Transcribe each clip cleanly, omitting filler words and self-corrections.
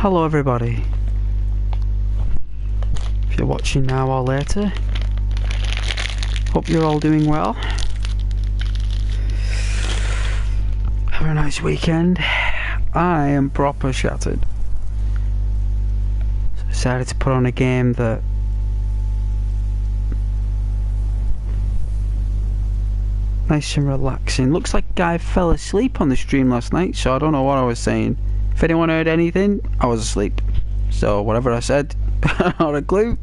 Hello everybody. If you're watching now or later, hope you're all doing well. Have a nice weekend. I am proper shattered. So I decided to put on a game that nice and relaxing. Looks like a guy fell asleep on the stream last night, so I don't know what I was saying. If anyone heard anything, I was asleep. So whatever I said, not a clue.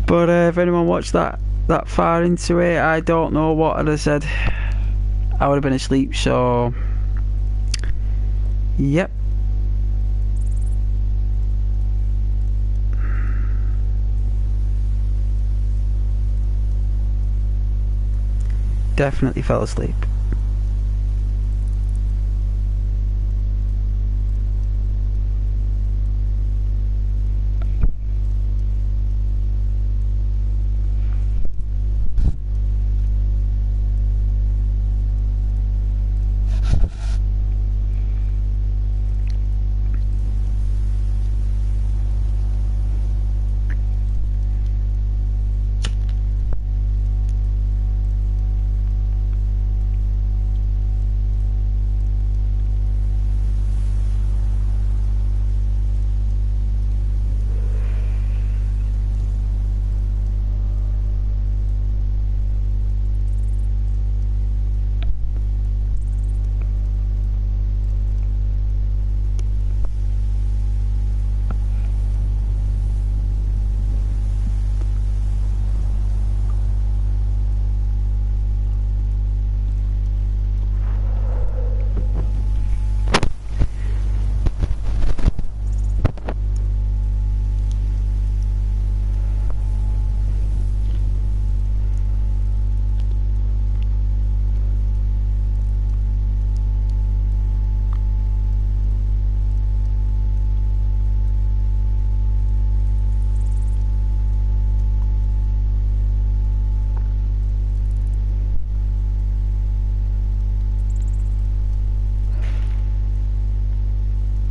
But if anyone watched that far into it, I don't know what I'd have said. I would have been asleep, so yep. Definitely fell asleep.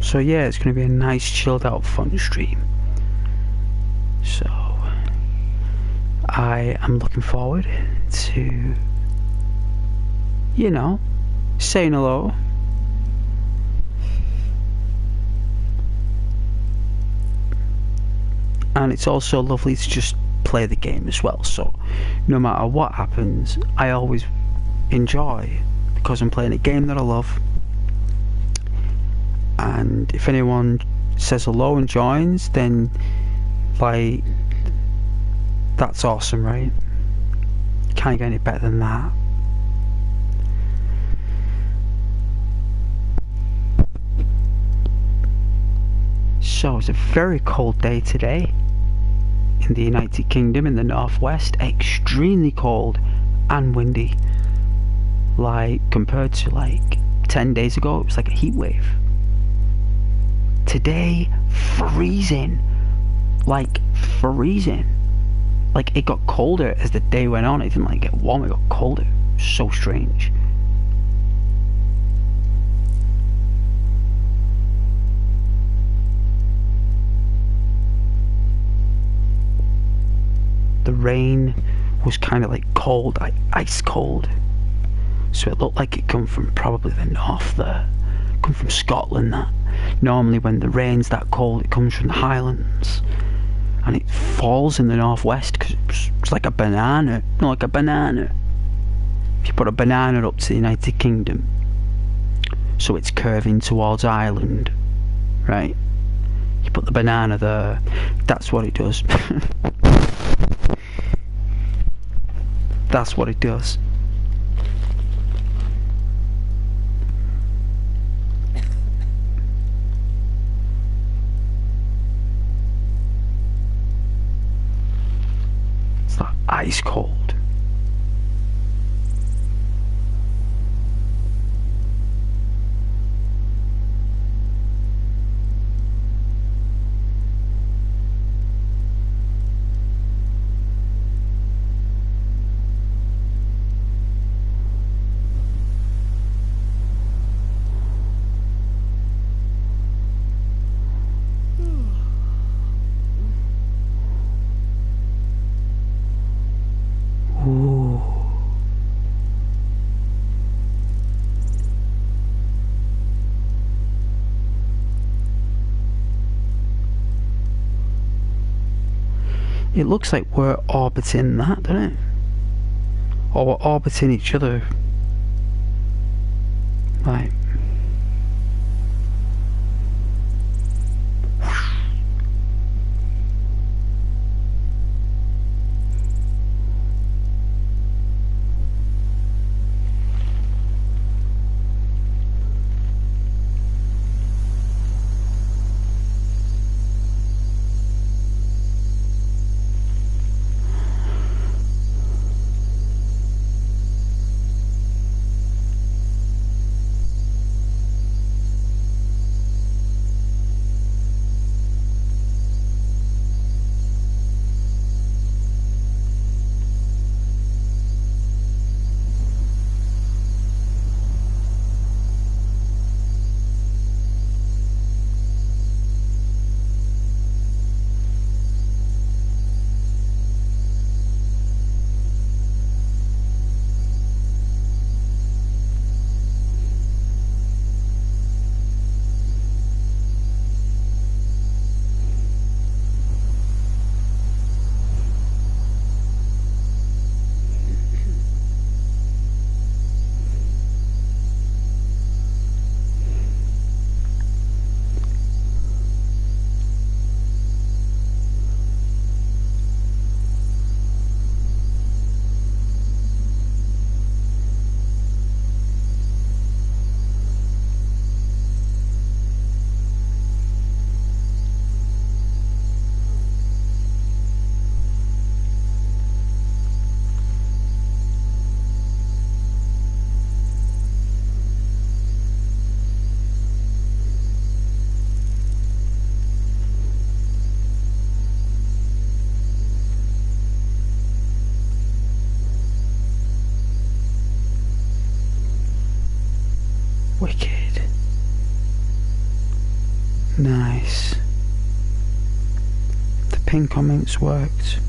So yeah, it's going to be a nice chilled out fun stream. So I am looking forward to, you know, saying hello. And it's also lovely to just play the game as well. So no matter what happens, I always enjoy because I'm playing a game that I love. And if anyone says hello and joins, then like that's awesome, right? Can't get any better than that. So it's a very cold day today in the United Kingdom in the northwest. Extremely cold and windy. Like compared to like 10 days ago, it was like a heat wave. Today, freezing. Like freezing. Like it got colder as the day went on. It didn't like get warm, it got colder. So strange. The rain was kind of like cold, like ice cold. So it looked like it come from probably the north there. Come from Scotland, that. Normally when the rain's that cold, it comes from the Highlands. And it falls in the northwest because it's like a banana. No, like a banana. If you put a banana up to the United Kingdom, so it's curving towards Ireland, right? You put the banana there, that's what it does. That's what it does. It's like ice cold. It looks like we're orbiting that, doesn't it? Or we're orbiting each other. Right. Wicked. Nice. The pin comments worked.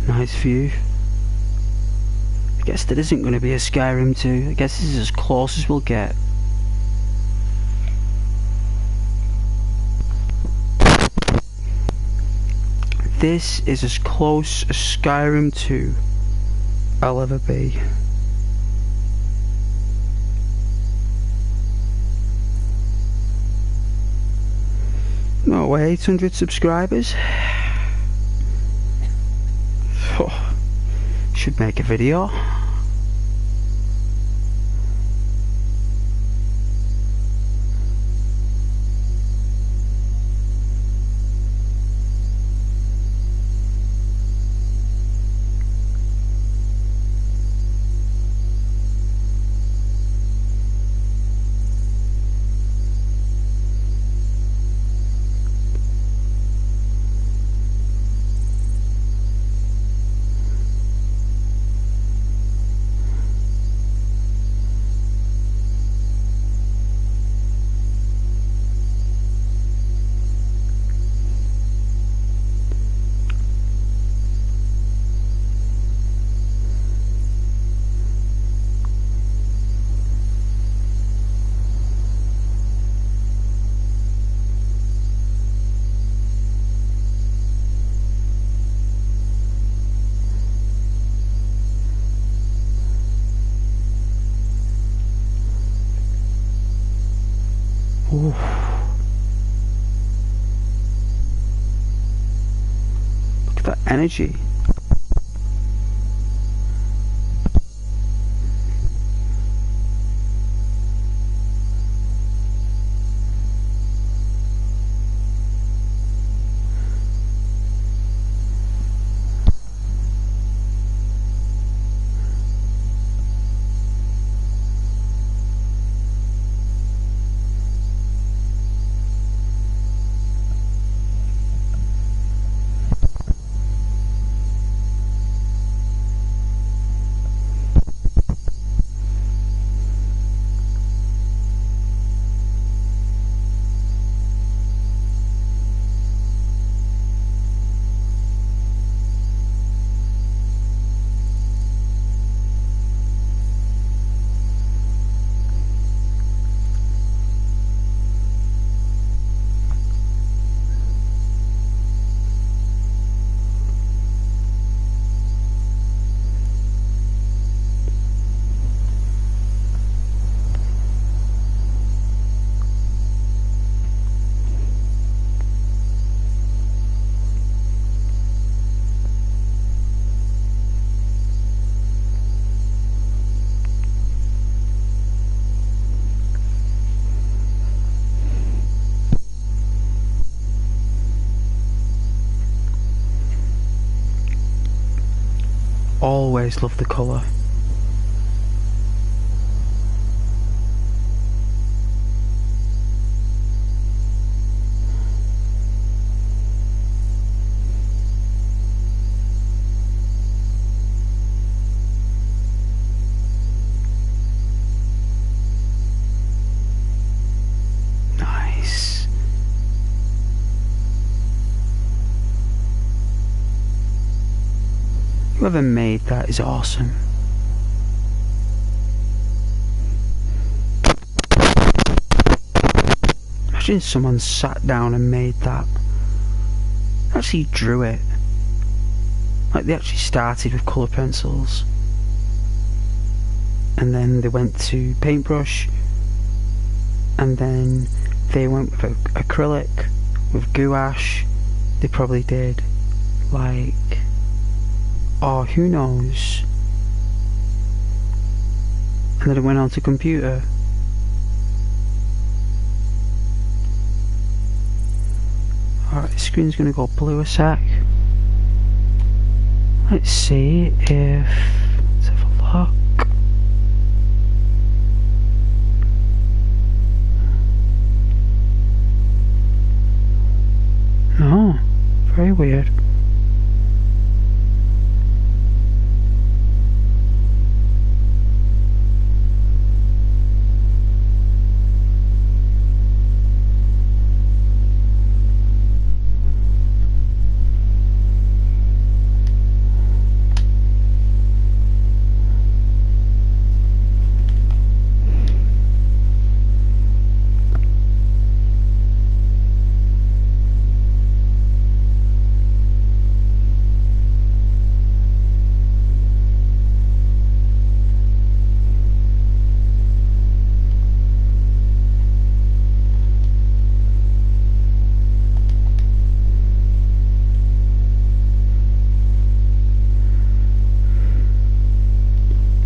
Nice view. I guess there isn't going to be a Skyrim 2. I guess this is as close as we'll get. This is as close as Skyrim 2 I'll ever be. No way, 800 subscribers. Should make a video. Ooh. Look at that energy. Always love the colour. Nice. Whoever made that is awesome. Imagine someone sat down and made that. Actually drew it. Like they actually started with colour pencils. And then they went to paintbrush. And then they went with acrylic, with gouache. They probably did like, oh, who knows? And then it went on to computer. Alright, the screen's gonna go blue a sec. Let's see if... let's have a look. No, very weird.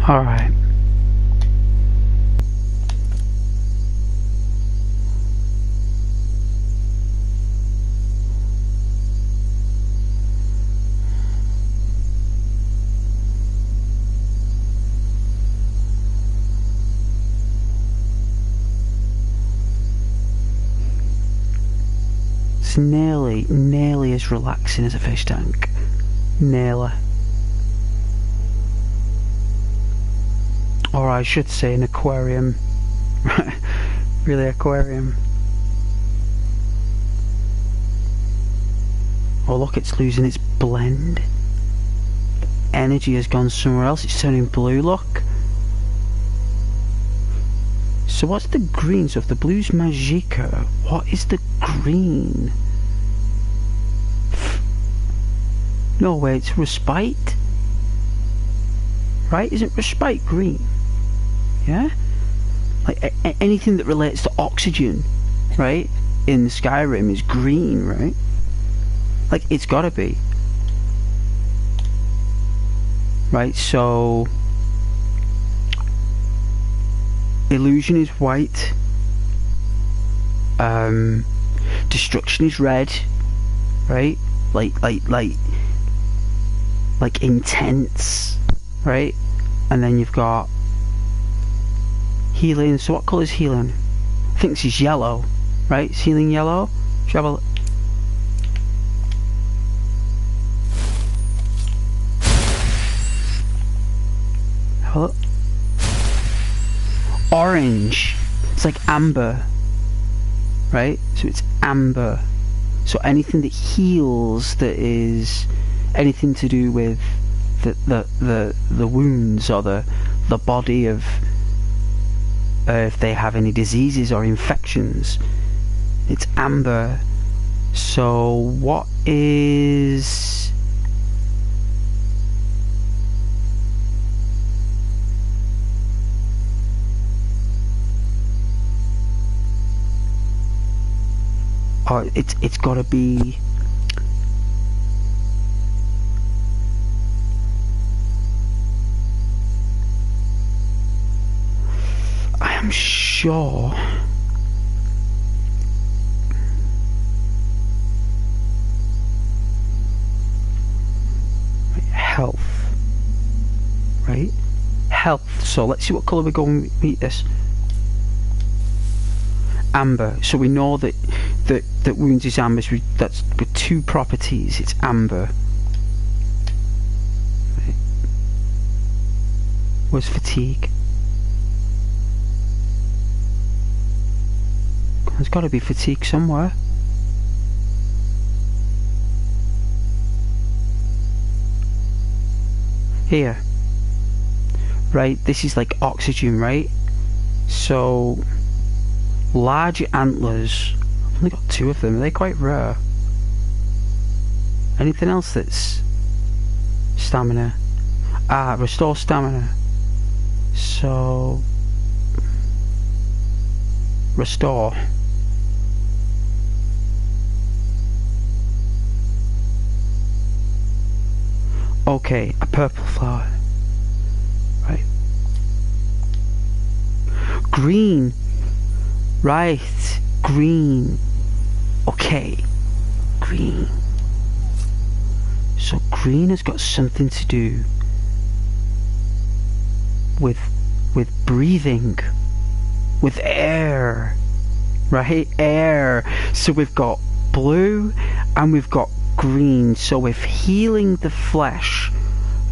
Alright. It's nearly as relaxing as a fish tank. Nearly. Or I should say an aquarium. Really, aquarium. Oh look, it's losing its blend. Energy has gone somewhere else, it's turning blue, look. So what's the green? So if the blue's Magica, what is the green? No way, it's Respite. Right, isn't Respite green? Yeah? Like anything that relates to oxygen right, in Skyrim is green, right? Like, it's gotta be. Right, so illusion is white. Destruction is red, right? Like intense, right? And then you've got healing. So what colour is healing? I think this is yellow, right? It's healing yellow. Should I have a look? Have a look. Orange. It's like amber, right? So it's amber. So anything that heals, that is anything to do with the wounds or the body of if they have any diseases or infections, it's amber. So what is it's gotta be I am sure health, right? Health. So let's see what colour we're going to meet this. Amber. So we know that wounds is amber. So that's with two properties. It's amber. Right. Where's fatigue? There's got to be fatigue somewhere. Here. Right, this is like oxygen, right? So large antlers. I've only got 2 of them. Are they quite rare? Anything else that's stamina? Ah, restore stamina. So restore. Okay, a purple flower. Right. Green. Right. Green. Okay. Green. So green has got something to do with breathing. With air. Right? Air. So we've got blue and we've got green. So if healing the flesh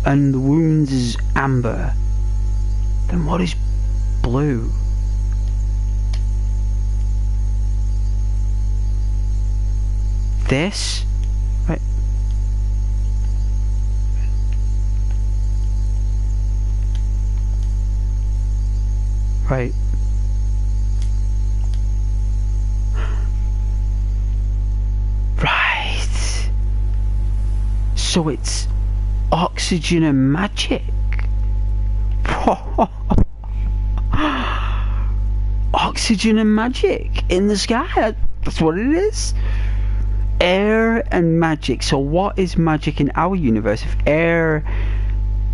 and the wounds is amber, then what is blue? This? Right. Right. So it's oxygen and magic. Oxygen and magic in the sky. That's what it is. Air and magic. So what is magic in our universe? If air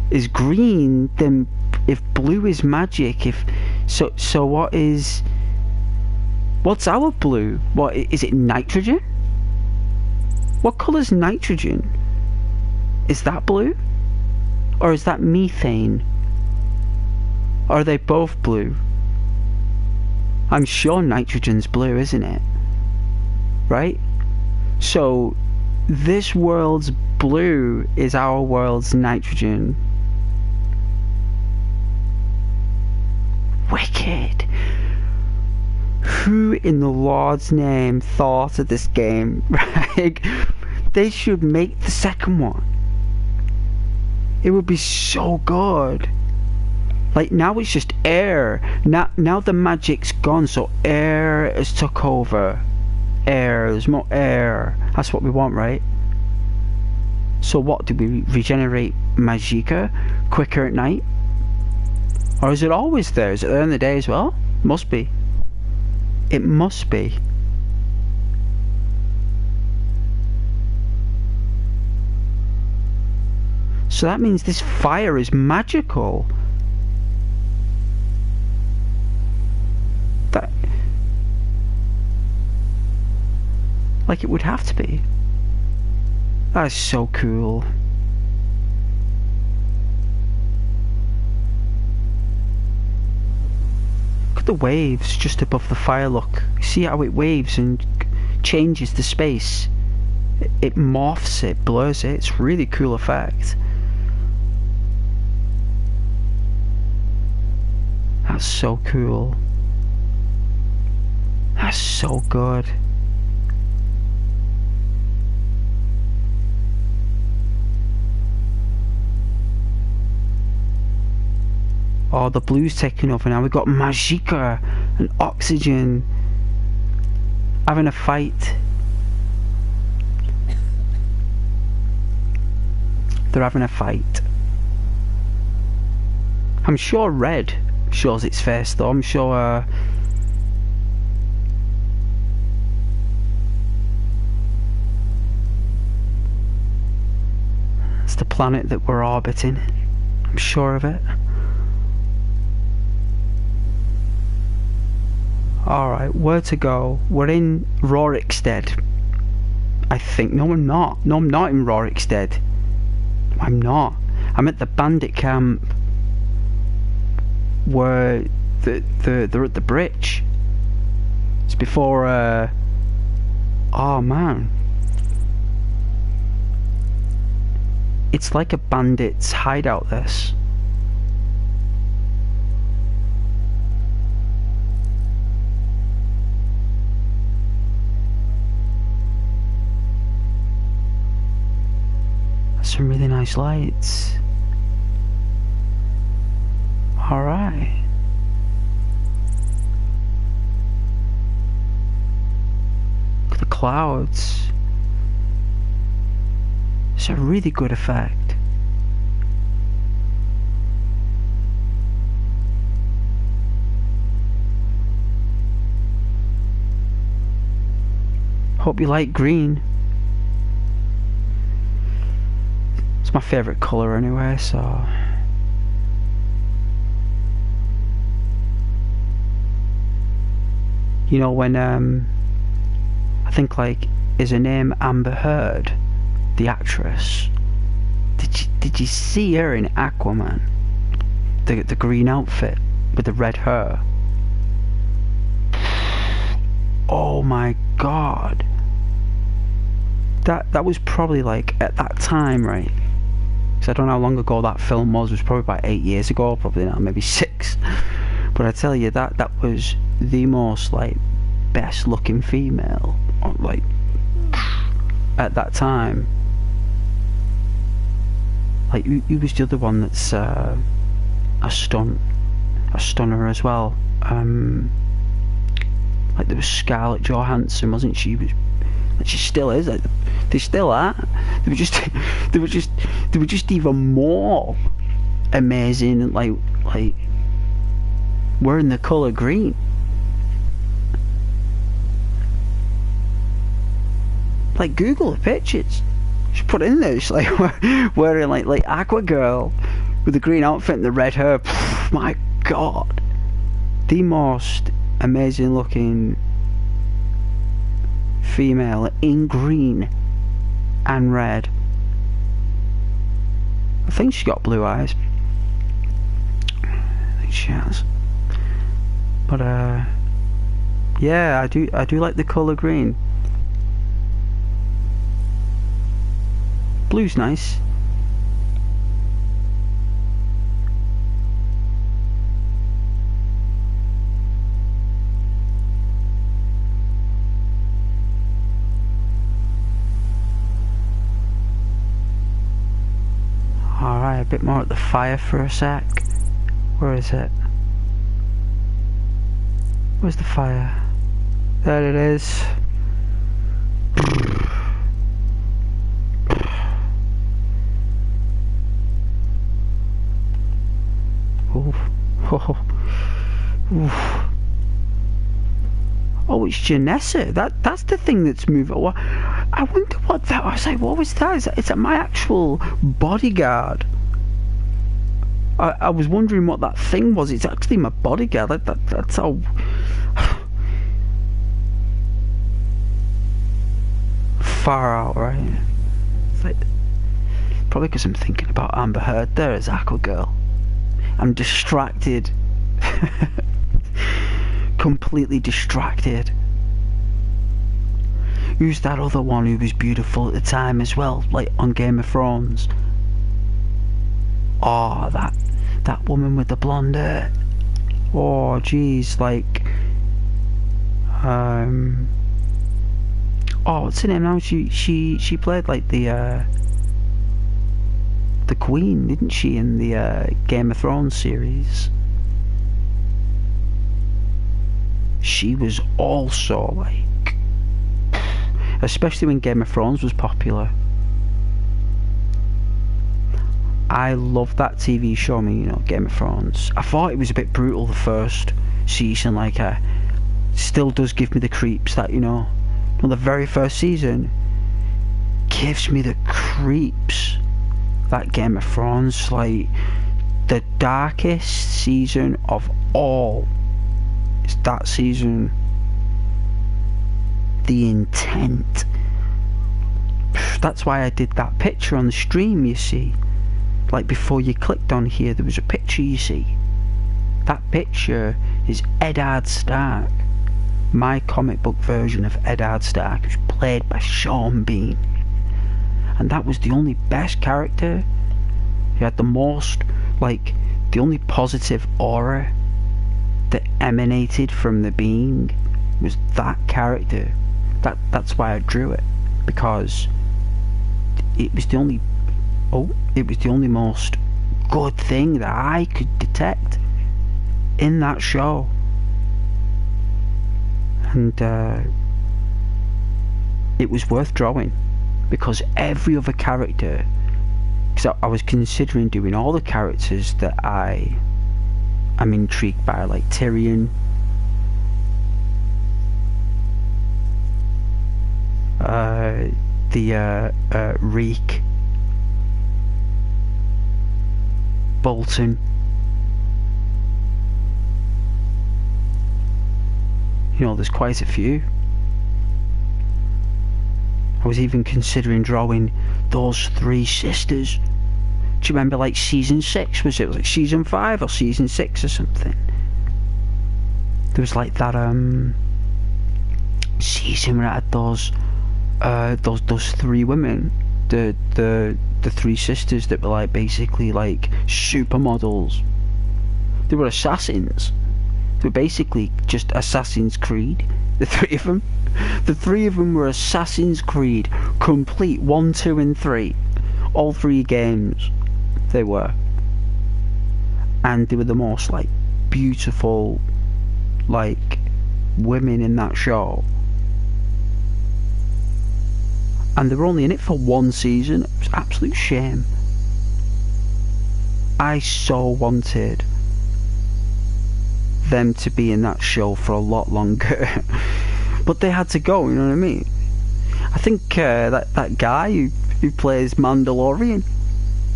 is green, then if blue is magic, so what's our blue? What is it? Nitrogen? What colour's nitrogen? Is that blue? Or is that methane? Or are they both blue? I'm sure nitrogen's blue, isn't it? Right? So this world's blue is our world's nitrogen. Wicked. Who in the Lord's name thought of this game? Right? They should make the second one. It would be so good. Like now it's just air. Now the magic's gone, so air has took over. Air, there's more air. That's what we want, right? So what, do we regenerate magicka quicker at night? Or is it always there? Is it there in the day as well? Must be. It must be. So that means this fire is magical. That... like it would have to be. That is so cool. Look at the waves just above the fire, look. See how it waves and changes the space? It morphs it, blurs it. It's a really cool effect. That's so cool. That's so good. Oh, the blue's taking over now. We've got Magicka and Oxygen having a fight. They're having a fight. I'm sure red shows its face though. I'm sure it's the planet that we're orbiting. I'm sure of it. Alright, where to go? We're in Rorikstead, I think. No, I'm not. No, I'm not in Rorikstead. I'm not. I'm at the bandit camp where they're at the bridge. It's before oh man. It's like a bandit's hideout, this. Some really nice lights. Alright. Look at the clouds. It's a really good effect. Hope you like green. It's my favourite colour anyway, so... you know when, I think like, is her name Amber Heard, the actress? Did you see her in Aquaman? The green outfit with the red hair? Oh my god. That was probably like, at that time, right? I don't know how long ago that film was. It was probably about 8 years ago, probably now maybe 6. But I tell you, that was the most like best looking female, like at that time. Like who was the other one that's a stunner as well? Like there was Scarlett Johansson, wasn't she? She still is. Like, they still are. They were just even more amazing and like wearing the colour green. Like Google the pictures. Just put in there. It's like wearing like Aqua Girl with the green outfit and the red hair. My God, the most amazing looking female in green and red. I think she's got blue eyes. I think she has. But yeah, I do like the colour green. Blue's nice. Alright, a bit more at the fire for a sec. Where is it? Where's the fire? There it is. Oof. Oof. Oh, it's Janessa. That's the thing that's moving. I wonder what that. I was like, what was that? Is that my actual bodyguard? I was wondering what that thing was. It's actually my bodyguard. That's how. Far out, right? It's like, probably because I'm thinking about Amber Heard there as Aquagirl. I'm distracted. Completely distracted. Who's that other one who was beautiful at the time as well, like on Game of Thrones? Oh, that woman with the blonde hair. Oh, jeez, like, oh, what's her name now? She played like the Queen, didn't she, in the Game of Thrones series? She was also like, especially when Game of Thrones was popular. I loved that TV show, Game of Thrones. I thought it was a bit brutal the first season, like, still does give me the creeps, that, the very first season gives me the creeps. That Game of Thrones, like, the darkest season of all is that season. The intent. That's why I did that picture on the stream, you see. Like, before you clicked on here, there was a picture, you see. That picture is Eddard Stark. My comic book version of Eddard Stark was played by Sean Bean. And that was the only best character. He had the most, like, the only positive aura that emanated from the being was that character. That's why I drew it. Because it was the only most good thing that I could detect in that show. And it was worth drawing, because every other character, because I was considering doing all the characters that I'm intrigued by, like Tyrion, Reek, Bolton, there's quite a few. I was even considering drawing those three sisters. Do you remember, like, season 6? Was it like season 5 or season 6 or something? There was like that season where I had those three women, the three sisters that were like basically like supermodels. They were assassins. They were basically just Assassin's Creed. The three of them were Assassin's Creed, complete 1, 2 and 3. All 3 games they were. And they were the most like beautiful like women in that show. And they were only in it for 1 season. It was an absolute shame. I so wanted them to be in that show for a lot longer. But they had to go, you know what I mean? I think that guy who plays Mandalorian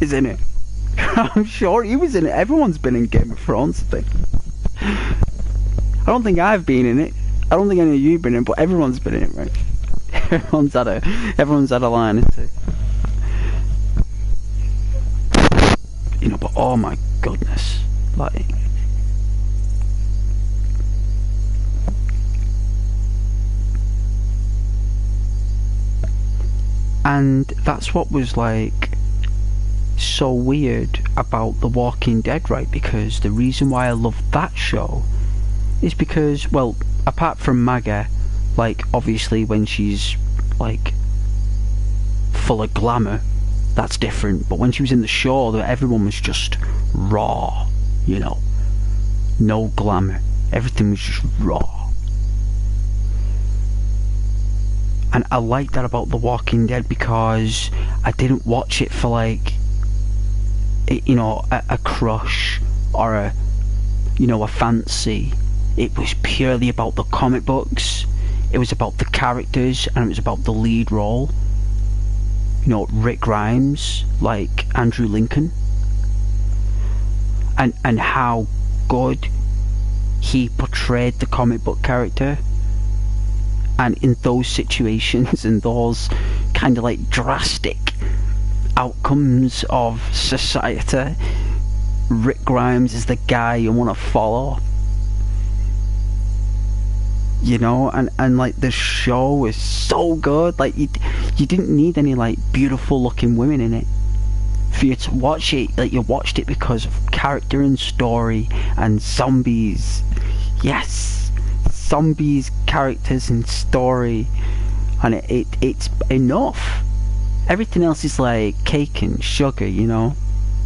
is in it. I'm sure he was in it. Everyone's been in Game of Thrones, I think. I don't think I've been in it. I don't think any of you've been in it, but everyone's been in it, right? Everyone's had a line or two. But oh my goodness, like, and that's what was like so weird about The Walking Dead, right? Because the reason why I love that show is because, well, apart from Maggie, like, obviously when she's like full of glamour, that's different. But when she was in the show, everyone was just raw, no glamour. Everything was just raw. And I like that about The Walking Dead, because I didn't watch it for like, a crush or a fancy. It was purely about the comic books. It was about the characters, and it was about the lead role. You know, Rick Grimes, like Andrew Lincoln, and how good he portrayed the comic book character. And in those situations and those kind of like drastic outcomes of society, Rick Grimes is the guy you want to follow. You know, and like the show is so good. Like you didn't need any like beautiful looking women in it for you to watch it. Like you watched it because of character and story and zombies. Yes, zombies, characters and story, and it's enough. Everything else is like cake and sugar, you know,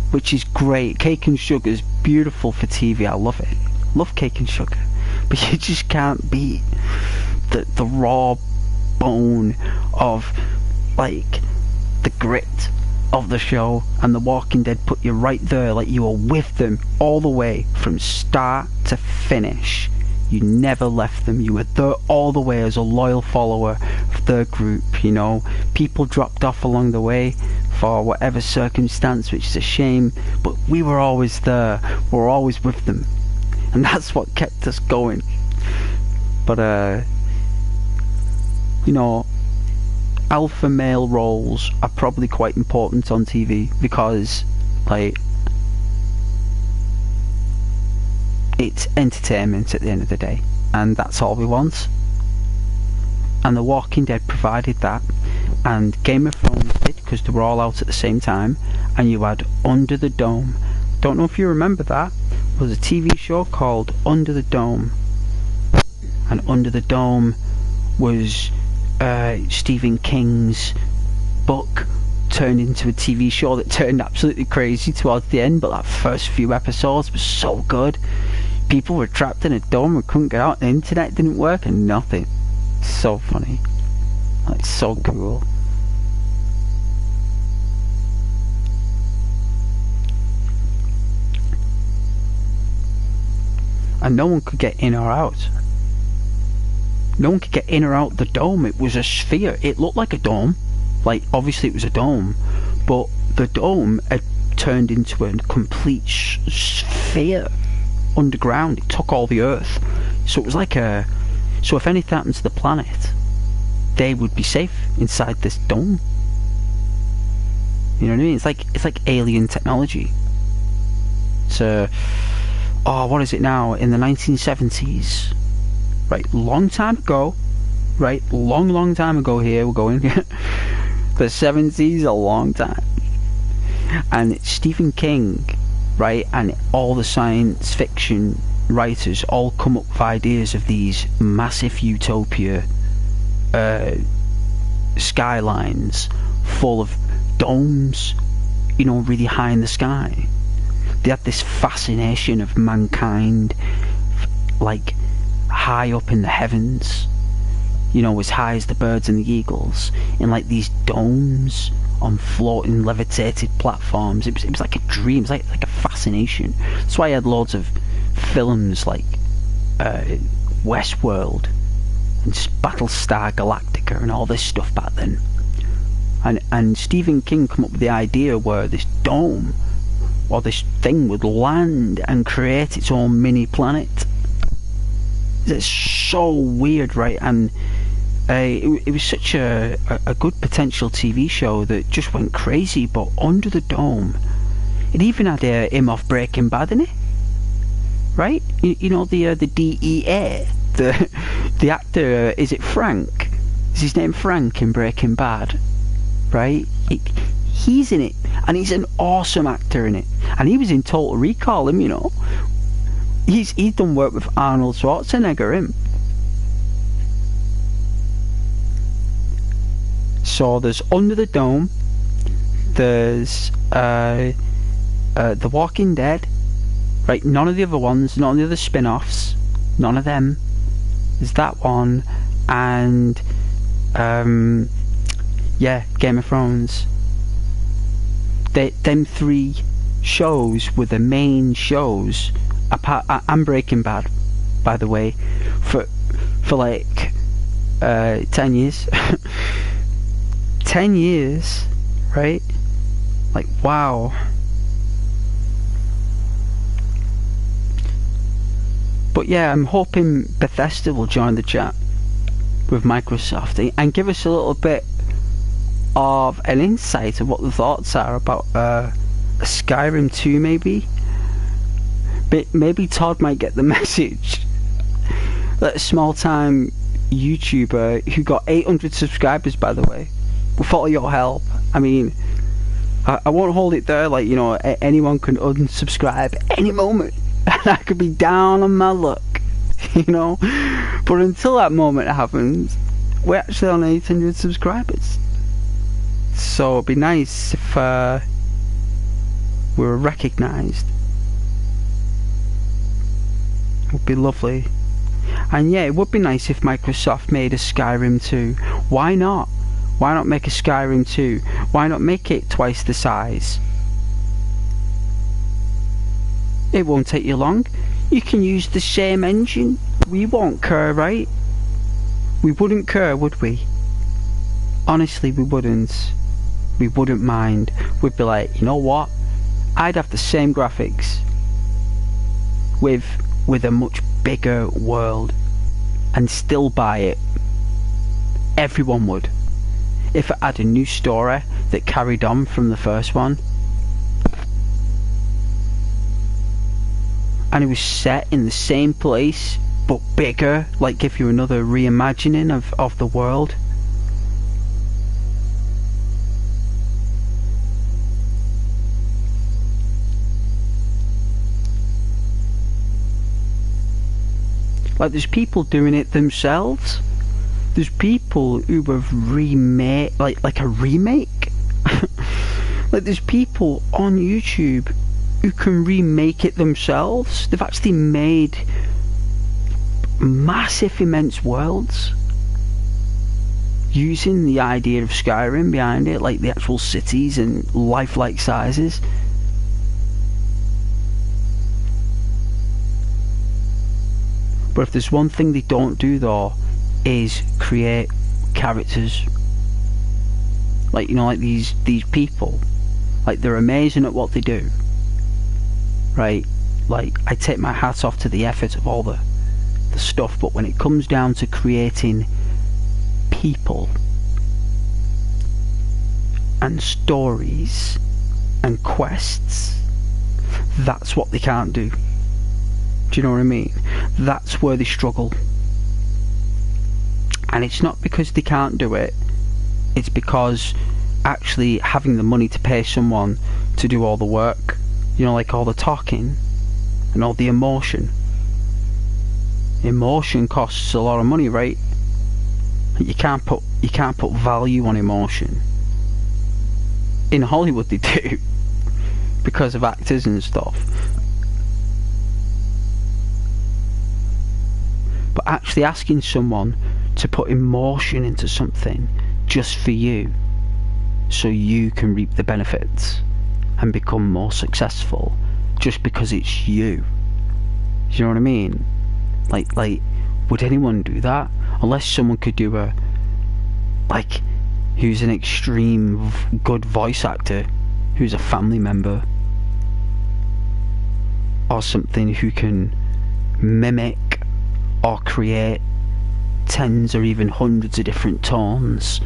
which is great. Cake and sugar is beautiful for TV. I love it. Love cake and sugar. But you just can't beat the raw bone of like the grit of the show. And The Walking Dead put you right there, like you were with them all the way from start to finish. You never left them. You were there all the way as a loyal follower of their group, you know. People dropped off along the way for whatever circumstance, which is a shame, but we were always there. We were always with them. And that's what kept us going. But, you know, alpha male roles are probably quite important on TV because, like, it's entertainment at the end of the day. And that's all we want. And The Walking Dead provided that. And Game of Thrones did, because they were all out at the same time. And you had Under the Dome. Don't know if you remember that. There was a TV show called Under the Dome, and Under the Dome was Stephen King's book turned into a TV show that turned absolutely crazy towards the end, but that first few episodes was so good. People were trapped in a dome and couldn't get out, the internet didn't work and nothing. So funny. Like, so cool. And no one could get in or out. No one could get in or out the dome. It was a sphere. It looked like a dome. Like, obviously it was a dome. But the dome had turned into a complete sphere underground. It took all the earth. So it was like a... So if anything happened to the planet, they would be safe inside this dome. You know what I mean? It's like alien technology. So... Oh, what is it now? In the 1970s. Right, long time ago. Right, long time ago here. We're going. The 70s, a long time. And it's Stephen King, right, and all the science fiction writers all come up with ideas of these massive utopia skylines full of domes, you know, really high in the sky. They had this fascination of mankind, like, high up in the heavens, you know, as high as the birds and the eagles, in, like, these domes on floating, levitated platforms. It was like a dream. It was like a fascination. That's why I had loads of films like Westworld and Battlestar Galactica and all this stuff back then. And Stephen King came up with the idea where this dome, or this thing, would land and create its own mini planet. It's so weird, right? And it was such a good potential TV show that just went crazy. But Under the Dome, it even had him off Breaking Bad in it, right? You know, the DEA, the actor, is it Frank? Is his name Frank in Breaking Bad? Right? He's in it, and he's an awesome actor in it. And he was in Total Recall, him, you know. He's done work with Arnold Schwarzenegger, him. So there's Under the Dome, there's The Walking Dead, right? None of the other ones, none of the other spin-offs, none of them. There's that one, and yeah, Game of Thrones. Them three shows were the main shows, apart, and Breaking Bad, by the way, for like 10 years. 10 years, right? Like, wow. But yeah, I'm hoping Bethesda will join the chat with Microsoft and give us a little bit of an insight of what the thoughts are about a Skyrim 2 maybe. But maybe Todd might get the message that a small time YouTuber who got 800 subscribers, by the way, with all your help. I mean, I won't hold it there, like, you know, anyone can unsubscribe any moment and I could be down on my luck, you know. But until that moment happens, we're actually on 800 subscribers. So it'd be nice if we were recognised. It would be lovely. And yeah, it would be nice if Microsoft made a Skyrim 2. Why not? Why not make a Skyrim 2? Why not make it twice the size? It won't take you long. You can use the same engine. We won't care, right? We wouldn't care, would we? Honestly, we wouldn't. We wouldn't mind. We'd be like, you know what? I'd have the same graphics with a much bigger world and still buy it. Everyone would. If it had a new story that carried on from the first one, and it was set in the same place but bigger, like give you another reimagining of the world. Like, there's people doing it themselves. There's people who have remade, like a remake. Like, there's people on YouTube who can remake it themselves. They've actually made massive, immense worlds using the idea of Skyrim behind it, like the actual cities and lifelike sizes. But if there's one thing they don't do though, is create characters. Like, you know, like these people, like, they're amazing at what they do, right? Like, I take my hat off to the effort of all the stuff, but when it comes down to creating people and stories and quests, that's what they can't do. Do you know what I mean? That's where they struggle. And it's not because they can't do it, it's because actually having the money to pay someone to do all the work, you know, like all the talking and all the emotion. Emotion costs a lot of money, right? You can't put value on emotion. In Hollywood they do, because of actors and stuff. But actually asking someone to put emotion into something just for you, so you can reap the benefits and become more successful, just because it's you. Do you know what I mean? Like, would anyone do that? Unless someone could do who's an extreme good voice actor, who's a family member, or something, who can mimic or create tens or even hundreds of different tones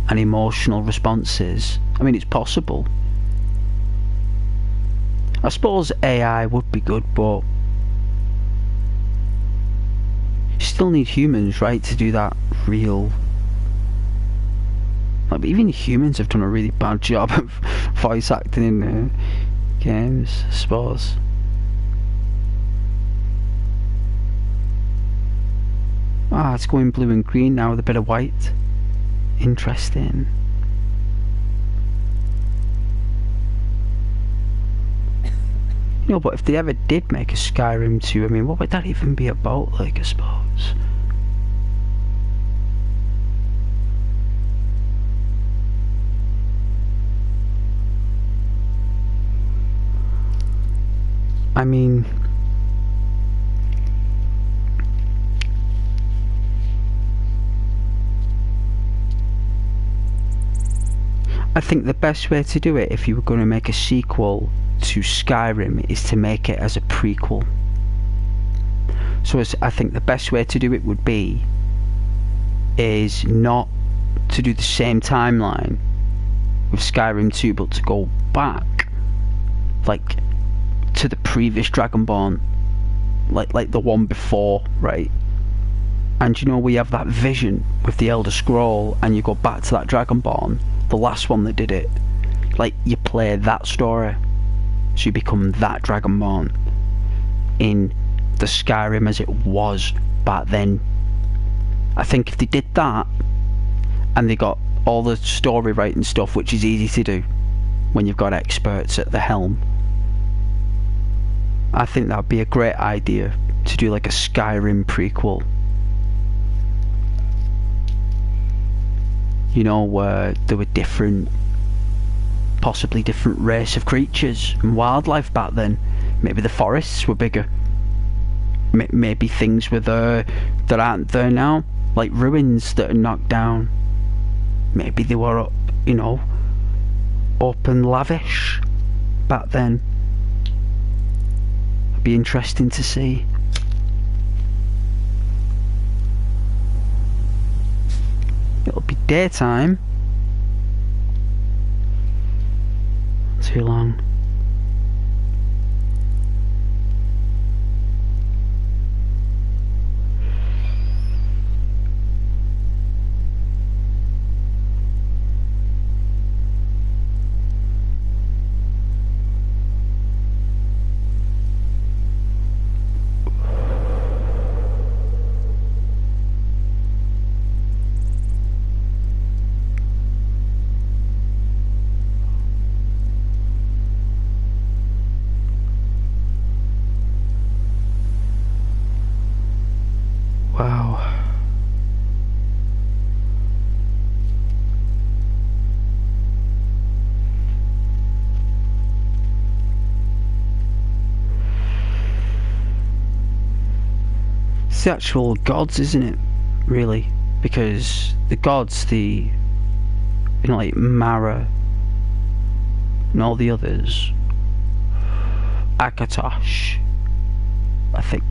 and emotional responses. I mean, it's possible. I suppose AI would be good, but you still need humans, right, to do that real... Like, but even humans have done a really bad job of voice acting in games, I suppose. It's going blue and green now with a bit of white. Interesting. You know, but if they ever did make a Skyrim 2, I mean, what would that even be about, like, I suppose? I mean... I think the best way to do it, if you were going to make a sequel to Skyrim, is to make it as a prequel. So I think the best way to do it would be is not to do the same timeline with Skyrim 2, but to go back, like, to the previous Dragonborn, like the one before, right? And you know, we have that vision with the Elder Scroll, and you go back to that Dragonborn, the last one that did it. Like, you play that story, so you become that Dragonborn in the Skyrim as it was back then. I think if they did that, and they got all the story writing stuff, which is easy to do when you've got experts at the helm, I think that would be a great idea to do like a Skyrim prequel. You know, where there were possibly different race of creatures and wildlife back then. Maybe the forests were bigger. Maybe things were there that aren't there now, like ruins that are knocked down. Maybe they were, you know, up and lavish back then. It'd be interesting to see. It'll be daytime. Too long. Wow. It's the actual gods, isn't it? Really? Because the gods, you know, like Mara and all the others, Akatosh, I think,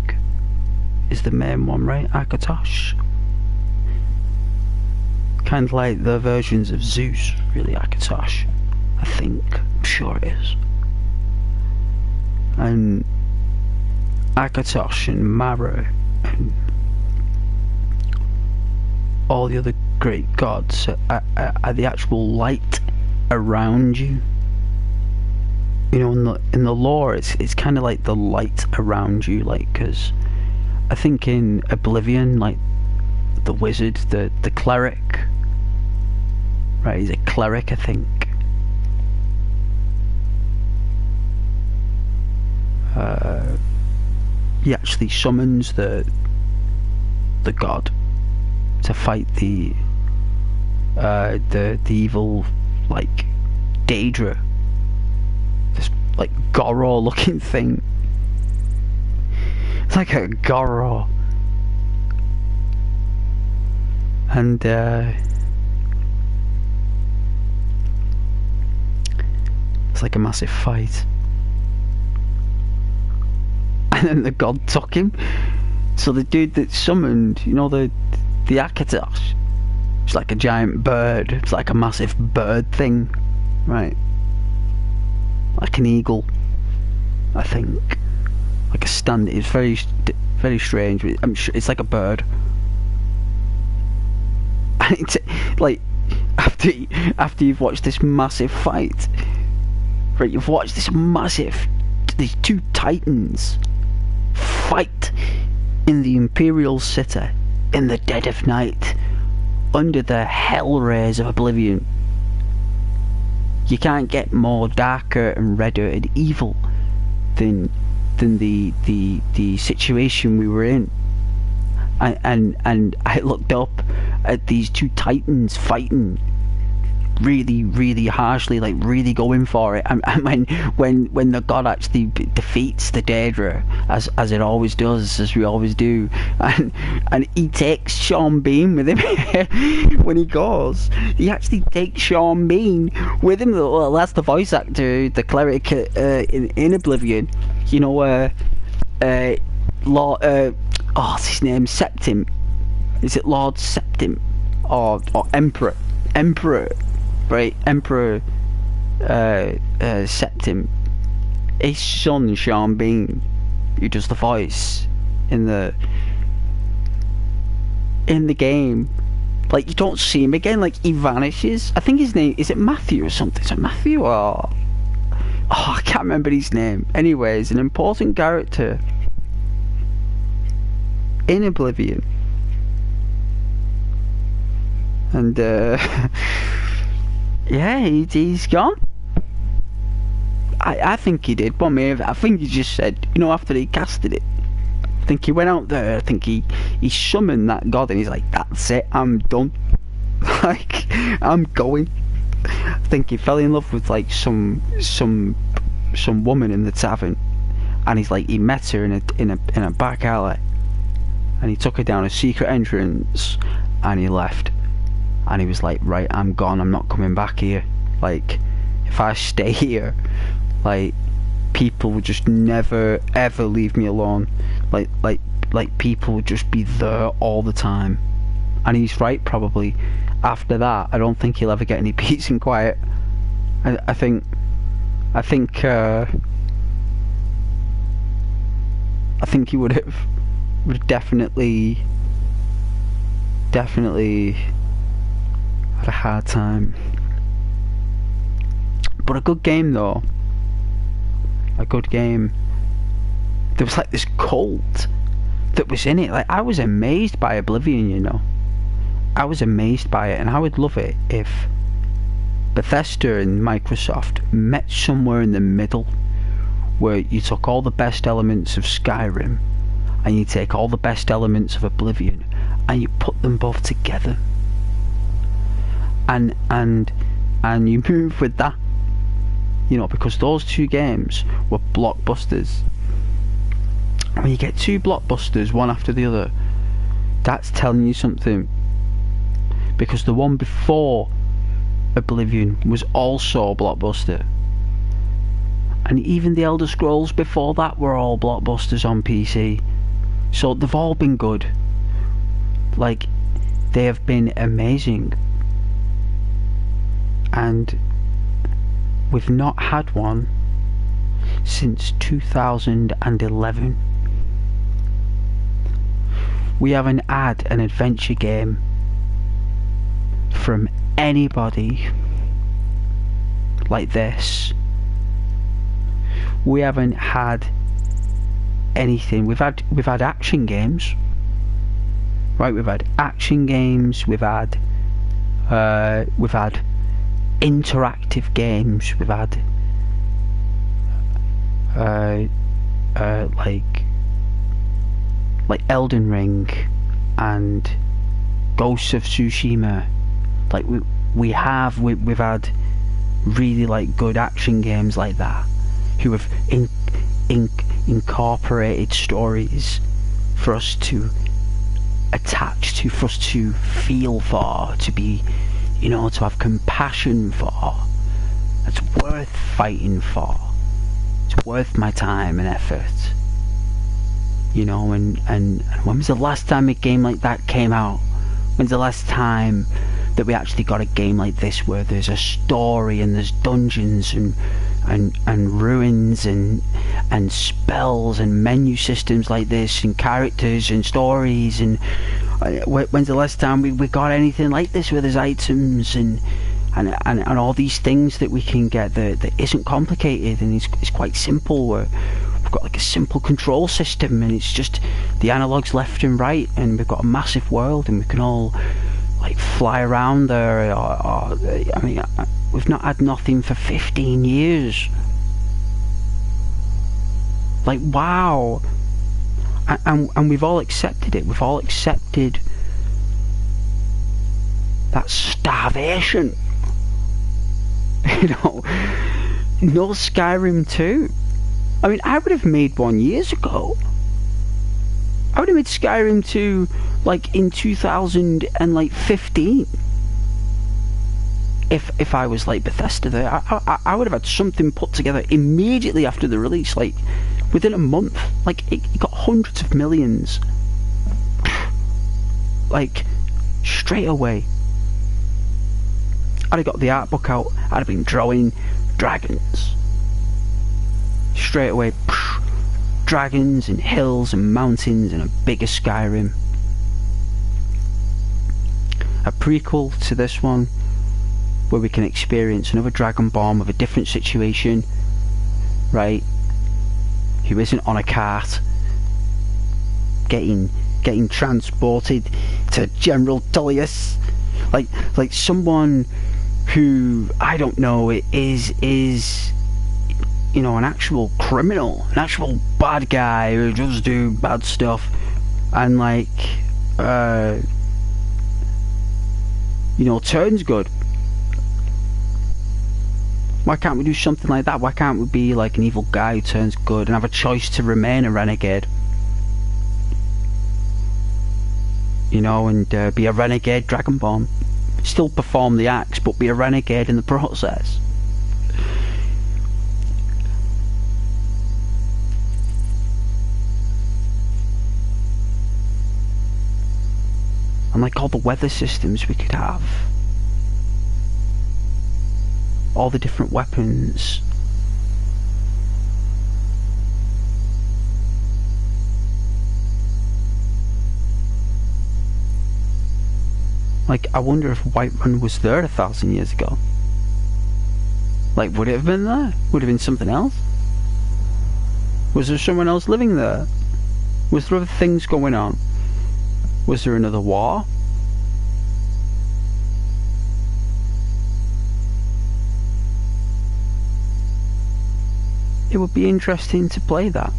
is the main one, right? Akatosh. Kind of like the versions of Zeus, really, Akatosh. I think. I'm sure it is. And Akatosh and Mara and all the other great gods are the actual light around you. You know, in the lore, it's kind of like the light around you, like, because I think in Oblivion, like, the wizard, the cleric, right, he's a cleric, I think. He actually summons the god to fight the evil, like, Daedra, this, like, Goro looking thing. It's like a Goro. And it's like a massive fight. And then the god took him. So the dude that summoned, you know, the Akatosh, it's like a giant bird. It's like a massive bird thing, right? Like an eagle, I think. Like a stand. It's very strange. I'm sure it's like a bird. And it's like after you've watched this massive fight, right? You've watched these two titans fight in the Imperial City in the dead of night under the hell rays of Oblivion. You can't get more darker and redder and evil than the situation we were in. And I looked up at these two titans fighting really harshly, like really going for it. And when the god actually defeats the Daedra, as it always does, as we always do, and he takes Sean Bean with him when he goes. He actually takes Sean Bean with him. Well, that's the voice actor, the cleric in Oblivion. You know, Lord, what's his name? Septim. Is it Lord Septim or Emperor? Right, Emperor Septim. His son Sean Bean, who does the voice in the game. Like, you don't see him again. Like, he vanishes. I think his name is it Matthew or something. Is it Matthew or I can't remember his name. Anyways, an important character in Oblivion. And yeah, he's gone. I think he did. Well, maybe I think he just said, you know, after he casted it, I think he went out there. I think he summoned that god, and he's like, "That's it, I'm done. Like, I'm going." I think he fell in love with like some woman in the tavern, and he's like, he met her in a back alley, and he took her down a secret entrance, and he left. And he was like, right, I'm gone, I'm not coming back here. Like, if I stay here, like, people would just never ever leave me alone. Like people would just be there all the time. And he's right, probably. After that, I don't think he'll ever get any peace and quiet. I think he would have definitely had a hard time. But a good game though. A good game. There was like this cult that was in it. Like, I was amazed by Oblivion, you know. I was amazed by it, and I would love it if Bethesda and Microsoft met somewhere in the middle, where you took all the best elements of Skyrim and you take all the best elements of Oblivion and you put them both together, and you move with that, you know, because those two games were blockbusters. When you get two blockbusters one after the other, that's telling you something, because the one before Oblivion was also a blockbuster, and even the Elder Scrolls before that were all blockbusters on PC. So they've all been good. Like, they have been amazing, and we've not had one since 2011. We haven't had an adventure game from anybody like this. We haven't had anything. We've had action games, right? We've had action games. We've had interactive games. We've had like Elden Ring and Ghosts of Tsushima. Like, we've had really like good action games like that, who have incorporated stories for us to attach to, for us to feel for, to be, you know, to have compassion for. It's worth fighting for. It's worth my time and effort. You know, and when was the last time a game like that came out? When's the last time that we actually got a game like this, where there's a story and there's dungeons and ruins and spells and menu systems like this, and characters and stories, and when's the last time we got anything like this, where there's items and all these things that we can get that isn't complicated, and it's quite simple, where we've got like a simple control system, and it's just the analogs left and right, and we've got a massive world, and we can all like fly around there, or I mean, we've not had nothing for 15 years. Like, wow. And we've all accepted it. We've all accepted that starvation You know, no Skyrim 2. I mean, I would have made one years ago. I would have made Skyrim 2 like in 2015. If I was like Bethesda there, I would have had something put together immediately after the release, like within a month. Like it got hundreds of millions, like straight away. I'd have got the art book out. I'd have been drawing dragons straight away. Dragons and hills and mountains and a bigger Skyrim. A prequel to this one, where we can experience another Dragonborn with a different situation, right? Who isn't on a cart, getting transported to General Tullius, like someone who, I don't know, is you know, an actual criminal, an actual bad guy who does do bad stuff, and like you know, turns good. Why can't we do something like that? Why can't we be like an evil guy who turns good and have a choice to remain a renegade? You know, and be a renegade Dragonborn. Still perform the acts, but be a renegade in the process. And like all the weather systems we could have. All the different weapons. Like, I wonder if Whiterun was there 1,000 years ago. Like, would it have been there? Would it have been something else? Was there someone else living there? Was there other things going on? Was there another war? It would be interesting to play that.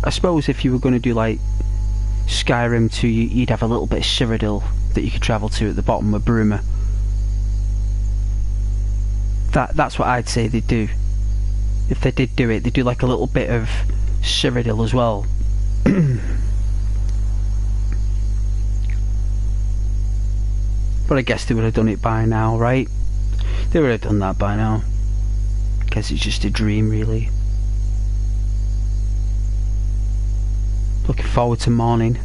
I suppose if you were going to do like Skyrim 2, you'd have a little bit of Cyrodiil that you could travel to at the bottom of Bruma. That's what I'd say they'd do. If they did do it, they'd do like a little bit of Cyrodiil as well. But I guess they would have done it by now, right? They would have done that by now. Guess it's just a dream, really. Looking forward to morning.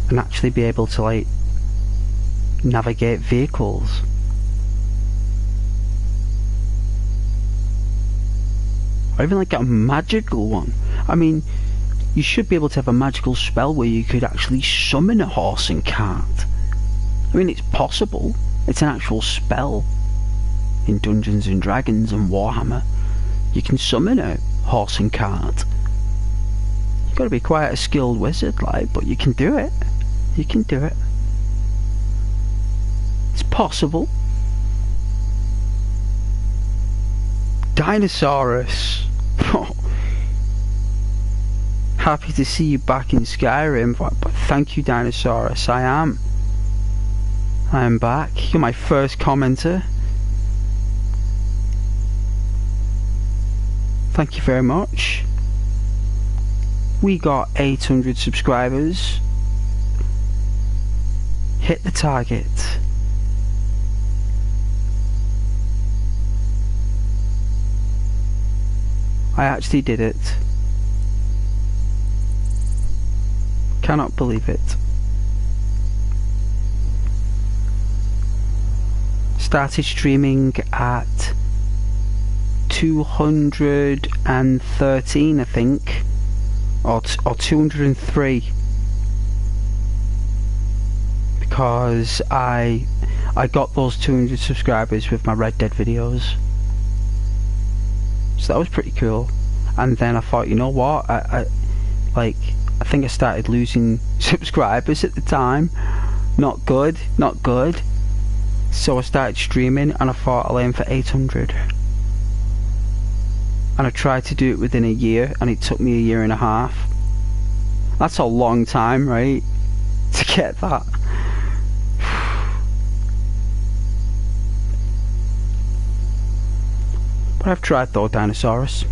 And actually be able to like navigate vehicles. Or even like a magical one. I mean, you should be able to have a magical spell where you could actually summon a horse and cart. I mean, it's possible. It's an actual spell. In Dungeons and Dragons and Warhammer, you can summon a horse and cart. You've got to be quite a skilled wizard, like, but you can do it. You can do it. It's possible. Dinosaurus. Happy to see you back in Skyrim, but thank you, Dinosaurus. I am back. You're my first commenter. Thank you very much. We got 800 subscribers. Hit the target. I actually did it. Cannot believe it. Started streaming at 213, I think, or 203. Because I I got those 200 subscribers with my Red Dead videos. So that was pretty cool. And then I thought, you know what, I think I started losing subscribers at the time. Not good. So I started streaming and I thought I'll aim for 800. And I tried to do it within a year, and it took me a year and a half. That's a long time, right? To get that. But I've tried though, Dinosaurus.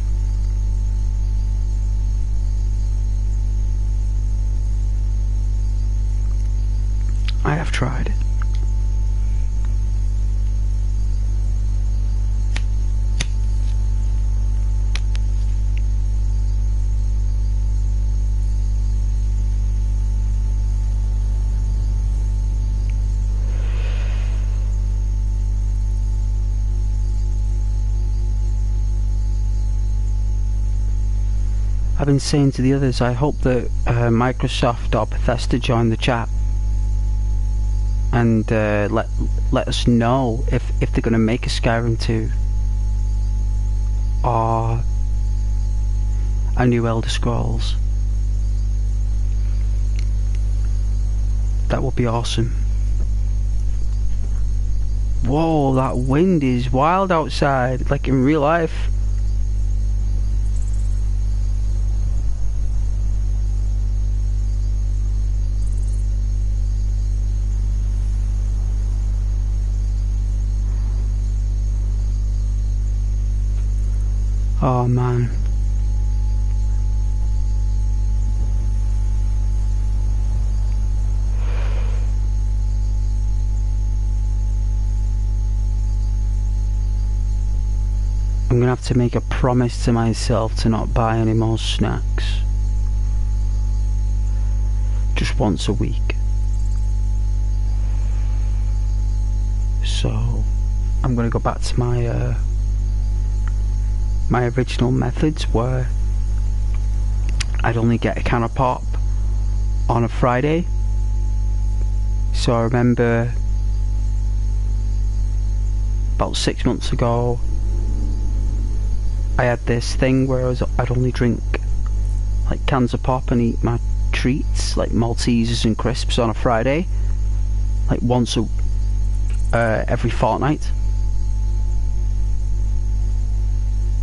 I have tried. I've been saying to the others, I hope that Microsoft or Bethesda join the chat and let us know if they're going to make a Skyrim 2 or a new Elder Scrolls. That would be awesome. Whoa, that wind is wild outside, like in real life. Oh man. I'm gonna have to make a promise to myself to not buy any more snacks. Just once a week. So I'm gonna go back to my original methods, where I'd only get a can of pop on a Friday. So I remember about 6 months ago I had this thing where I'd only drink like cans of pop and eat my treats like Maltesers and crisps on a Friday, like once every fortnight.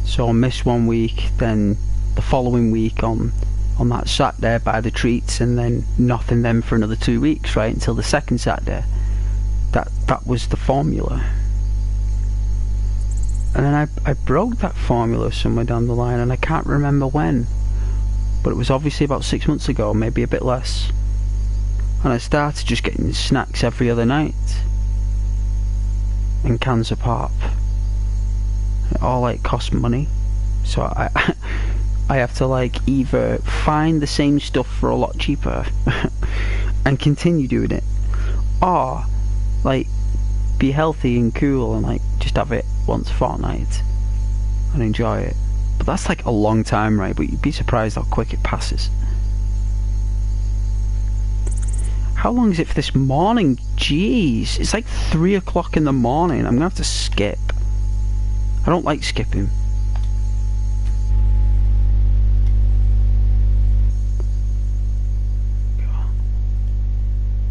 So I'll miss 1 week, then the following week on that Saturday buy the treats, and then nothing then for another 2 weeks, right, until the second Saturday. That was the formula. And then I broke that formula somewhere down the line, and I can't remember when, but it was obviously about 6 months ago, maybe a bit less. And I started just getting snacks every other night and cans of pop. It all like cost money, so I have to like either find the same stuff for a lot cheaper and continue doing it, or like be healthy and cool and like just have it once a fortnight and enjoy it. But that's like a long time, right? But you'd be surprised how quick it passes. How long is it for this morning? Jeez, it's like 3 o'clock in the morning. I'm gonna have to skip. I don't like skipping.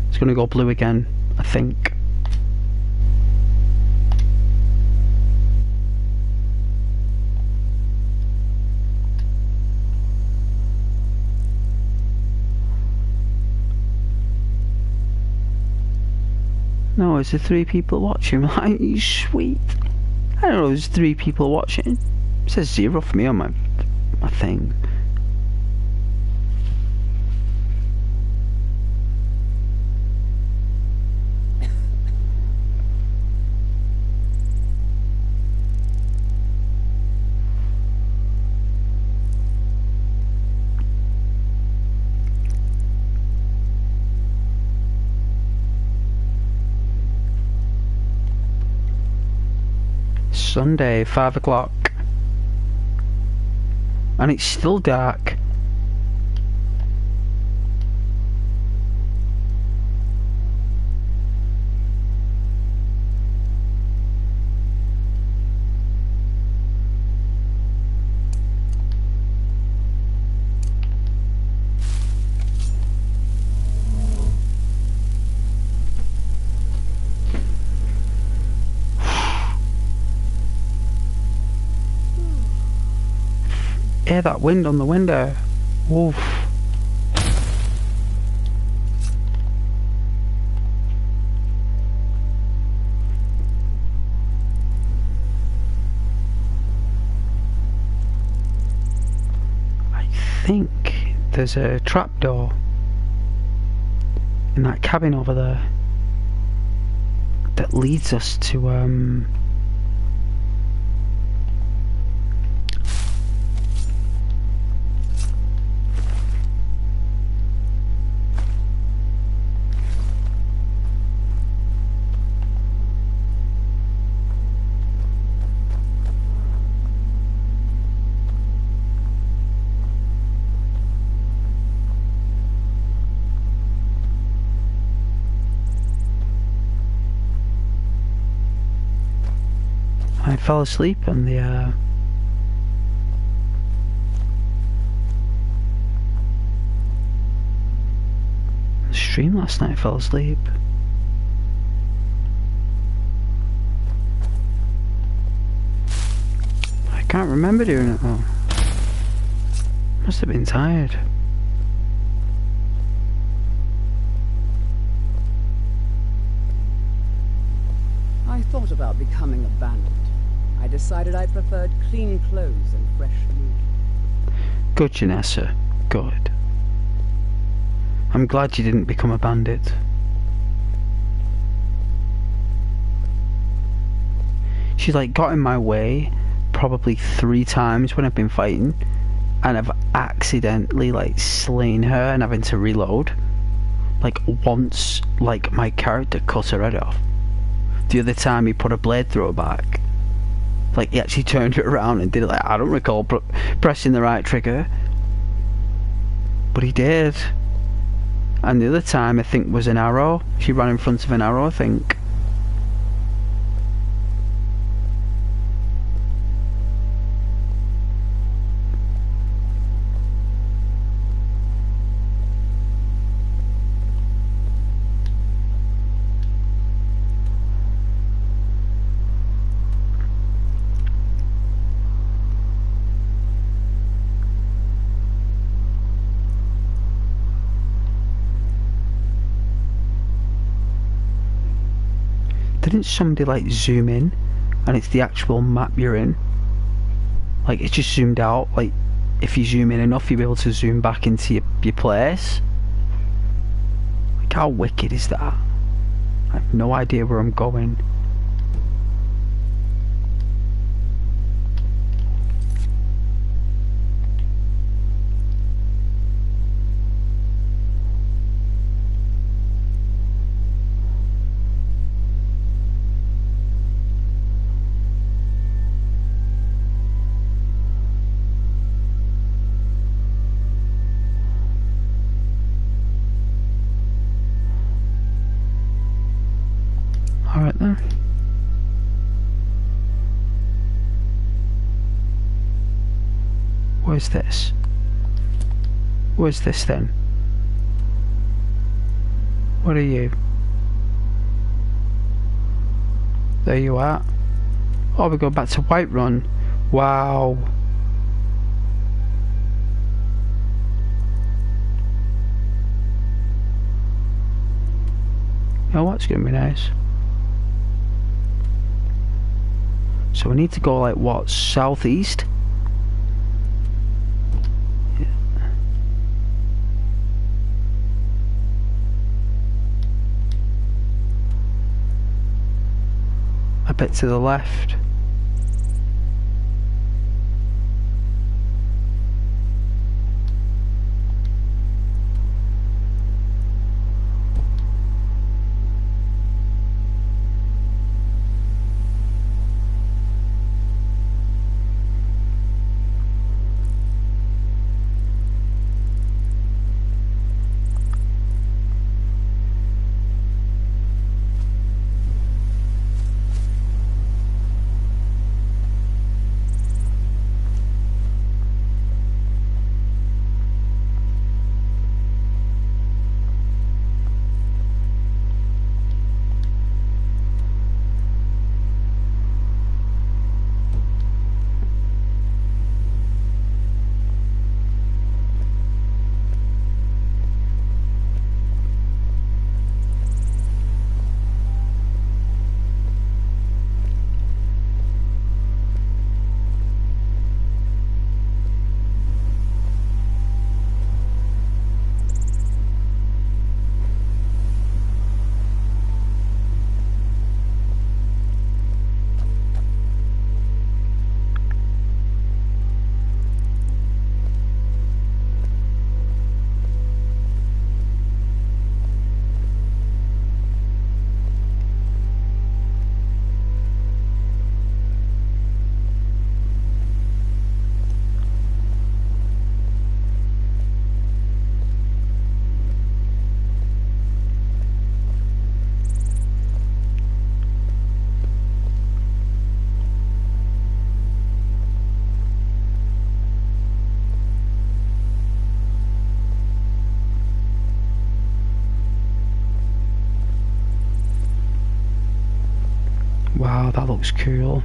It's gonna go blue again, I think. No, is there 3 people watching? Like, you sweet. I don't know, there's 3 people watching. It says 0 for me on my thing. Sunday, 5 o'clock. And it's still dark. hear that wind on the window. Oof. I think there's a trapdoor in that cabin over there that leads us to I fell asleep on the stream last night. I fell asleep. I can't remember doing it though. Must have been tired. I thought about becoming a bandit. I decided I preferred clean clothes and fresh meat. Good, Janessa. Good. I'm glad you didn't become a bandit. She's like got in my way probably 3 times when I've been fighting, and I've accidentally like slain her and having to reload. Like once, like my character cut her head off. The other time he put a blade through her back. Like he actually turned it around and did it. Like I don't recall pressing the right trigger, but he did. And the other time I think was an arrow. She ran in front of an arrow, I think. Didn't somebody like zoom in and it's the actual map you're in? Like it's just zoomed out. Like if you zoom in enough you'll be able to zoom back into your place. Like how wicked is that? I have no idea where I'm going. Alright then. Where's this? Where's this then? What are you? There you are. Oh, we're going back to Whiterun. Wow. You know what's gonna be nice? So we need to go like what, southeast? Yeah. A bit to the left. Wow, that looks cool.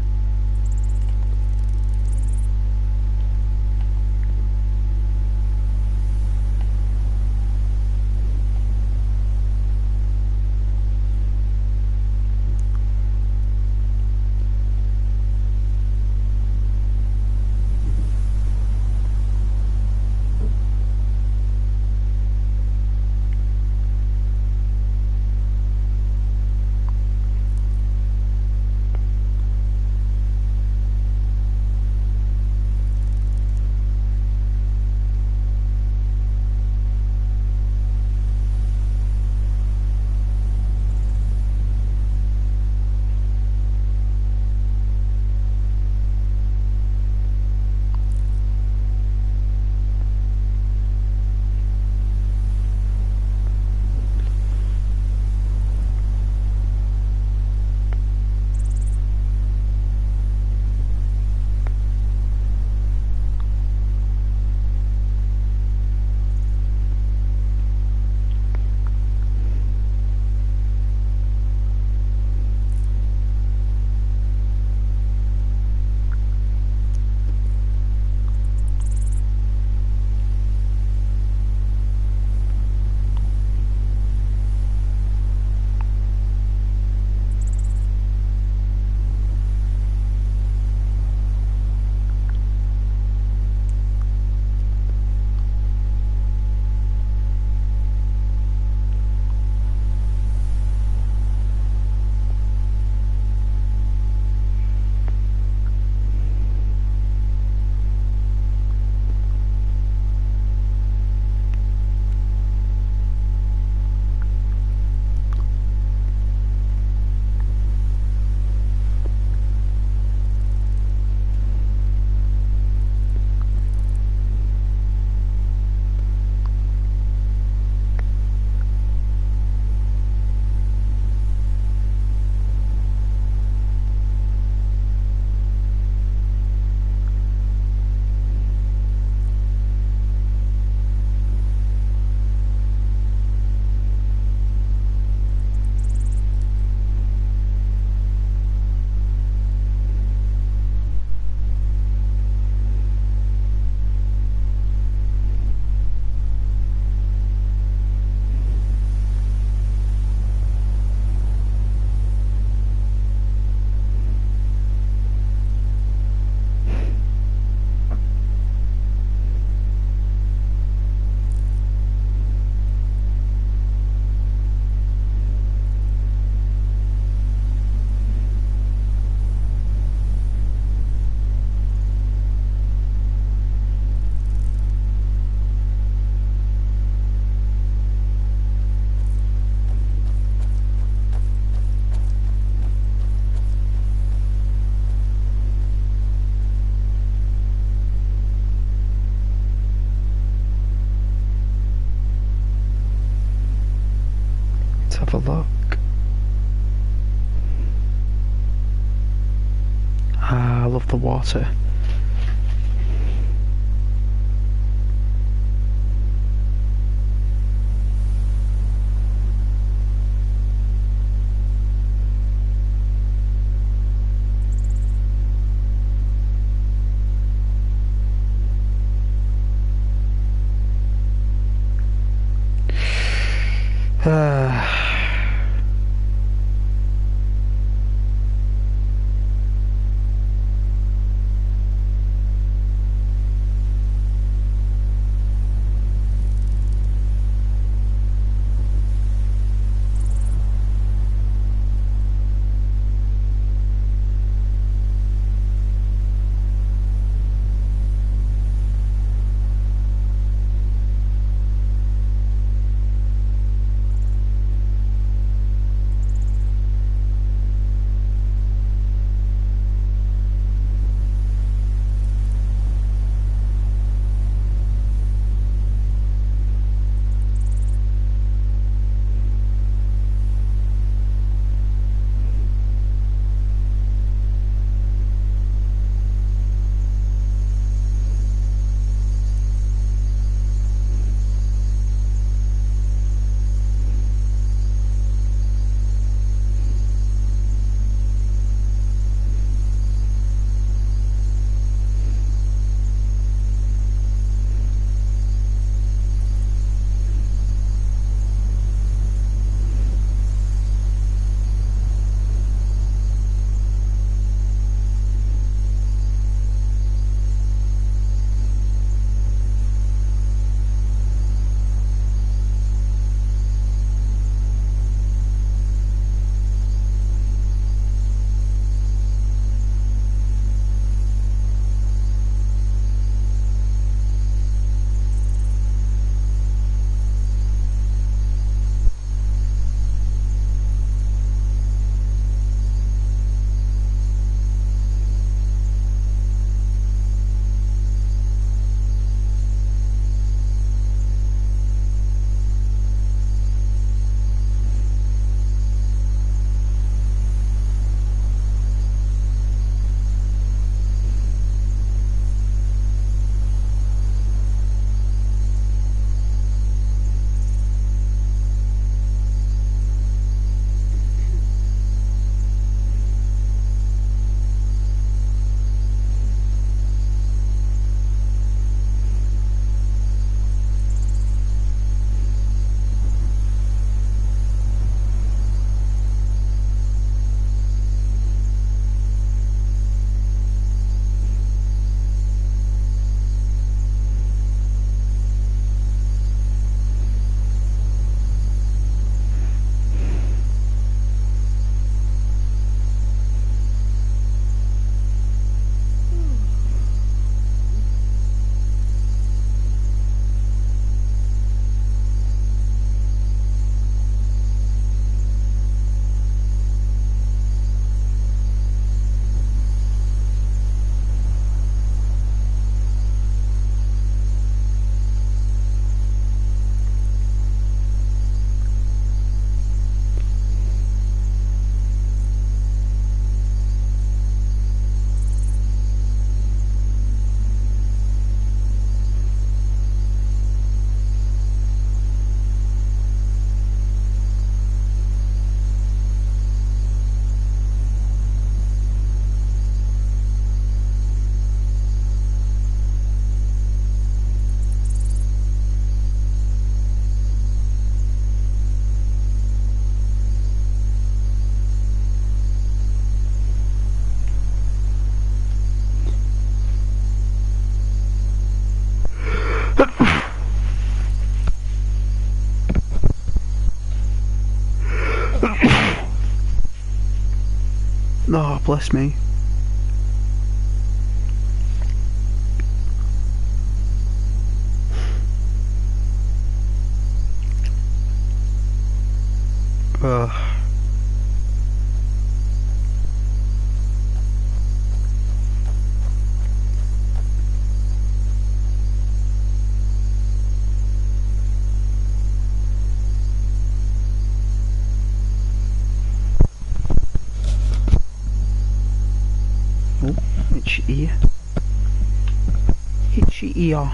Have a look. Ah, I love the water. Oh, bless me. Ugh. Oh, itchy ear. Itchy ear.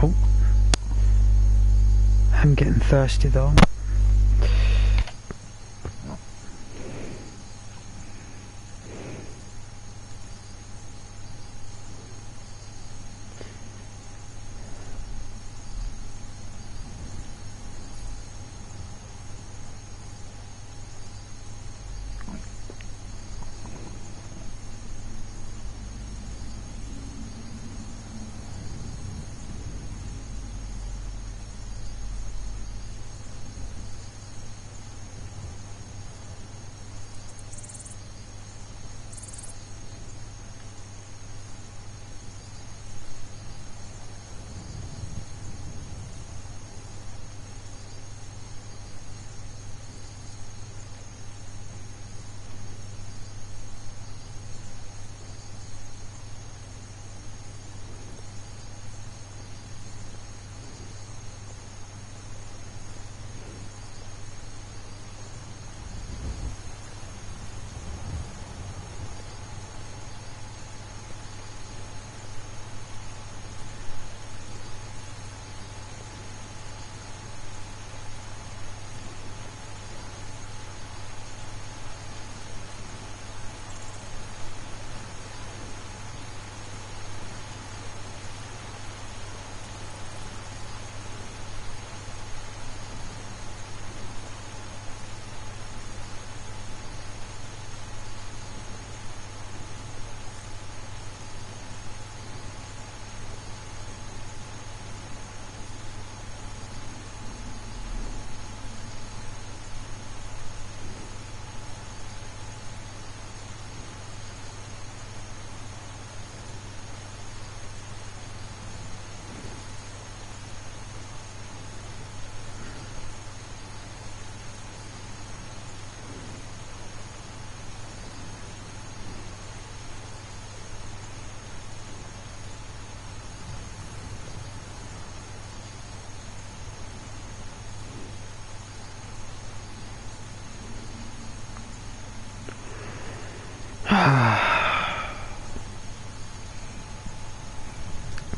Oh, I'm getting thirsty though.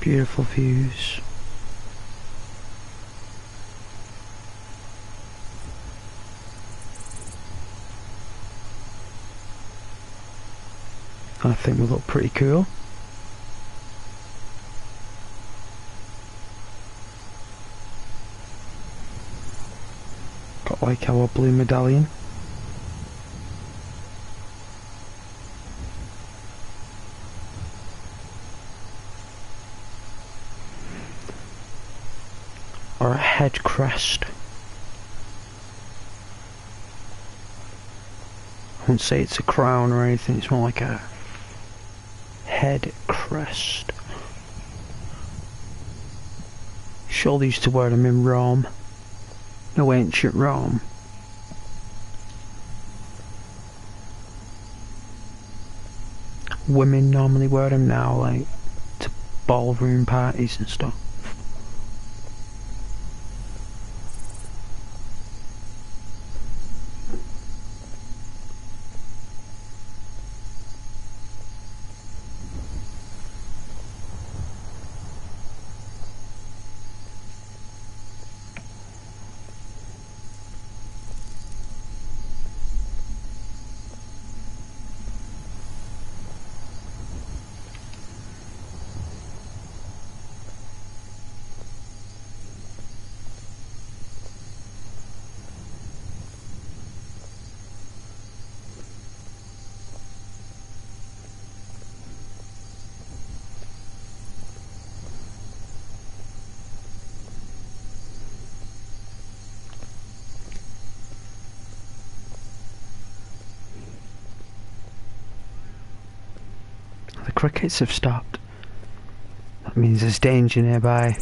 Beautiful views. And I think we look pretty cool. Got like our blue medallion. Or a head crest. I wouldn't say it's a crown or anything, it's more like a head crest. Sure they used to wear them in Rome. No, ancient Rome. Women normally wear them now, like to ballroom parties and stuff. The crickets have stopped. That means there's danger nearby.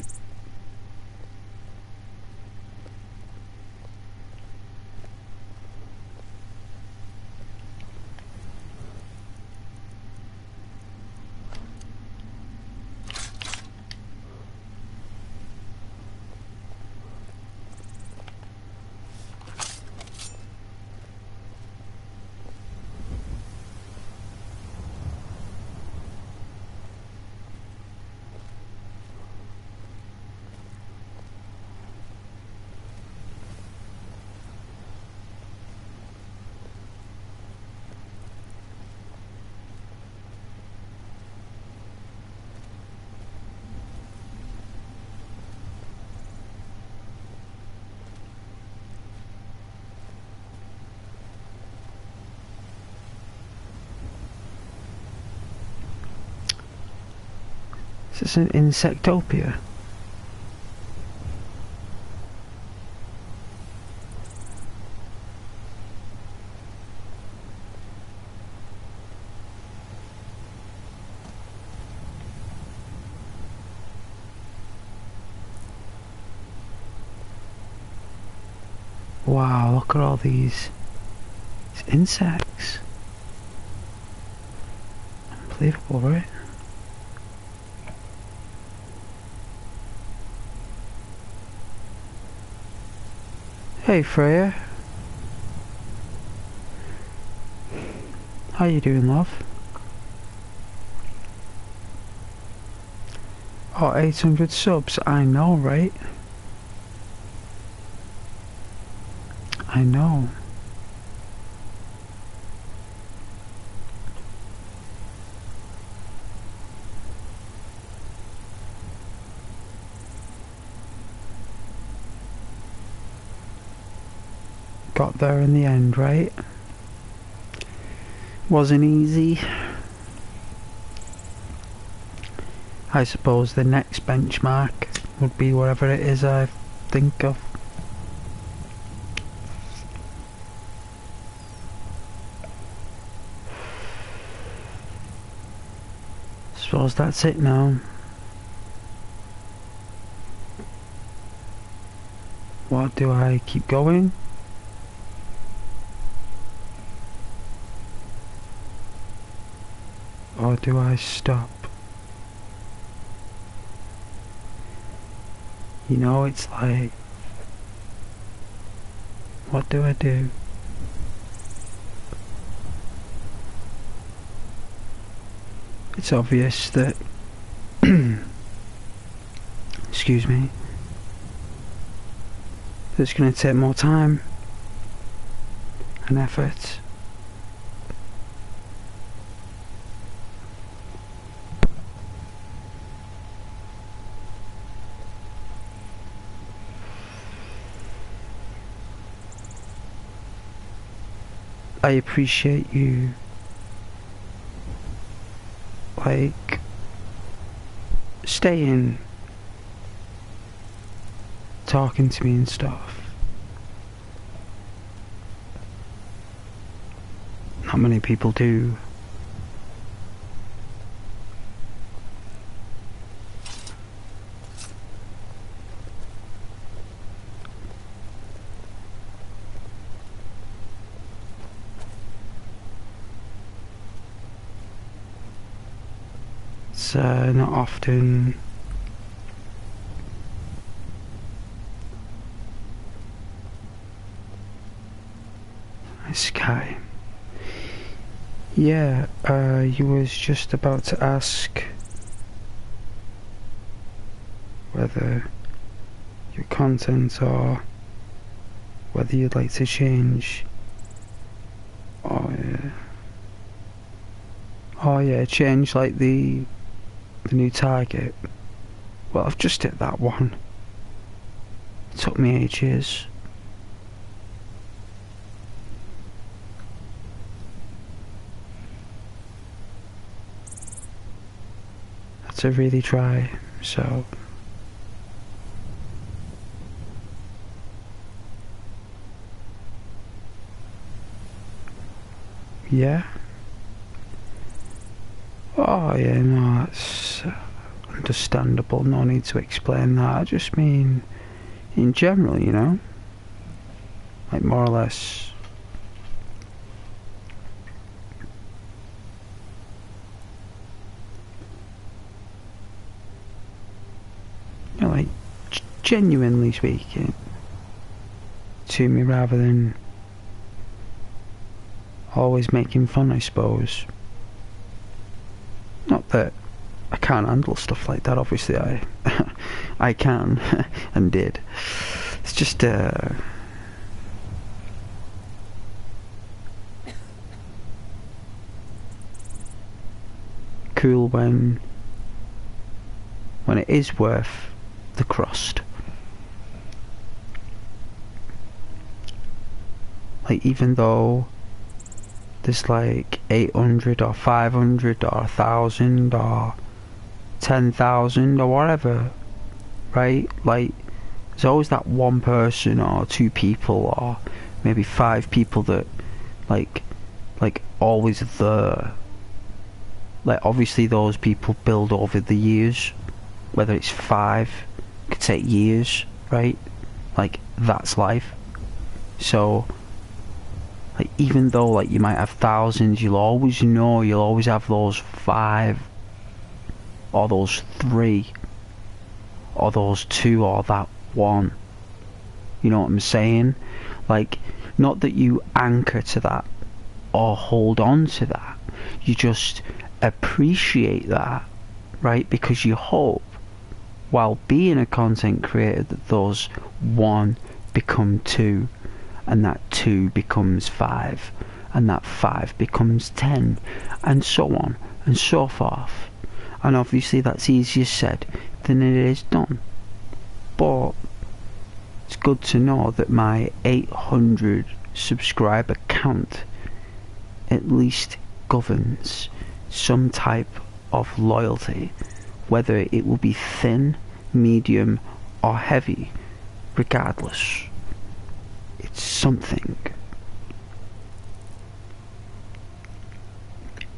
Is this an insectopia? Wow, look at all these insects. Unbelievable, right? Hey Freya. How you doing, love? Oh, 800 subs, I know, right? I know. Got there in the end, right? Wasn't easy. I suppose the next benchmark would be whatever it is I think of. Suppose that's it now. What do I keep going? Or do I stop? You know, it's like, what do I do? It's obvious that, excuse me, that it's going to take more time and effort. I appreciate you, like, staying, talking to me and stuff. Not many people do. It's not often Sky. Yeah, you was just about to ask whether your content or whether you'd like to change. Oh yeah, change like the new target. Well, I've just hit that one. It took me ages. Had to really try, so. Yeah. Oh yeah, no, that's understandable. No need to explain that. I just mean, in general, you know, like more or less. You know, like genuinely speaking to me, rather than always making fun, I suppose. Not that I can't handle stuff like that, obviously I can and did. It's just cool when it is worth the crust. Like, even though there's like 800 or 500 or 1,000 or 10,000 or whatever, right? Like, there's always that one person or two people or maybe 5 people that like always there. Like, obviously those people build over the years, whether it's 5, it could take years, right? Like, that's life. So like, even though like you might have thousands, you'll always know, you'll always have those 5 or those 3 or those 2 or that 1. You know what I'm saying? Like, not that you anchor to that or hold on to that, you just appreciate that, right? Because you hope, while being a content creator, that those 1 become 2, and that 2 becomes 5, and that 5 becomes 10, and so on and so forth. And obviously that's easier said than it is done, but it's good to know that my 800 subscriber count at least governs some type of loyalty, whether it will be thin, medium or heavy. Regardless, it's something.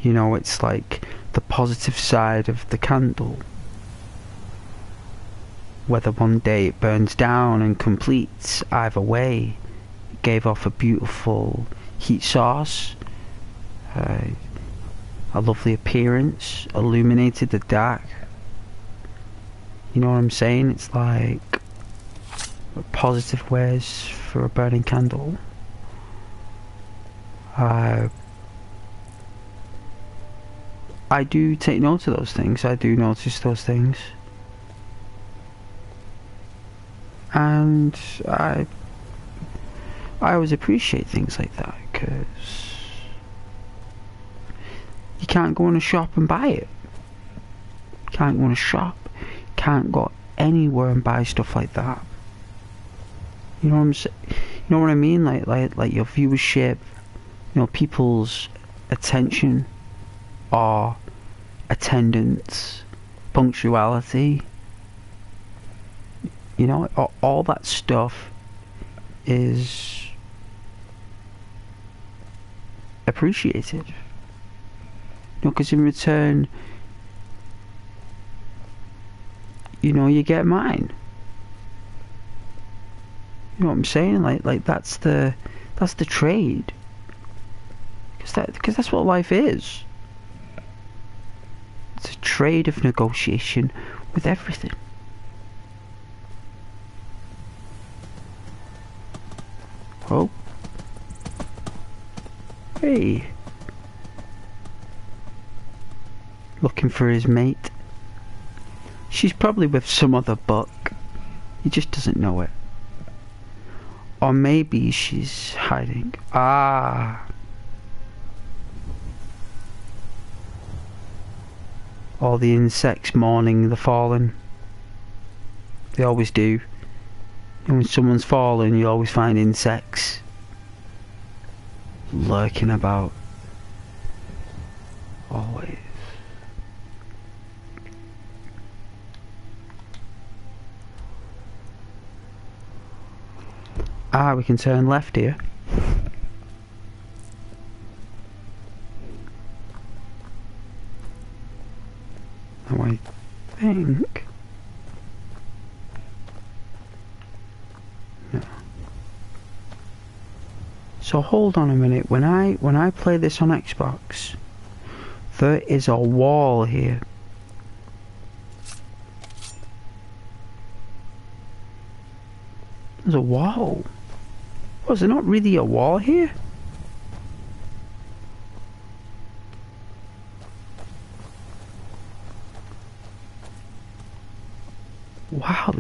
You know, it's like the positive side of the candle. Whether one day it burns down and completes, either way, it gave off a beautiful heat source, a lovely appearance, illuminated the dark. You know what I'm saying? It's like positive ways for a burning candle. I do take note of those things. I do notice those things, and I always appreciate things like that, because you can't go in a shop and buy it. Can't go in a shop, can't go anywhere and buy stuff like that. You know what I'm saying? You know what I mean? Like your viewership, You know, people's attention or attendance, punctuality, you know, all that stuff is appreciated. You know, because in return, you know, you get mine. You know what I'm saying? Like that's the trade. Because that's what life is. It's a trade of negotiation with everything. Oh. Hey. Looking for his mate. She's probably with some other buck. He just doesn't know it. Or maybe she's hiding. Ah. All the insects mourning the fallen. They always do. And when someone's fallen, you always find insects lurking about. Always. Ah, we can turn left here. Now I think... No. So hold on a minute. When I play this on Xbox, there is a wall here. There's a wall. Was there not really a wall here? Wow,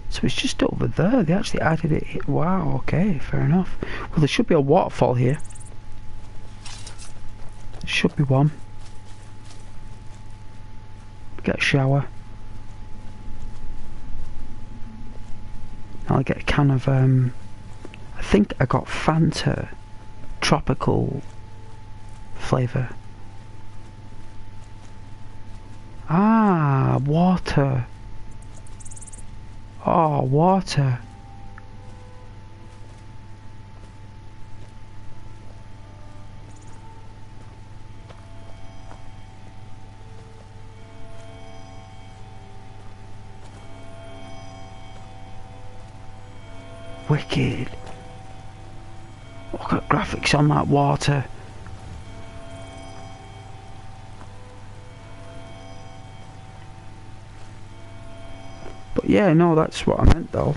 so it's just over there. They actually added it here. Wow, okay, fair enough. Well, there should be a waterfall here. There should be one. Get a shower. I'll get a can of, I think I got Fanta tropical flavour. Ah, water. Oh, water. Wicked. Look at graphics on that water. But yeah, no, that's what I meant though.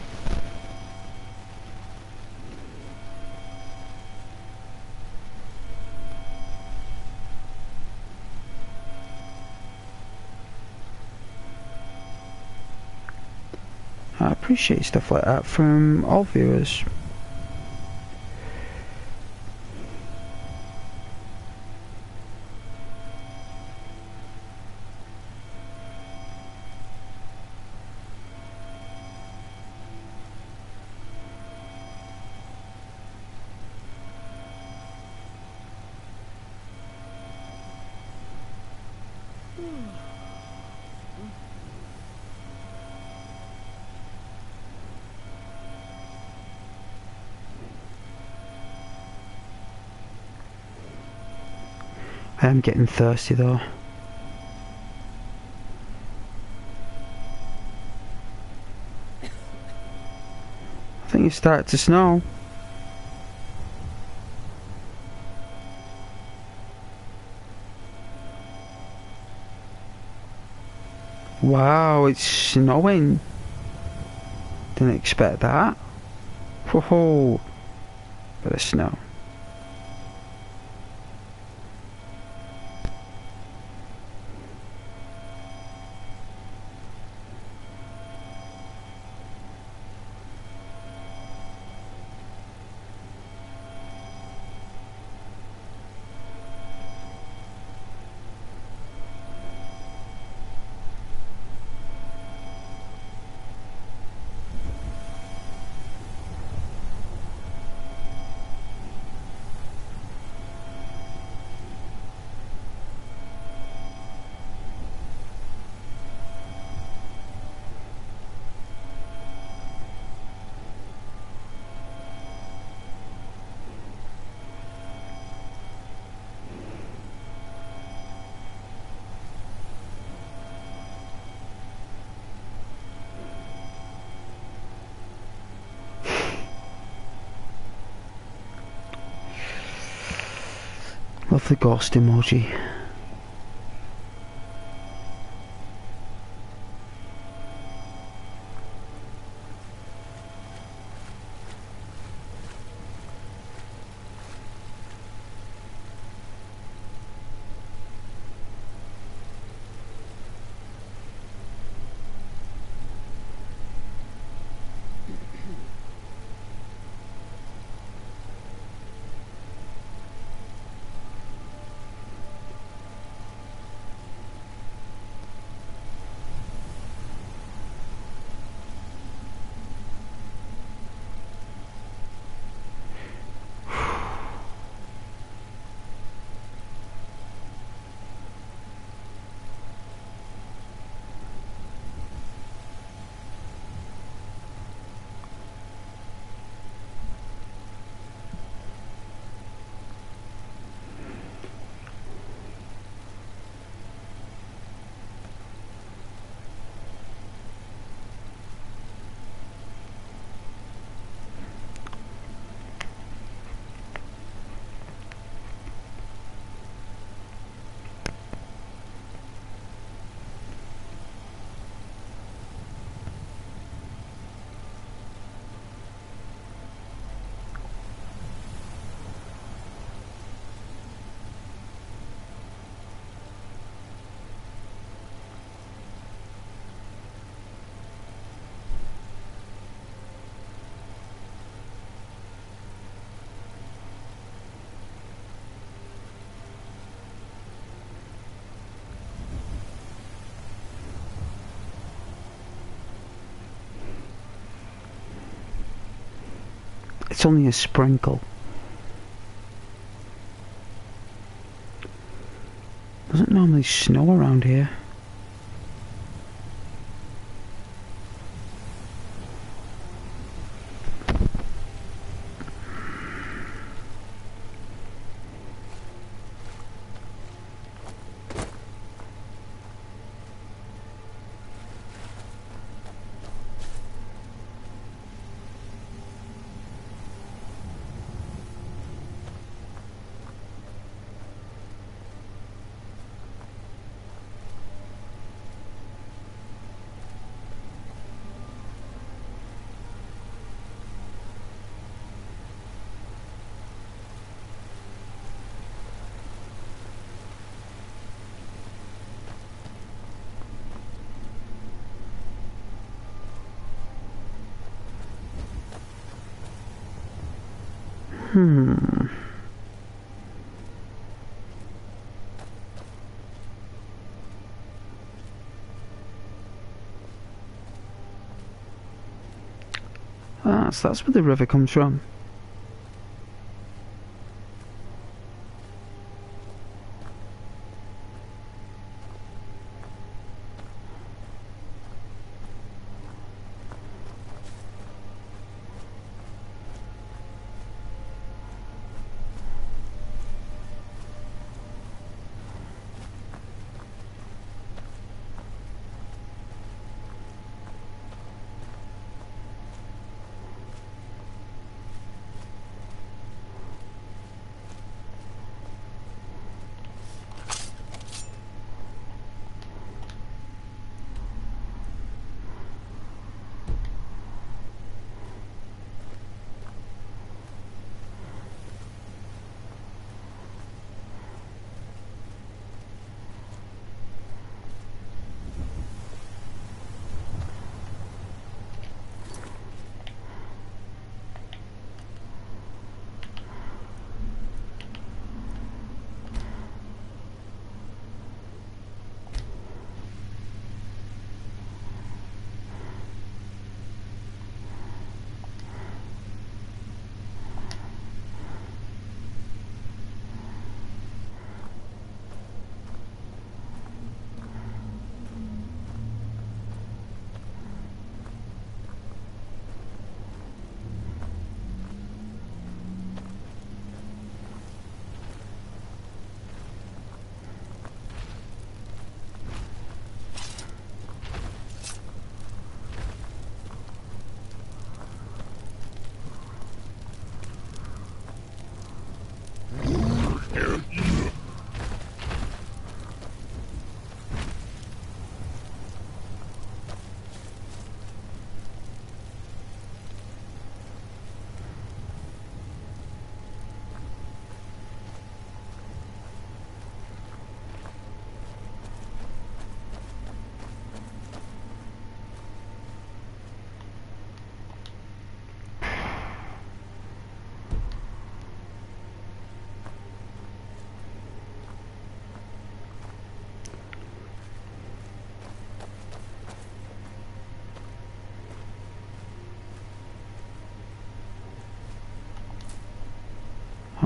I appreciate stuff like that from all viewers. I am getting thirsty though. I think it's started to snow. Wow, it's snowing. Didn't expect that. Whoa, bit of snow. Love the ghost emoji. It's only a sprinkle. Doesn't normally snow around here. Ah, so that's where the river comes from.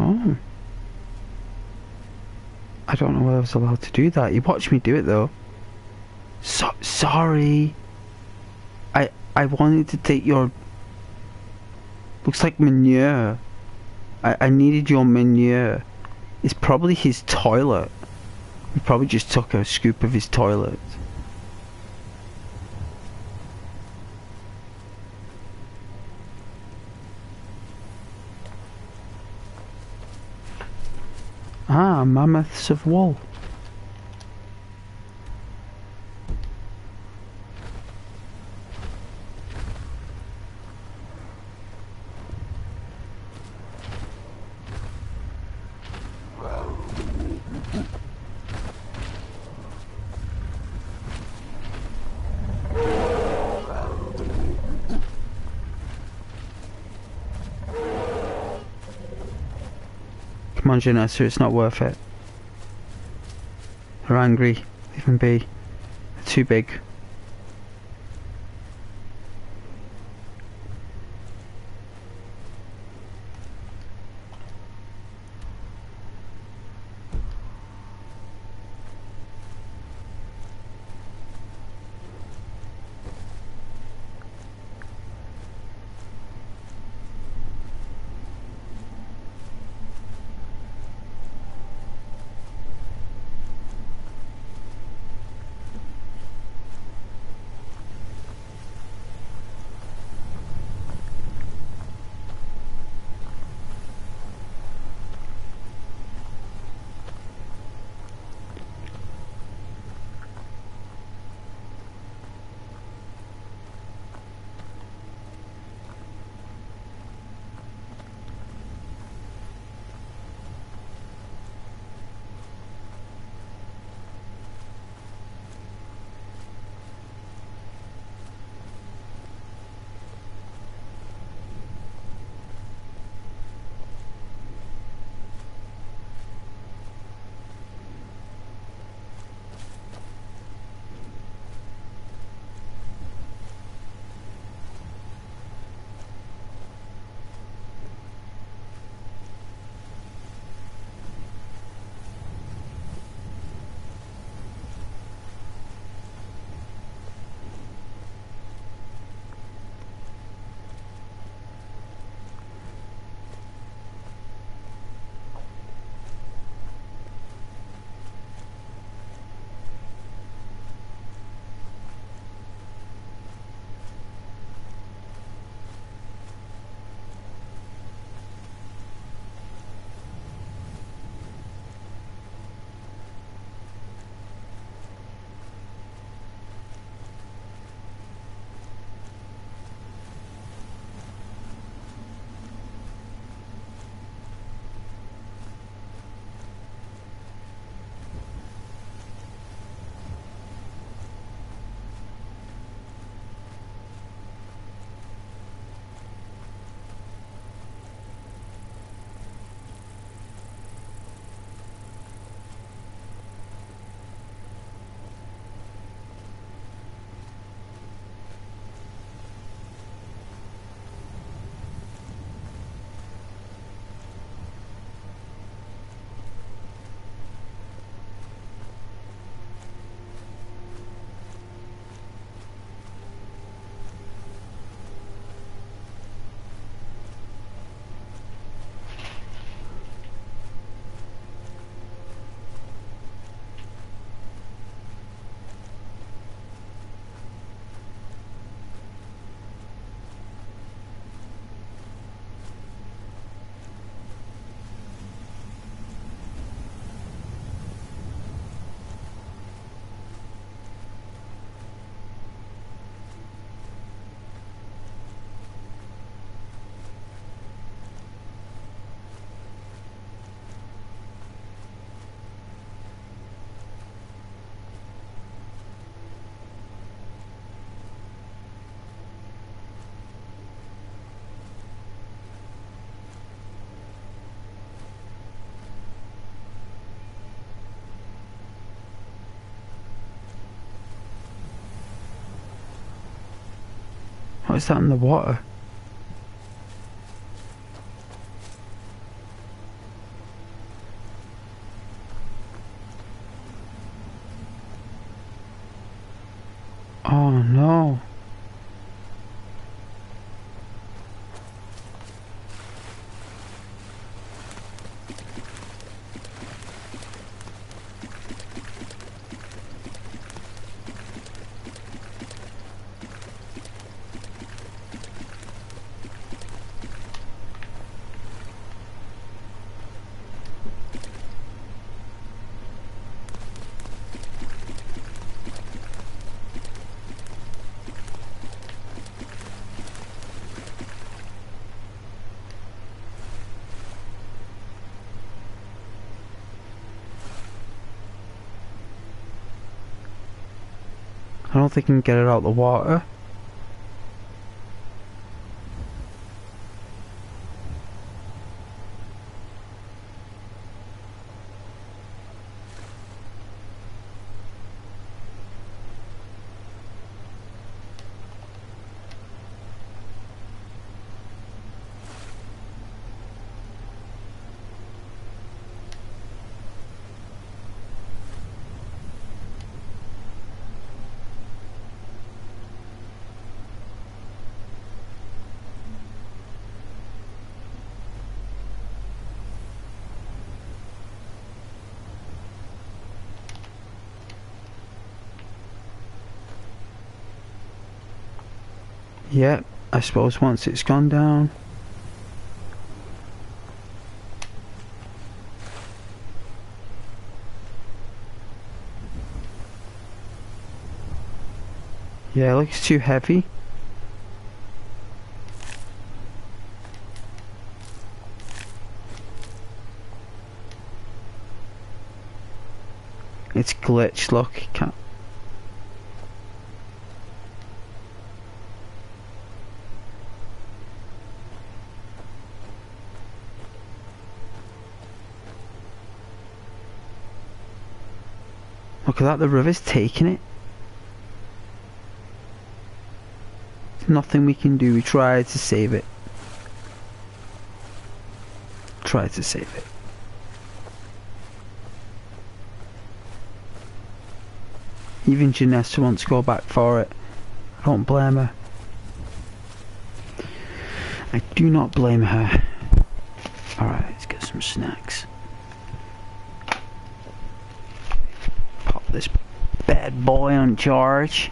Oh. I don't know whether I was allowed to do that. You watched me do it though. Sorry. I wanted to take your... Looks like manure. I needed your manure. It's probably his toilet. We probably just took a scoop of his toilet. Ah, mammoths of wool. Come on, Janessa, it's not worth it. They're angry. Leave them be. They're too big. What is that in the water? I don't think I can get it out of the water. Yep, I suppose once it's gone down. Yeah, it looks too heavy. It's glitched, look. Can't. Look at that, the river's taking it. There's nothing we can do. We tried to save it. Tried to save it. Even Janessa wants to go back for it. I don't blame her. I do not blame her. Alright, let's get some snacks. Pop this bad boy on charge.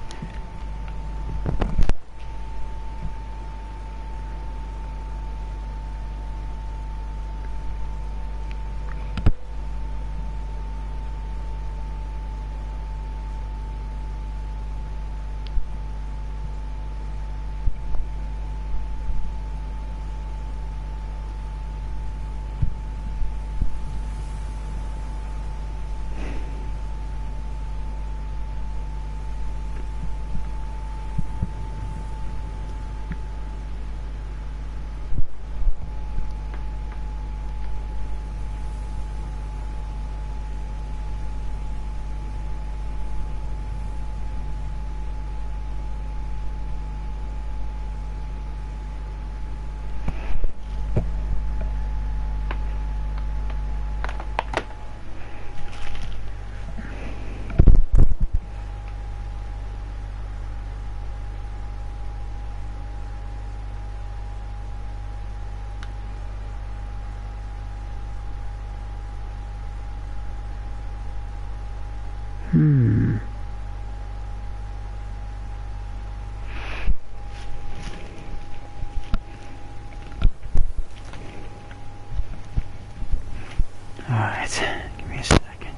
Alright, give me a second.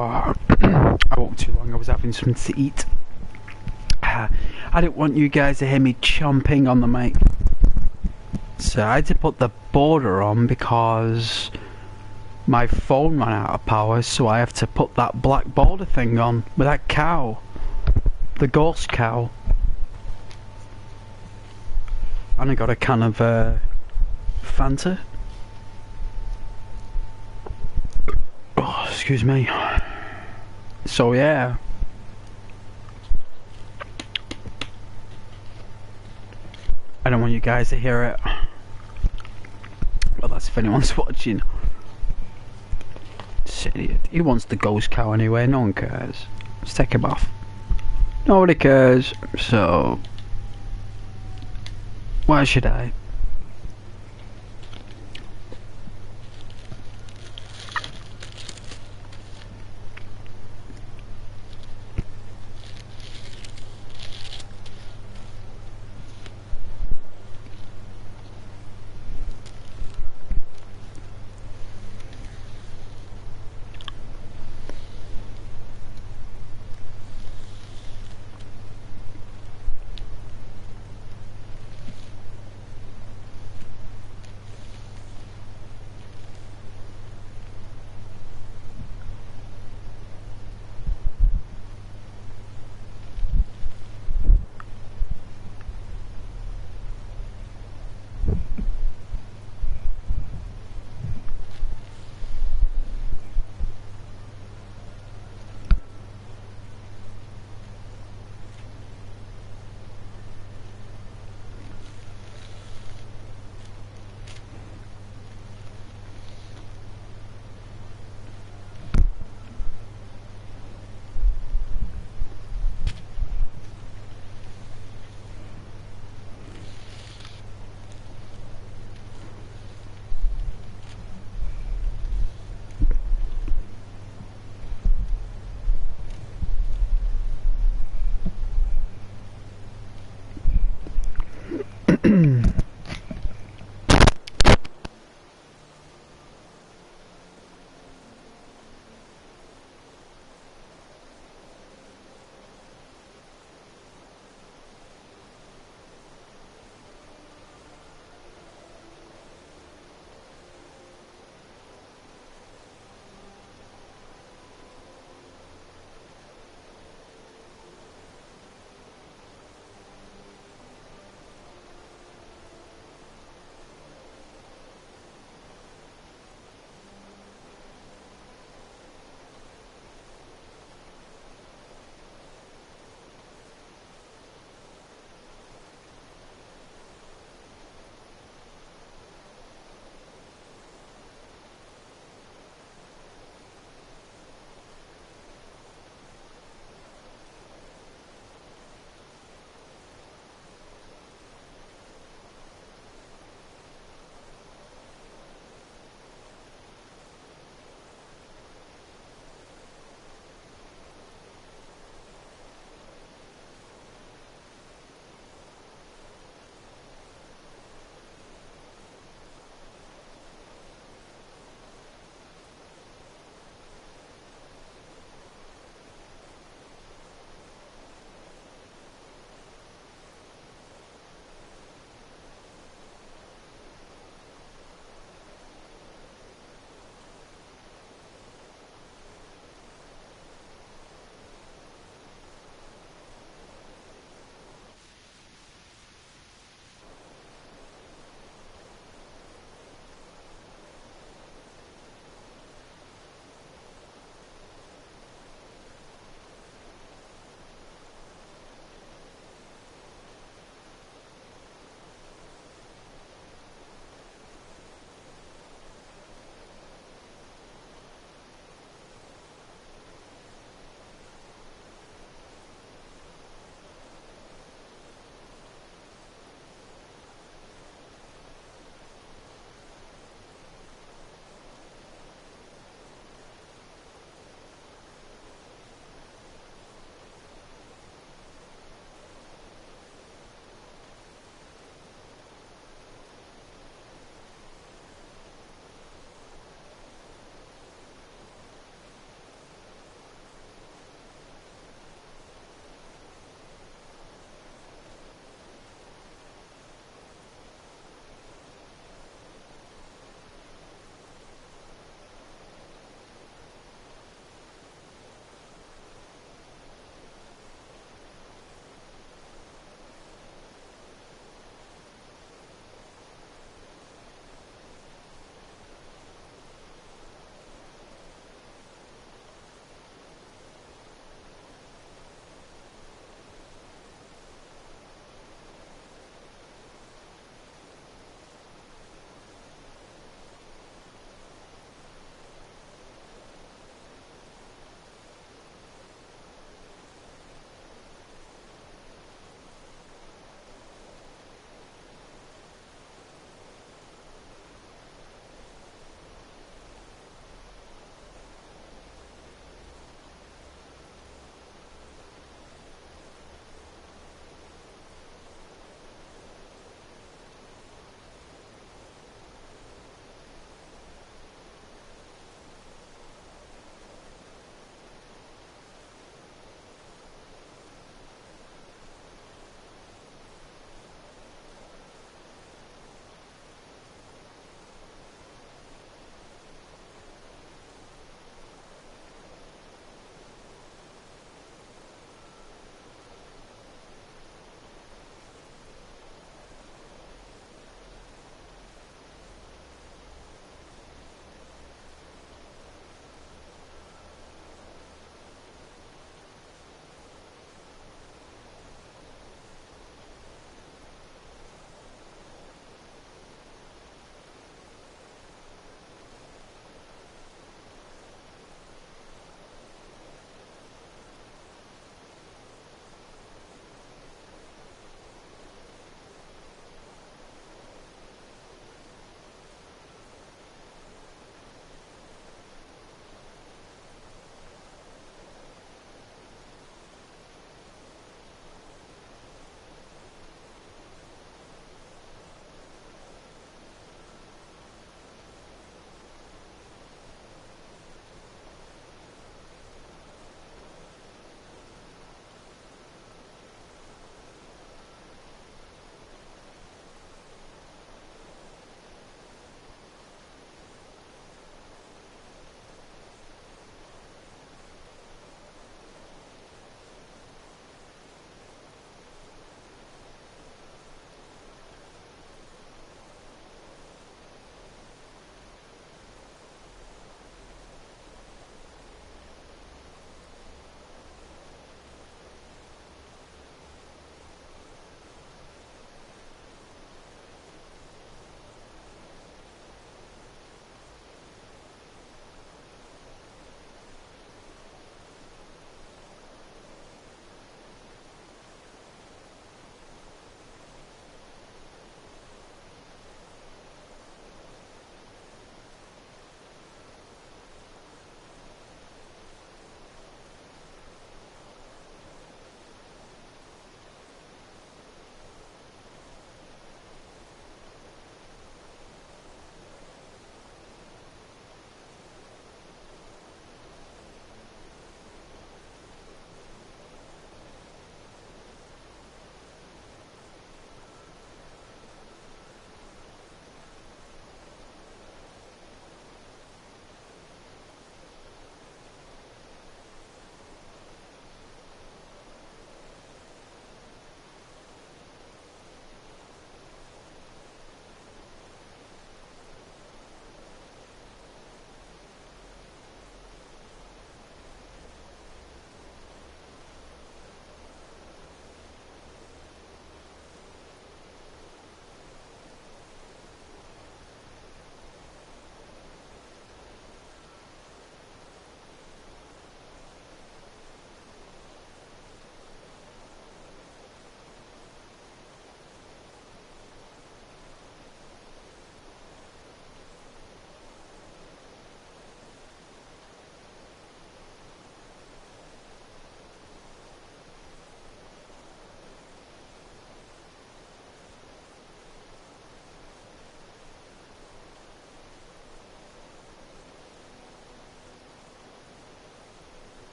I woke too long. I was having something to eat. I didn't want you guys to hear me chomping on the mic, so I had to put the border on because my phone ran out of power, so I have to put that black border thing on with that cow, the ghost cow. And I got a can of Fanta. Oh, excuse me. So yeah. I don't want you guys to hear it. Well, that's if anyone's watching. This idiot. He wants the ghost cow anyway, no one cares. Let's take him off. Nobody cares, so why should I?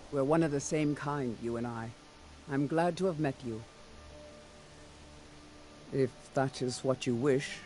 We're one of the same kind, you and I. I'm glad to have met you. If that is what you wish.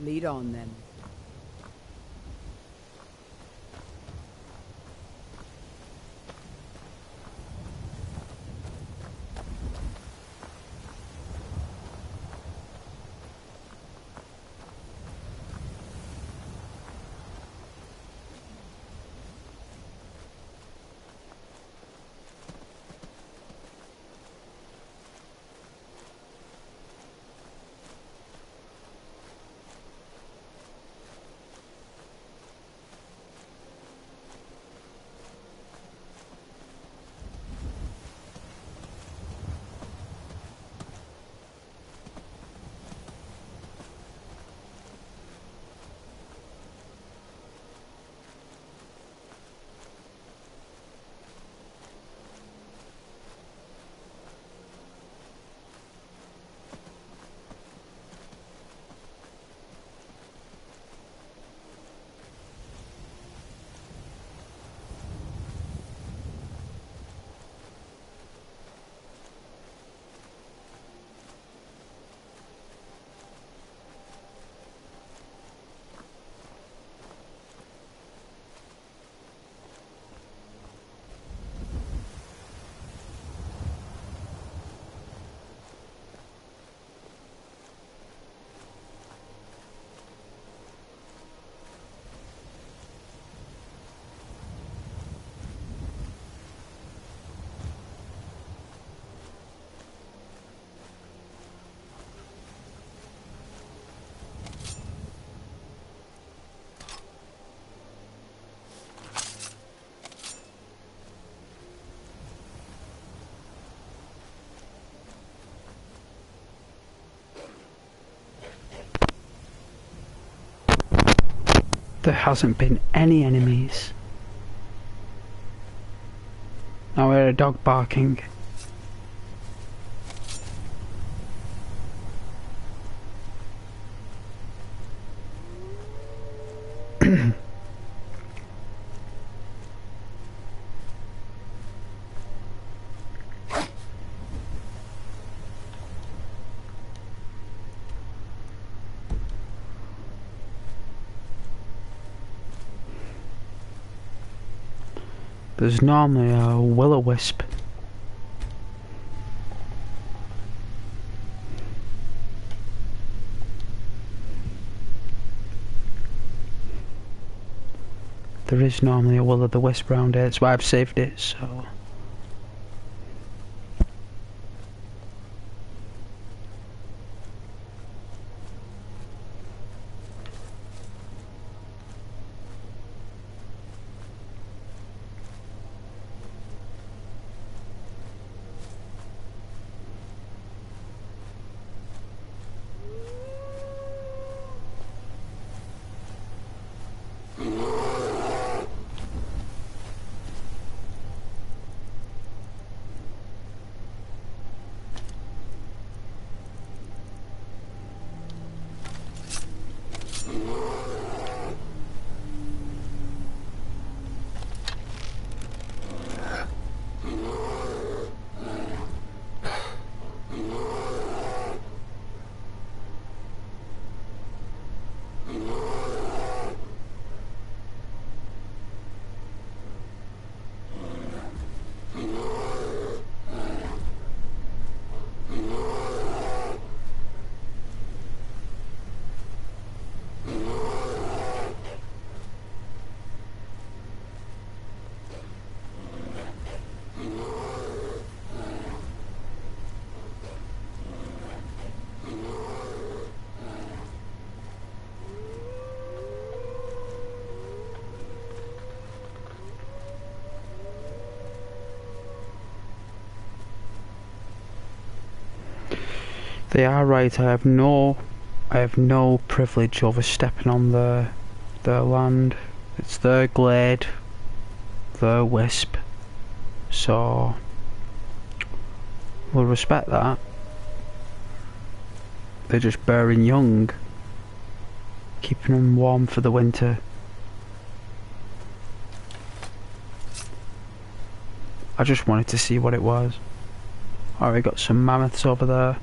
Lead on, then. There hasn't been any enemies. Now I heard a dog barking. There's normally a will-o-wisp. There is normally a will-o'-the-wisp around here, that's why I've saved it, so... They are right. I have no privilege over stepping on their land. It's their glade, their wisp. So we'll respect that. They're just bearing young, keeping them warm for the winter. I just wanted to see what it was. Alright, we got some mammoths over there.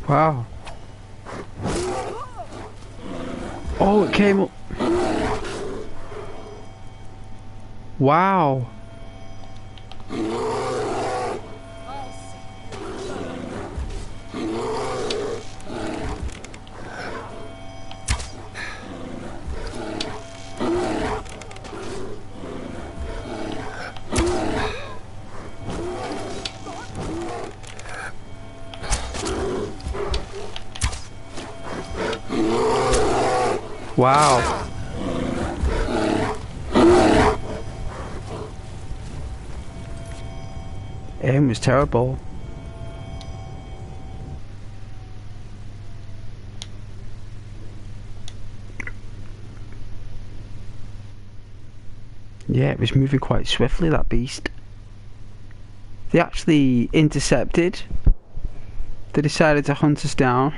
Wow. Oh, it came up. Wow. Wow. Aim was terrible. Yeah, it was moving quite swiftly, that beast. They actually intercepted. They decided to hunt us down.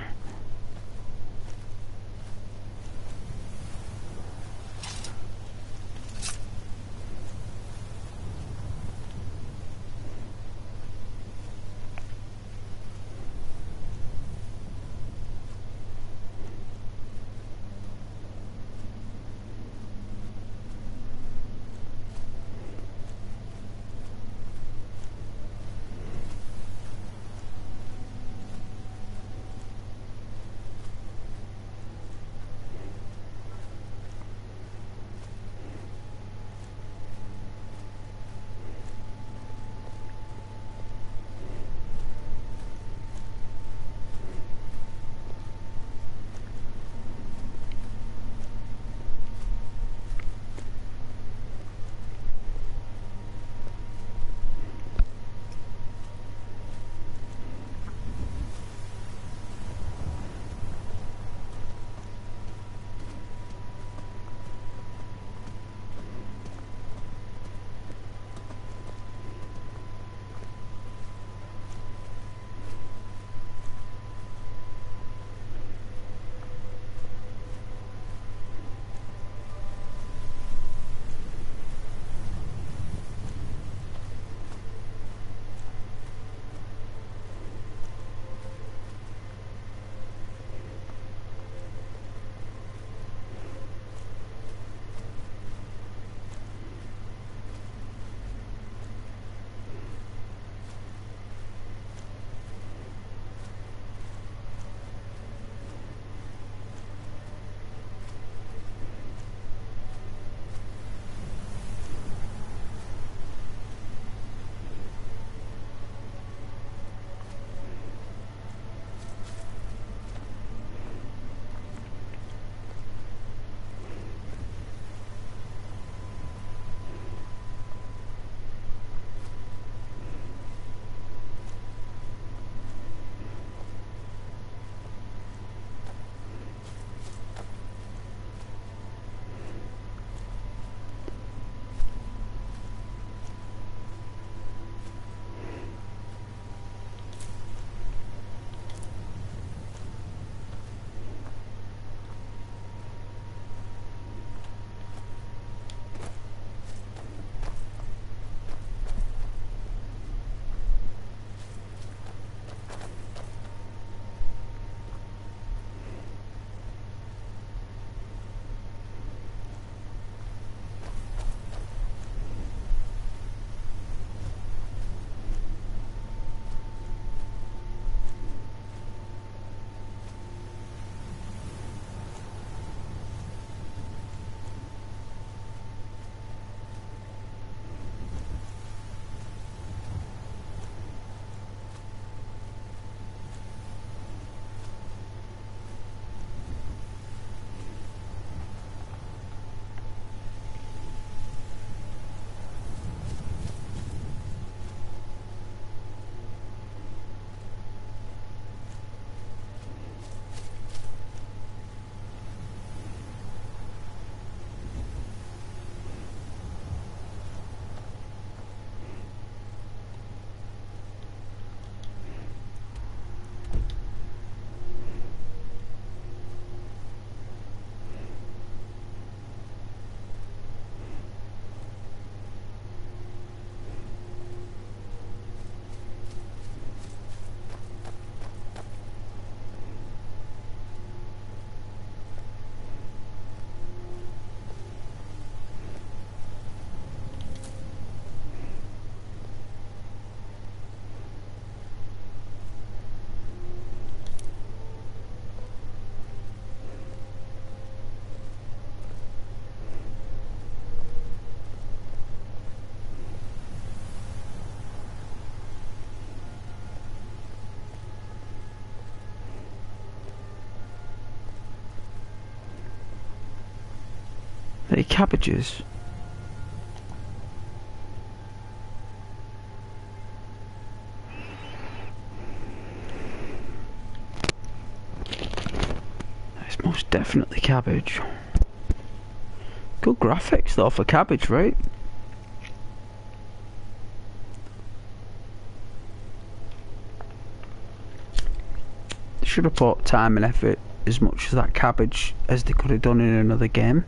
cabbages? It's most definitely cabbage. Good graphics though for cabbage, right? Should have put time and effort as much as that cabbage as they could have done in another game.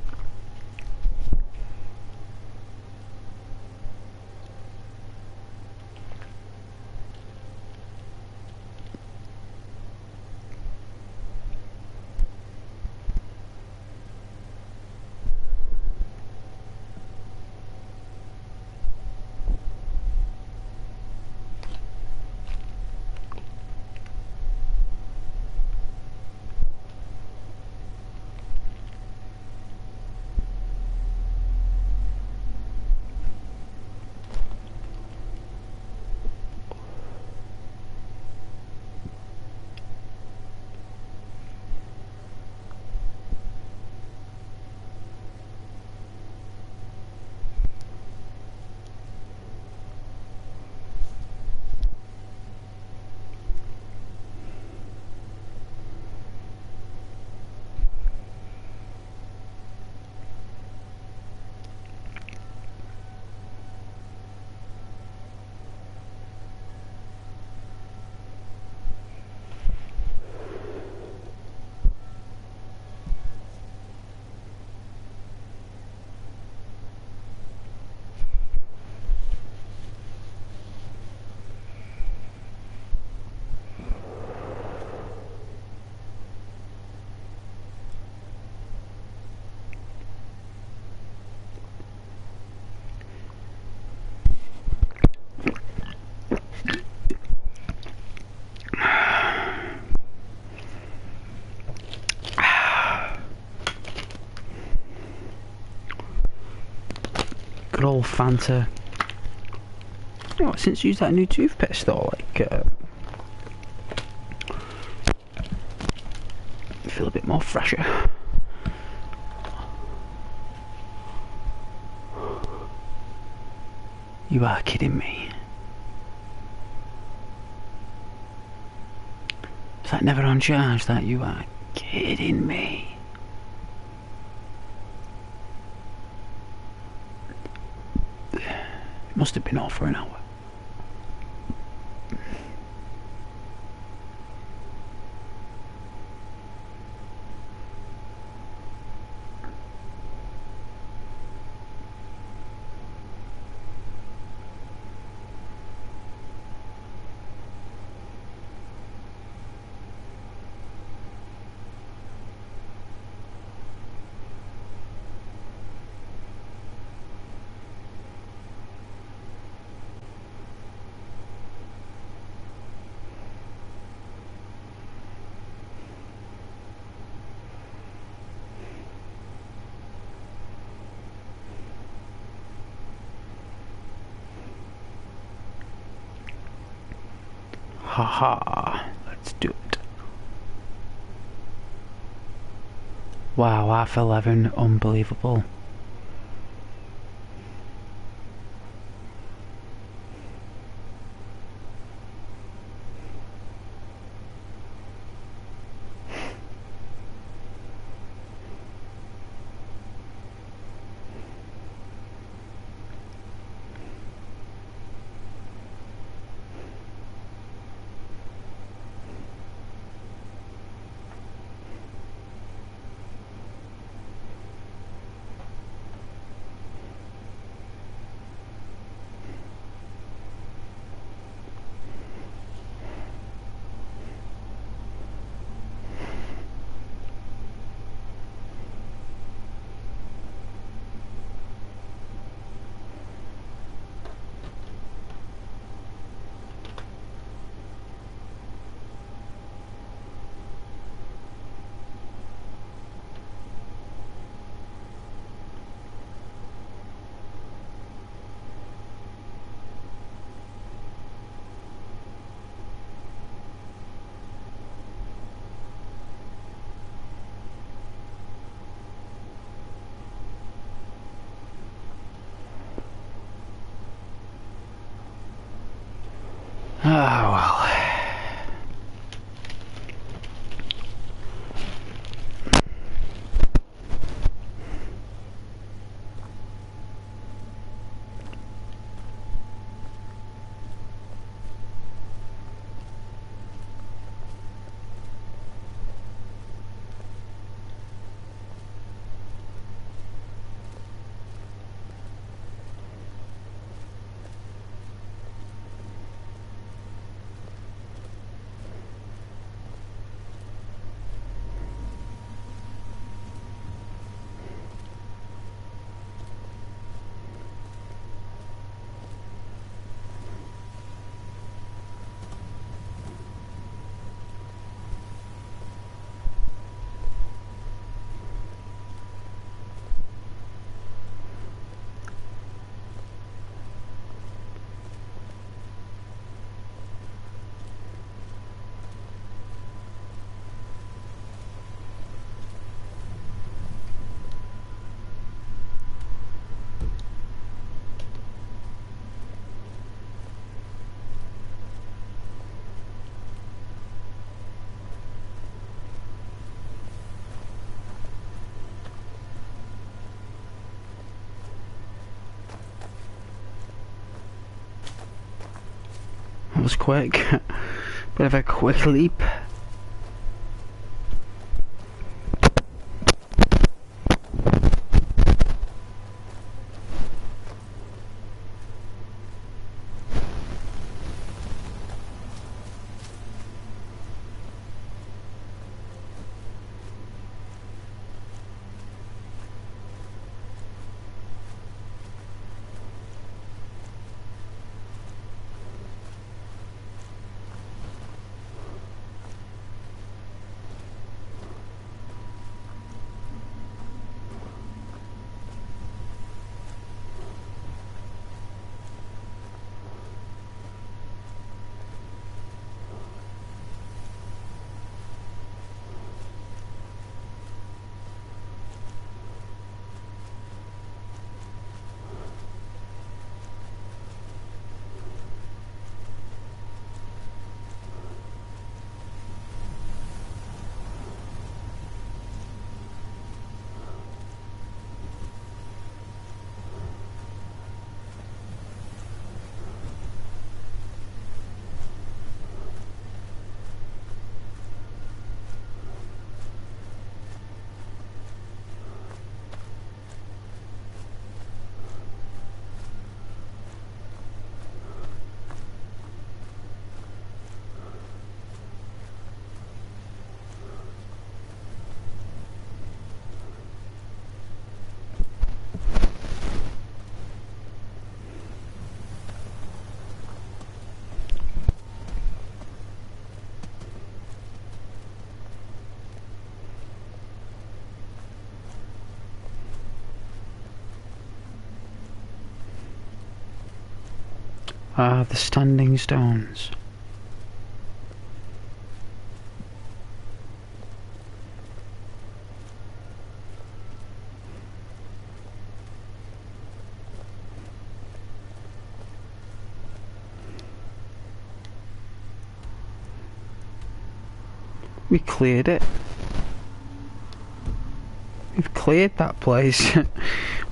Good old Fanta. You know, since you used that new toothpaste though, like, I feel a bit more fresher. You are kidding me. Is that never on charge? That you are kidding me. It must have been off for an hour. Haha, let's do it. Wow, half 11, unbelievable. Ah, well. That was quick. Bit of a quick leap. Ah, the standing stones. We cleared it. We've cleared that place.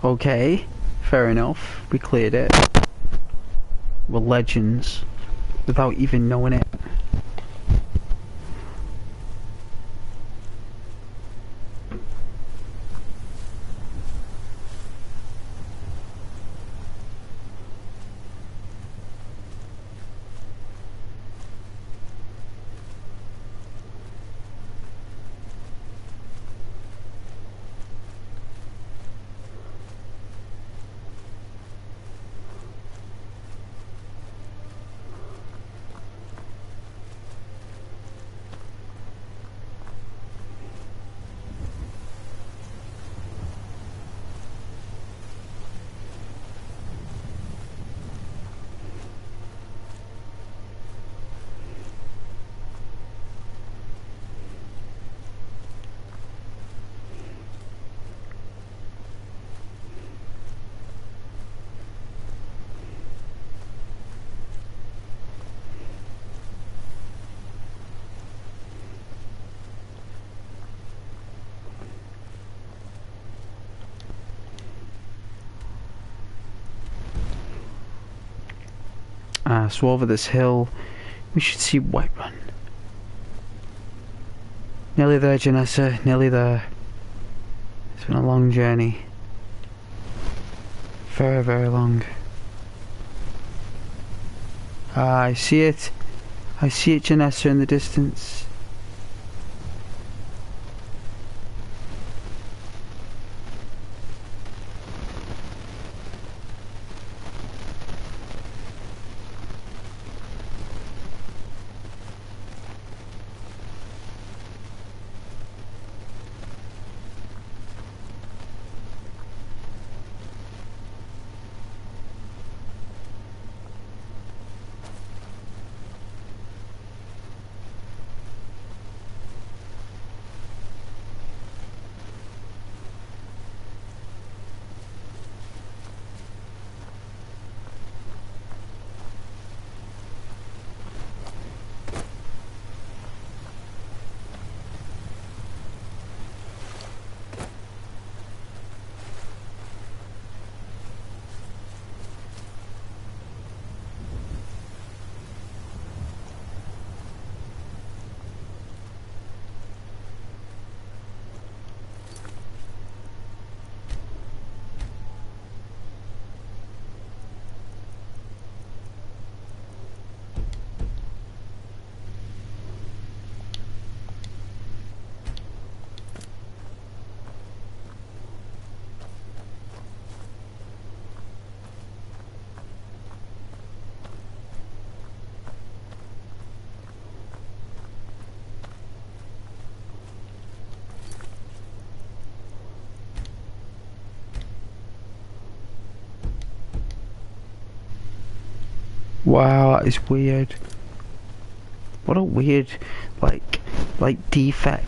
Okay, fair enough. We cleared it. We're legends without even knowing it. So over this hill, we should see Whiterun. Nearly there, Janessa, nearly there. It's been a long journey. Very, very long. I see it. I see it, Janessa, in the distance. Wow, that is weird. What a weird, like defect.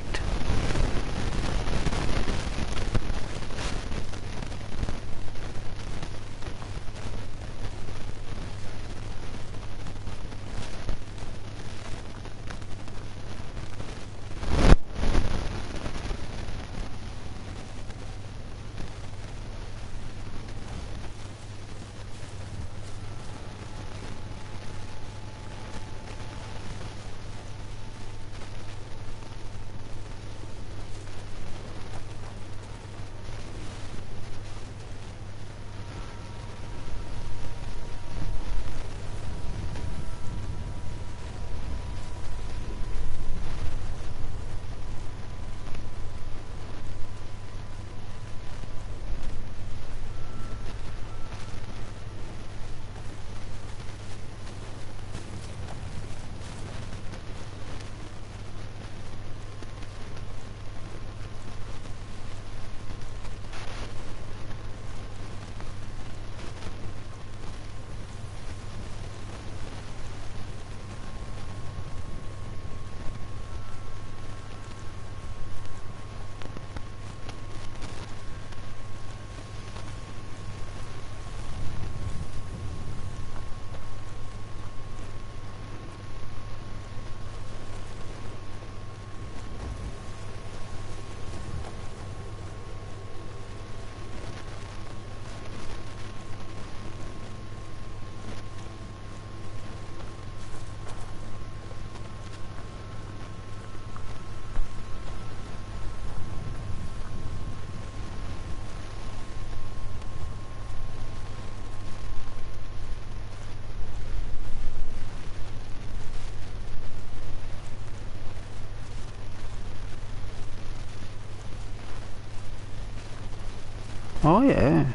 Oh yeah,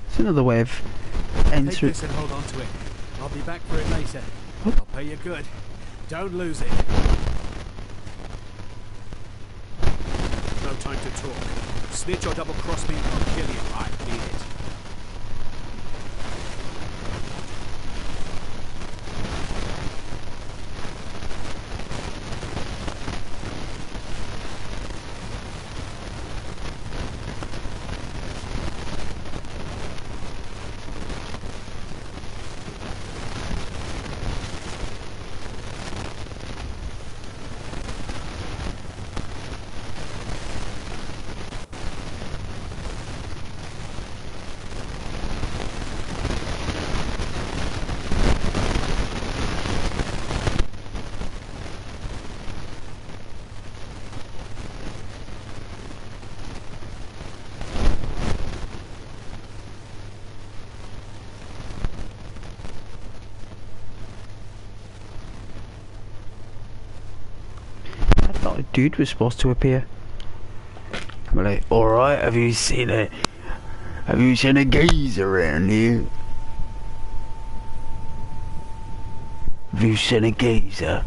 it's another way of entering. Take this and hold on to it. I'll be back for it later. What? I'll pay you good. Don't lose it. No time to talk. Snitch or double cross me and I'll kill you. I mean it. a dude was supposed to appear. I'm like, alright, have you seen a geezer around here? Have you seen a geezer?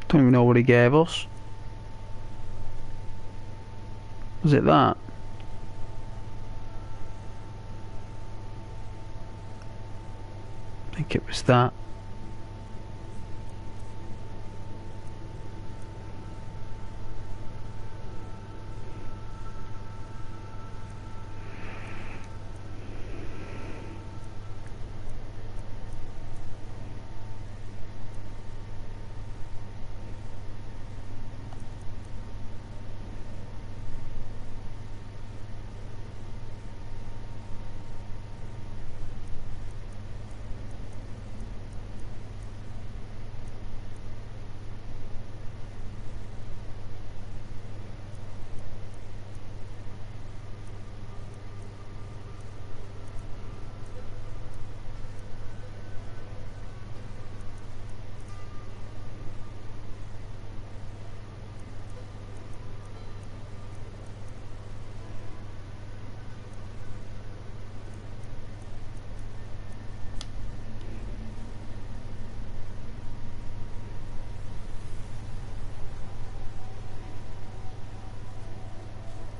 Don't even know what he gave us. Was it that? I think it was that.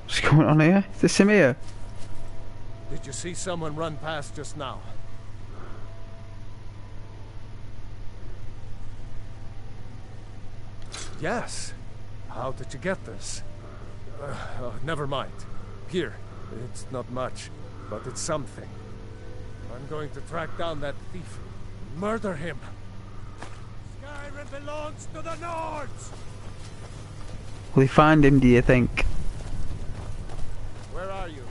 What's going on here? Is this him here? Did you see someone run past just now? Yes. How did you get this? Never mind. Here. It's not much, but it's something. I'm going to track down that thief. Murder him. Skyrim belongs to the Nords! Will he find him, do you think? Where are you?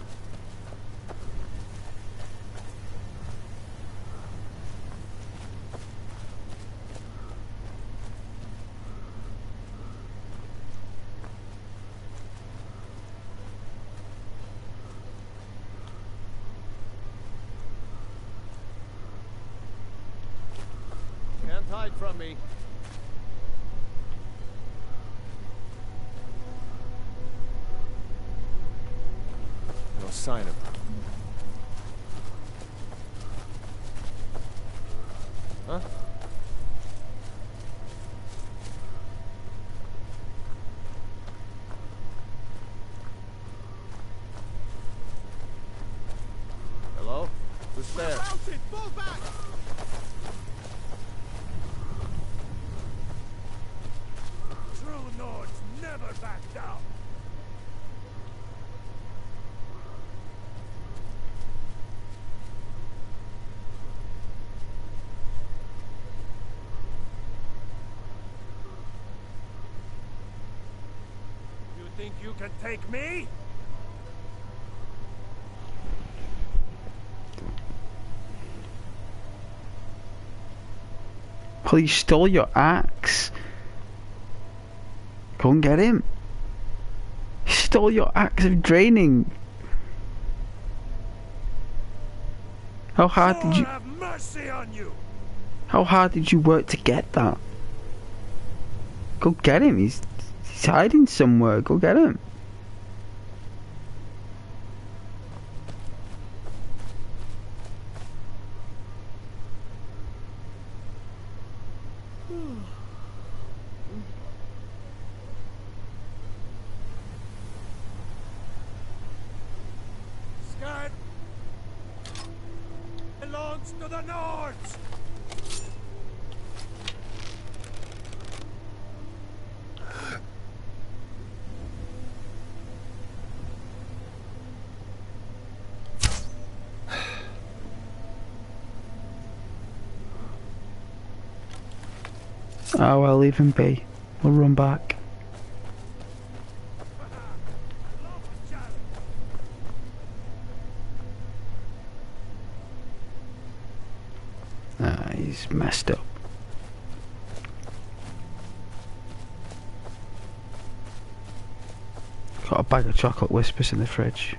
Can't hide from me. No sign of her. Huh? Hello? Who's there? Fall back! True Nords never back down. You think you can take me? Well, he stole your axe. Go and get him. He stole your axe of draining. How hard did you? Have mercy on you. How hard did you work to get that? Go get him. He's hiding somewhere. Go get him. Sky belongs to the Nords. Oh well, leave him be. We'll run back. Ah, he's messed up. Got a bag of chocolate whispers in the fridge.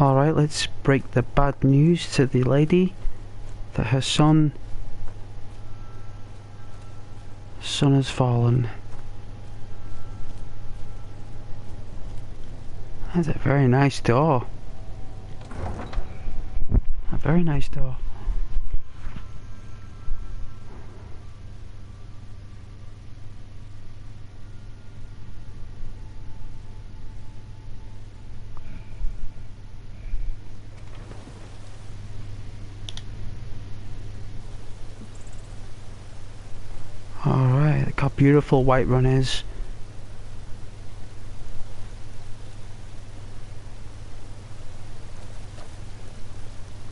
Alright, let's break the bad news to the lady that her son has fallen. That's a very nice door. A very nice door. Alright, look how beautiful Whiterun is.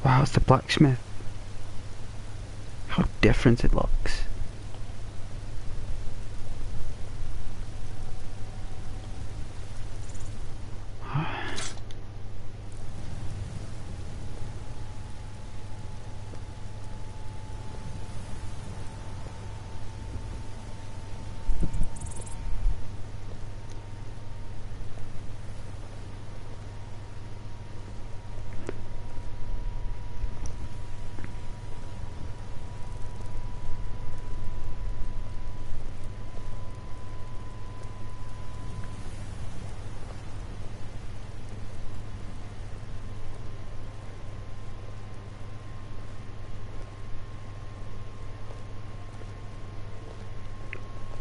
Wow, it's the blacksmith. How different it looks.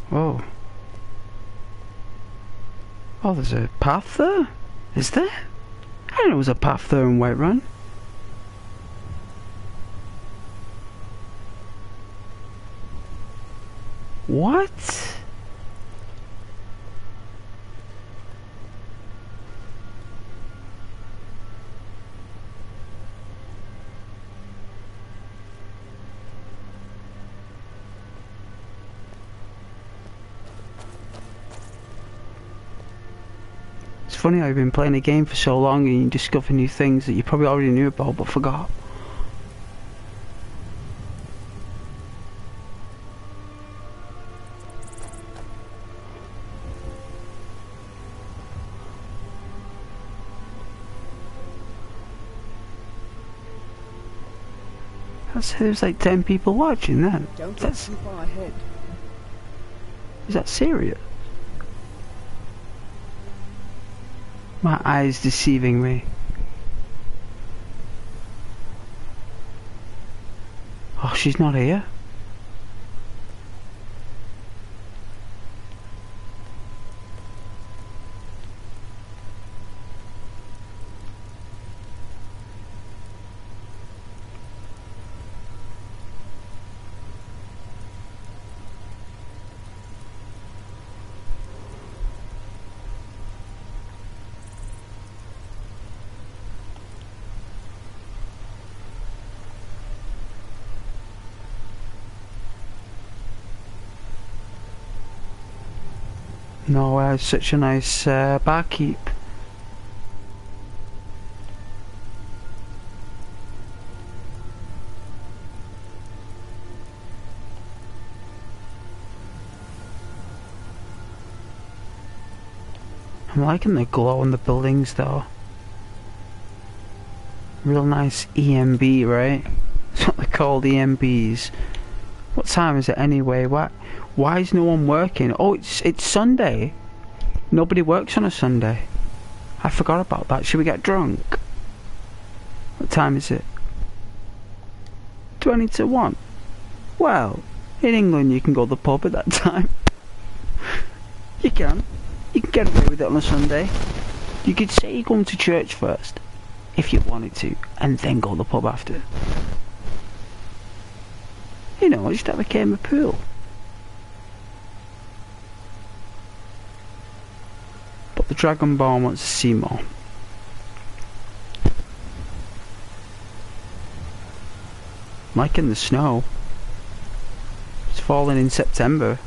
Whoa. Oh, there's a path there? Is there? I didn't know there was a path there in Whiterun. What? It's funny how you've been playing a game for so long and you discover new things that you probably already knew about but forgot. There's like 10 people watching then. Don't look too far ahead. Is that serious? My eyes deceiving me. Oh, she's not here. No, it's such a nice barkeep. I'm liking the glow on the buildings though. Real nice EMB, right? That's what they're called, EMBs. What time is it anyway? Why is no one working? Oh, it's Sunday. Nobody works on a Sunday. I forgot about that. Should we get drunk? What time is it? 20 to 1. Well, in England you can go to the pub at that time. You can. You can get away with it on a Sunday. You could say you're going to church first, if you wanted to, and then go to the pub after. You know, just have a game of pool. But the Dragonborn wants to see more. Like in the snow. It's falling in September.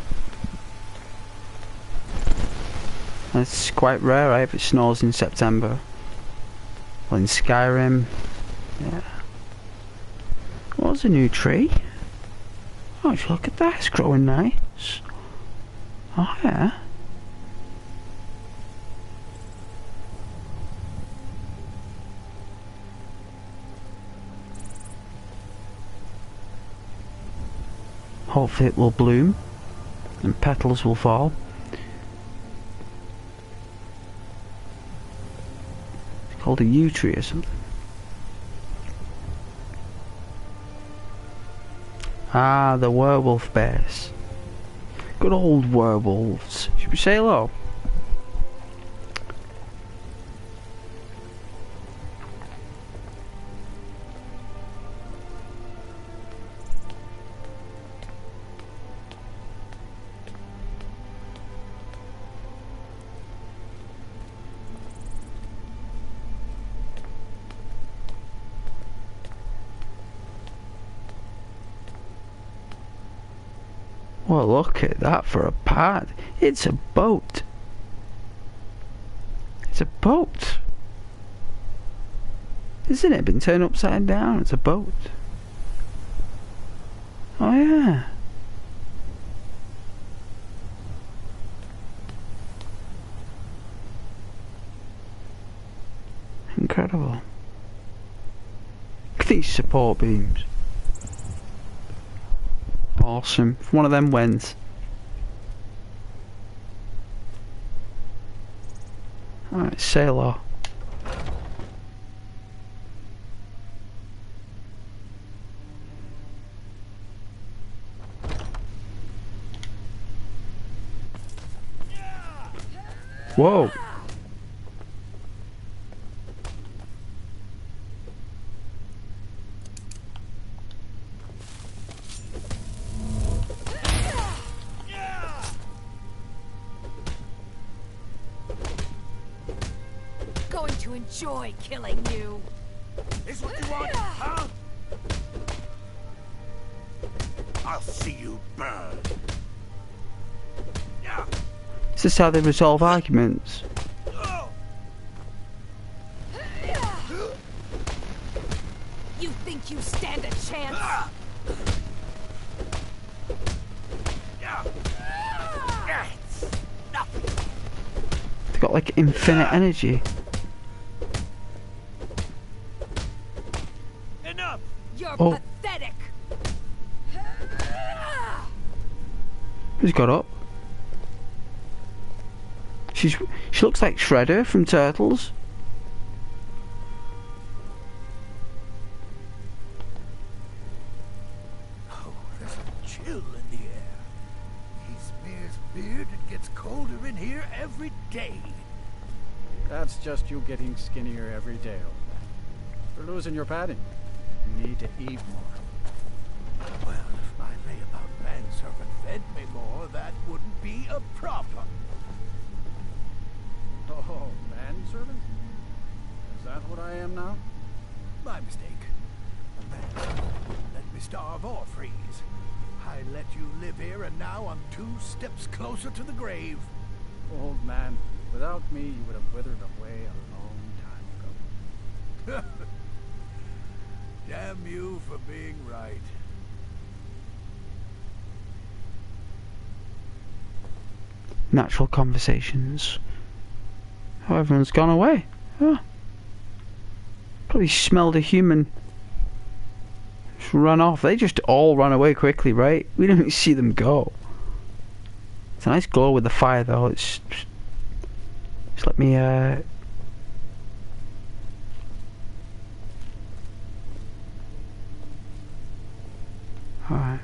And it's quite rare, right, if it snows in September. Well, in Skyrim, yeah. What's a new tree? Oh, look at that, it's growing nice. Oh yeah. Hopefully it will bloom and petals will fall. It's called a yew tree or something. Ah, the werewolf bears. Good old werewolves. Should we say hello? Well, look at that for a pad. It's a boat. It's a boat. Isn't it? Been turned upside down. It's a boat. Oh yeah. Incredible. Look at these support beams. Awesome. If one of them wins. Alright, sailor. Whoa. Going to enjoy killing you. Is what you want, huh? I'll see you burn. Yeah. Is this how they resolve arguments? You think you stand a chance? They've got like infinite energy. Enough. You're Oh. pathetic. Who's got up? She looks like Shredder from Turtles. Oh, there's a chill in the air. He smears beard and gets colder in here every day. That's just you getting skinnier every day, old man. You're losing your padding. You need to eat more. Well, if my layabout manservant fed me more, that wouldn't be a problem. Oh, manservant? Is that what I am now? My mistake. A manservant wouldn't let me starve or freeze. I let you live here, and now I'm 2 steps closer to the grave. Old man, without me, you would have withered away a long time ago. Damn you for being right. Natural conversations. Oh, everyone's gone away. Oh. Probably smelled a human. Just run off. They just all run away quickly, right? We didn't even see them go. It's a nice glow with the fire, though. It's just let me Alright.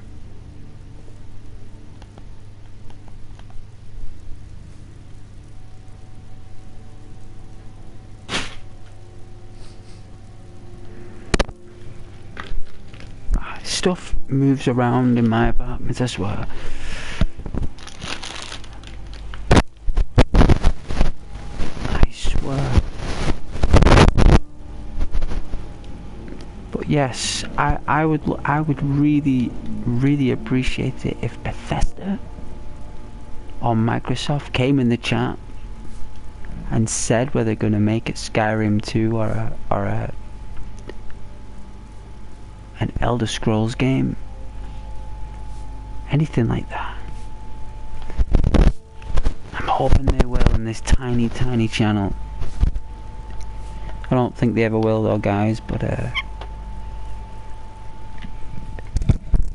Stuff moves around in my apartment, I swear. I swear. But yes, I would really appreciate it if Bethesda or Microsoft came in the chat and said whether they're gonna make it Skyrim 2 or an Elder Scrolls game. Anything like that. I'm hoping they will in this tiny channel. I don't think they ever will though, guys, but you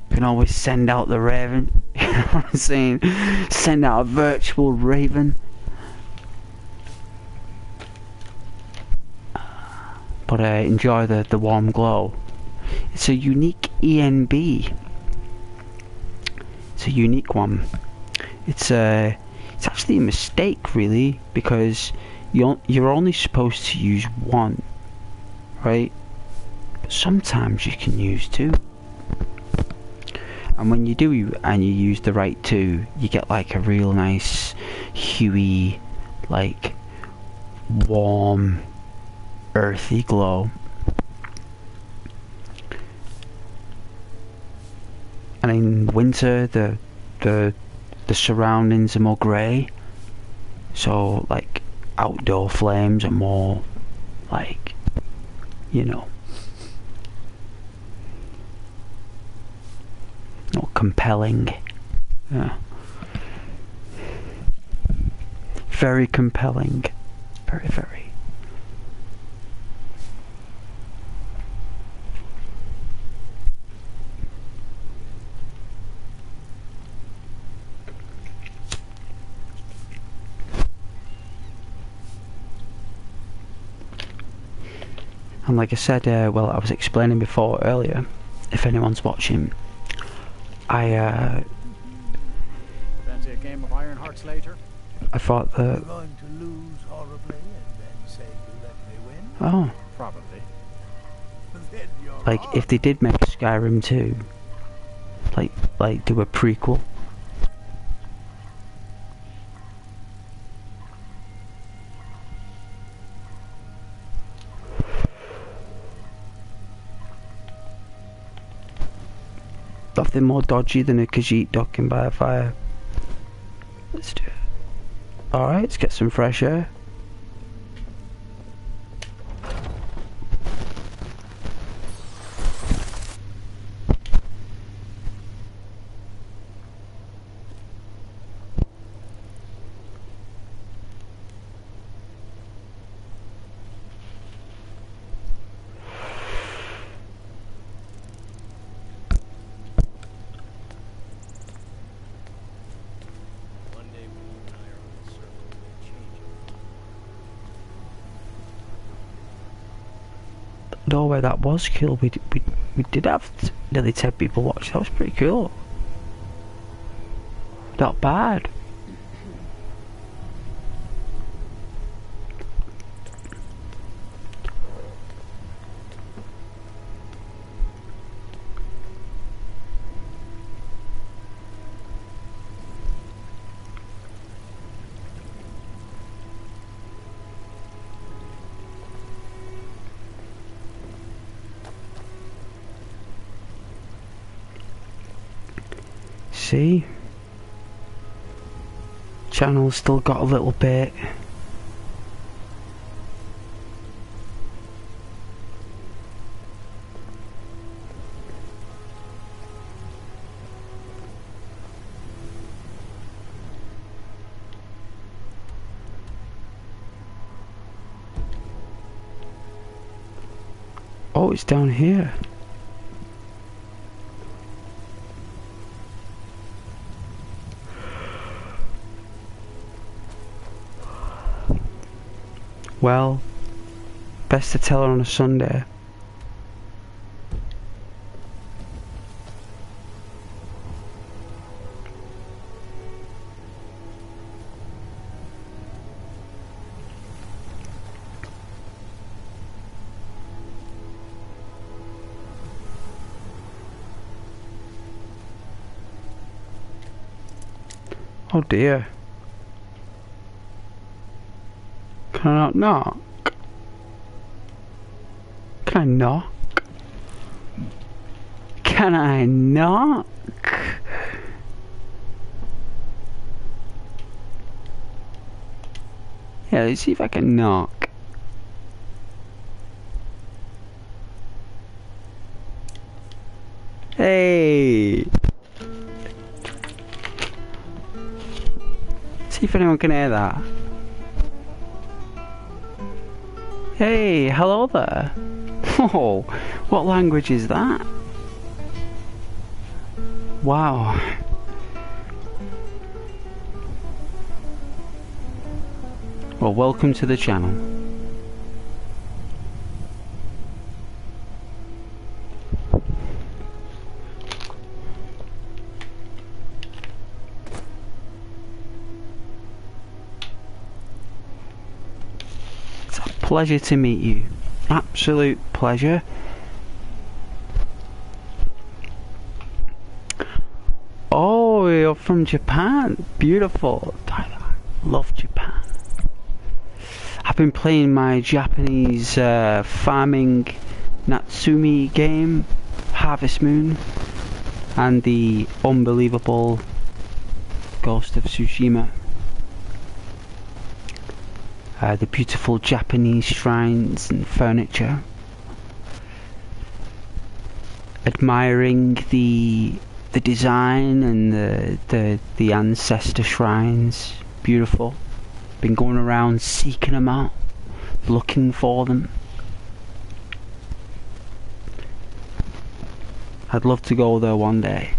can can always send out the raven. You know what I'm saying? Send out a virtual raven. But enjoy the warm glow. It's a unique ENB. It's a unique one. It's actually a mistake, really, because you're only supposed to use one, right? But sometimes you can use two. And when you do, and you use the right two, you get like a real nice, huey, like warm, earthy glow. And in winter, the surroundings are more grey, so like outdoor flames are more like, you know, more compelling. Yeah. Very compelling. Very, very. And like I said, well, I was explaining before earlier, if anyone's watching, I Fancy a game of Iron Hearts later? I thought You're that, going to lose horribly and then say you let me win? oh, Probably. Then you're like if they did make Skyrim 2, like do a prequel. Nothing more dodgy than a Khajiit docking by a fire. Let's do it. Alright, let's get some fresh air. Doorway that was cool. We did have nearly 10 people watch. That was pretty cool. Not bad. See? Channel's still got a little bit. Oh, it's down here. Well, best to tell her on a Sunday. Oh dear. Can I not knock? Can I knock? Can I knock? Yeah, let's see if I can knock. Hey! See if anyone can hear that. Hey, hello there. Oh, what language is that? Wow. Well, welcome to the channel. It's a pleasure to meet you. Absolute pleasure. Oh, you're from Japan. Beautiful. I love Japan. I've been playing my Japanese farming Natsumi game, Harvest Moon, and the unbelievable Ghost of Tsushima. The beautiful Japanese shrines and furniture. Admiring the design and the ancestor shrines. Beautiful. Been going around seeking them out, looking for them. I'd love to go there one day.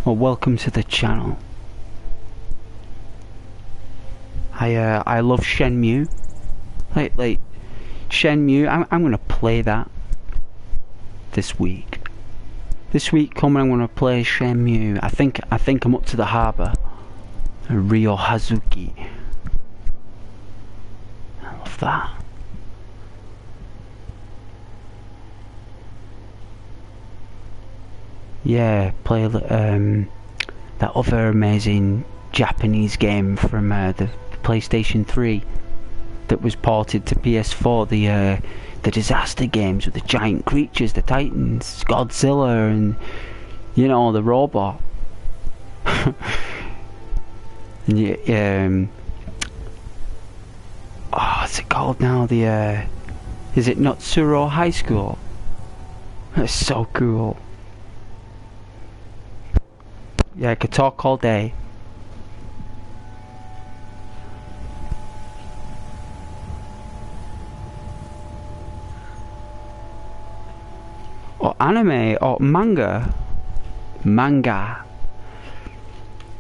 Well, welcome to the channel. I love Shenmue. Like Shenmue. I'm gonna play that this week. This week coming, I'm gonna play Shenmue. I think I'm up to the harbour, Rio Hazuki. I love that. Yeah, play that other amazing Japanese game from the PlayStation 3 that was ported to PS4. The disaster games with the giant creatures, the titans, Godzilla, and you know, the robot. And what's it called now? Is it Notsuro High School? That's so cool. Yeah, I could talk all day. Or anime, or manga.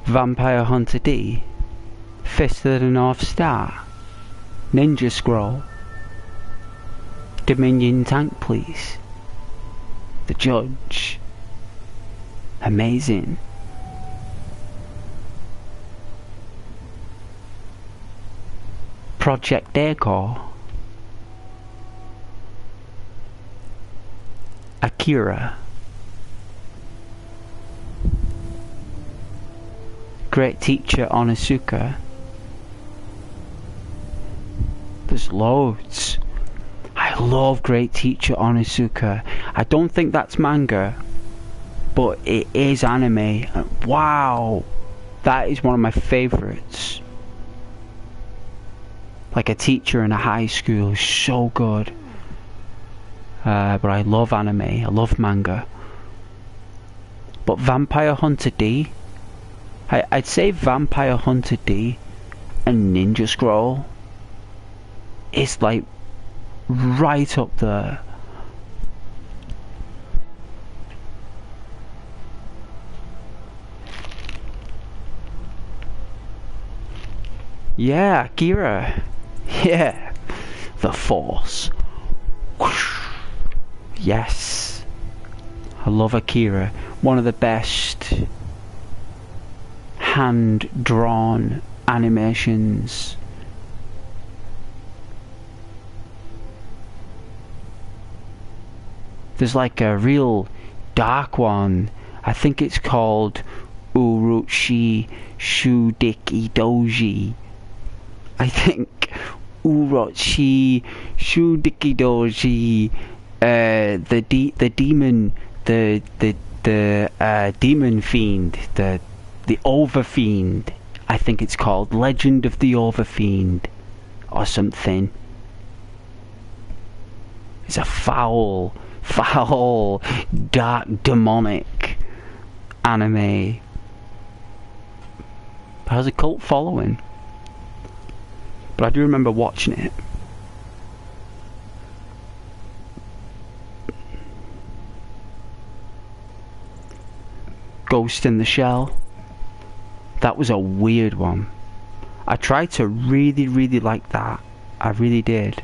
Vampire Hunter D, Fist of the North Star, Ninja Scroll, Dominion Tank Police, The Judge. Amazing. Project Decor, Akira, Great Teacher Onizuka. There's loads. I love Great Teacher Onizuka. I don't think that's manga, but it is anime. Wow, that is one of my favourites. Like a teacher in a high school is so good. But I love anime, I love manga. But Vampire Hunter D, I'd say Vampire Hunter D and Ninja Scroll is like right up there. Yeah, Akira. Yeah, the Force. Whoosh. Yes, I love Akira. One of the best hand-drawn animations. There's like a real dark one. I think it's called Uruchi Shudiki Doji. I think Urochi Shudiki Doji. The demon, the demon fiend, the overfiend. I think it's called Legend of the Overfiend, or something. It's a foul, dark, demonic anime. It has a cult following. But I do remember watching it. Ghost in the Shell. That was a weird one. I tried to really like that. I really did.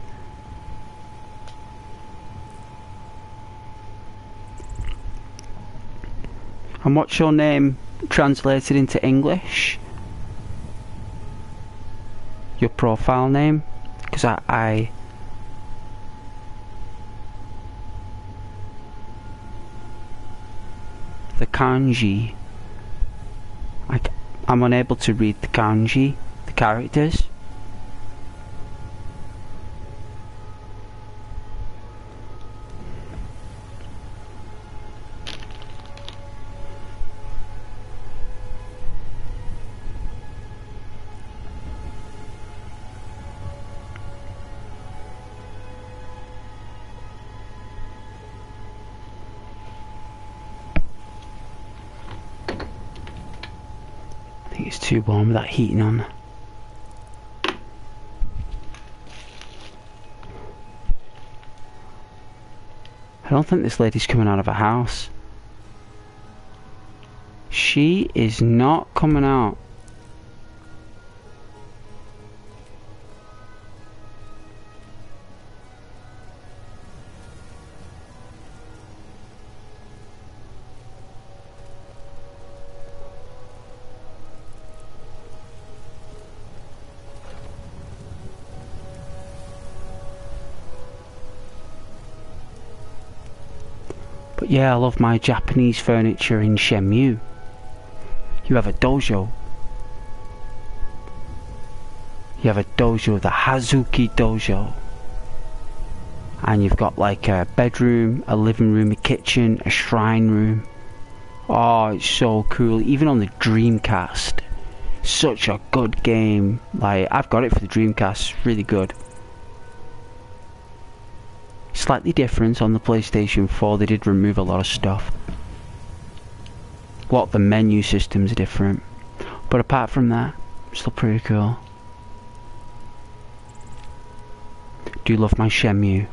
And what's your name translated into English? Your profile name? Because I the kanji, I'm unable to read the kanji, the characters. I think it's too warm with that heating on. I don't think this lady's coming out of her house. She is not coming out. But yeah, I love my Japanese furniture in Shenmue. You have a dojo. You have a dojo, the Hazuki Dojo. And you've got like a bedroom, a living room, a kitchen, a shrine room. Oh, it's so cool. Even on the Dreamcast. Such a good game. Like, I've got it for the Dreamcast. Really good. Slightly different on the PlayStation 4, they did remove a lot of stuff. A lot of the menu systems are different. But apart from that, still pretty cool. Do love my Shenmue.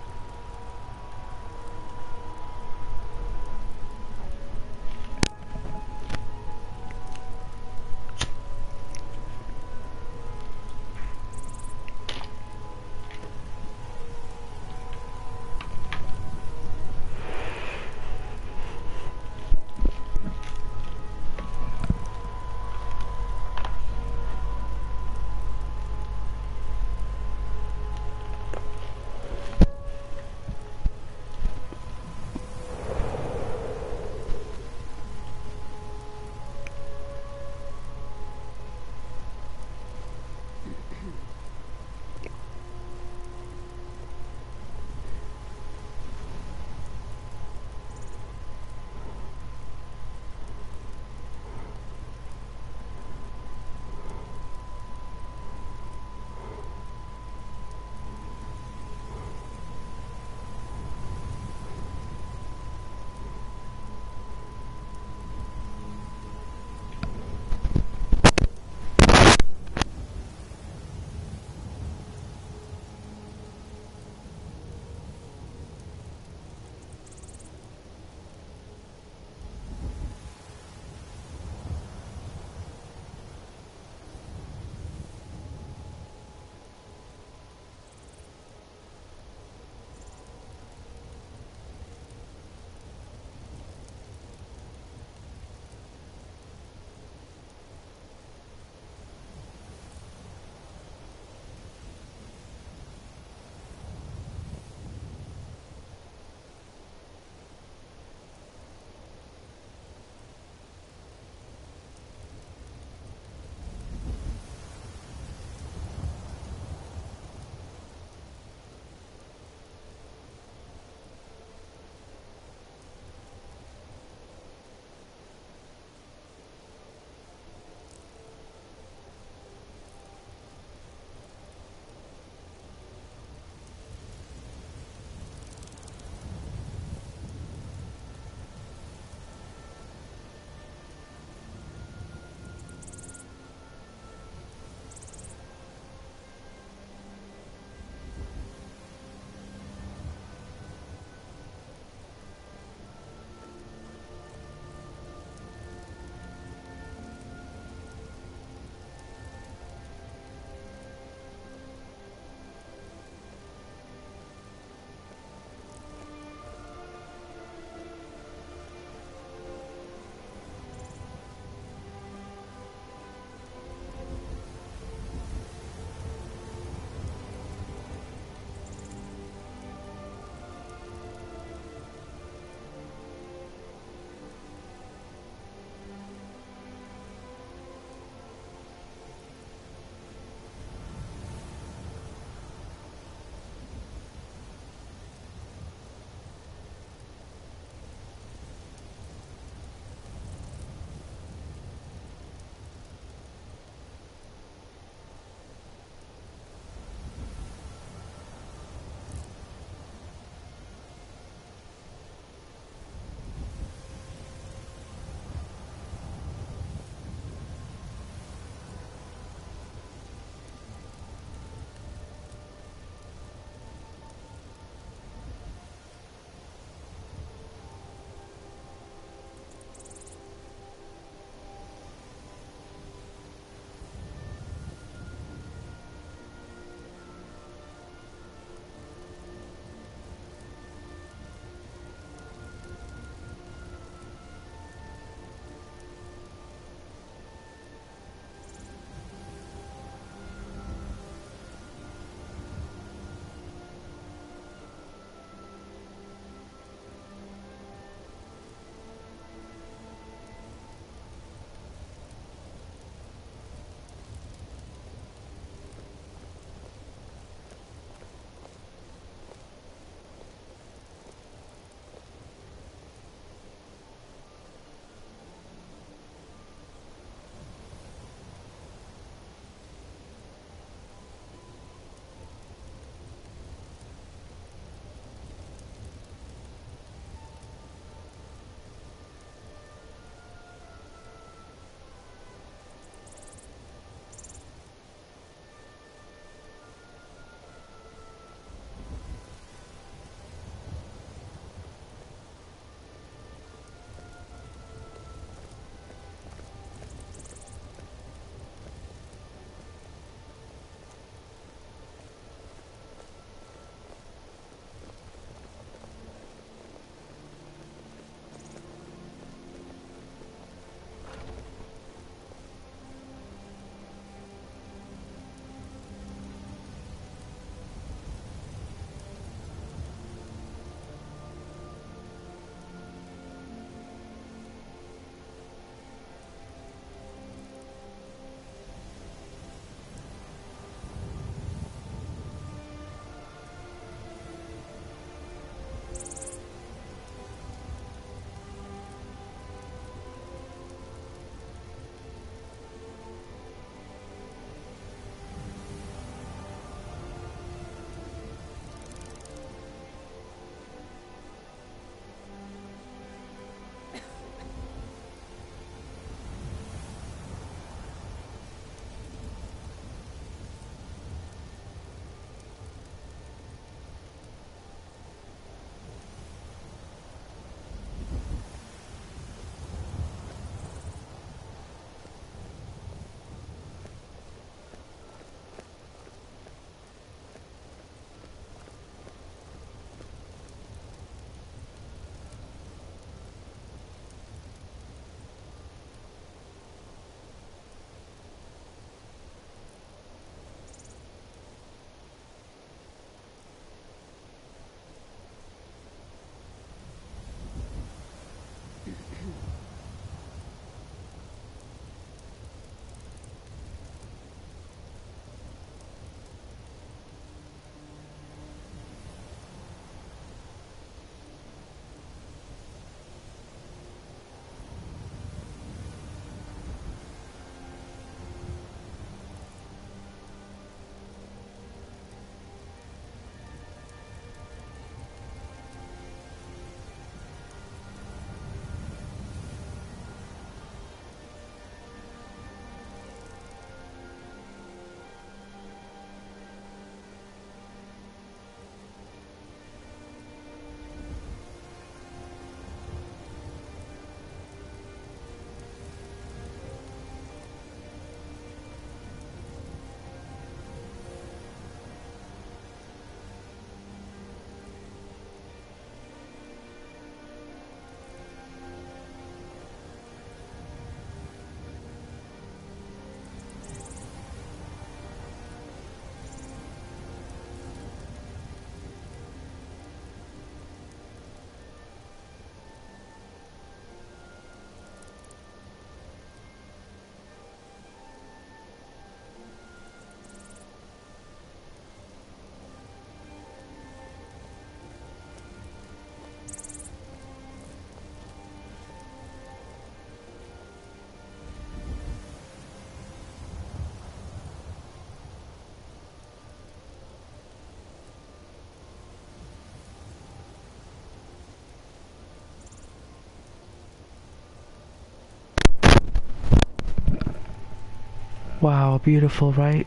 Wow, beautiful, right?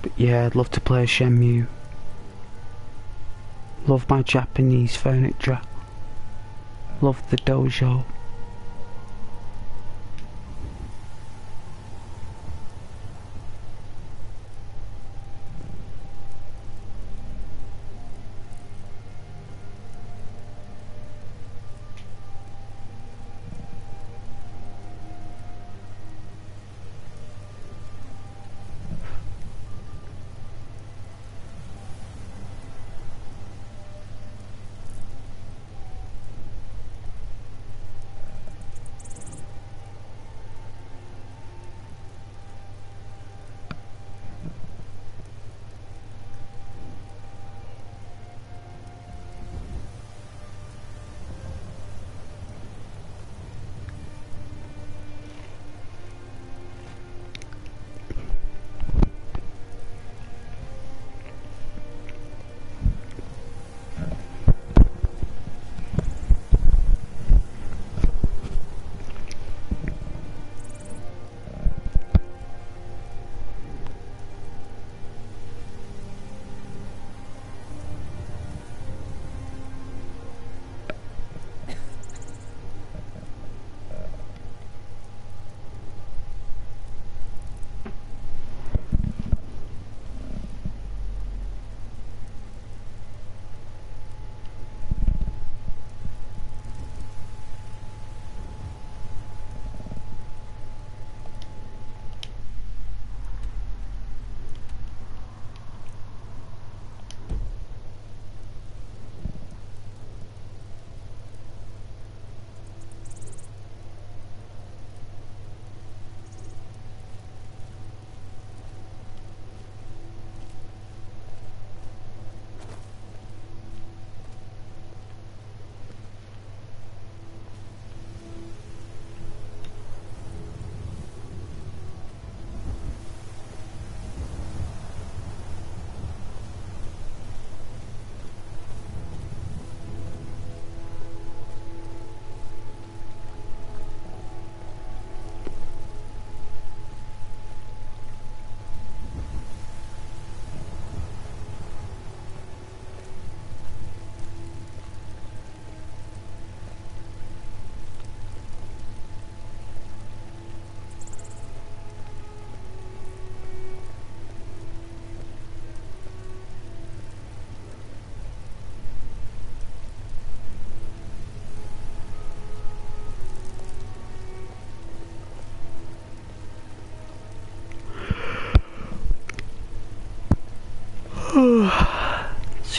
But yeah, I'd love to play Shenmue. Love my Japanese furniture. Love the dojo.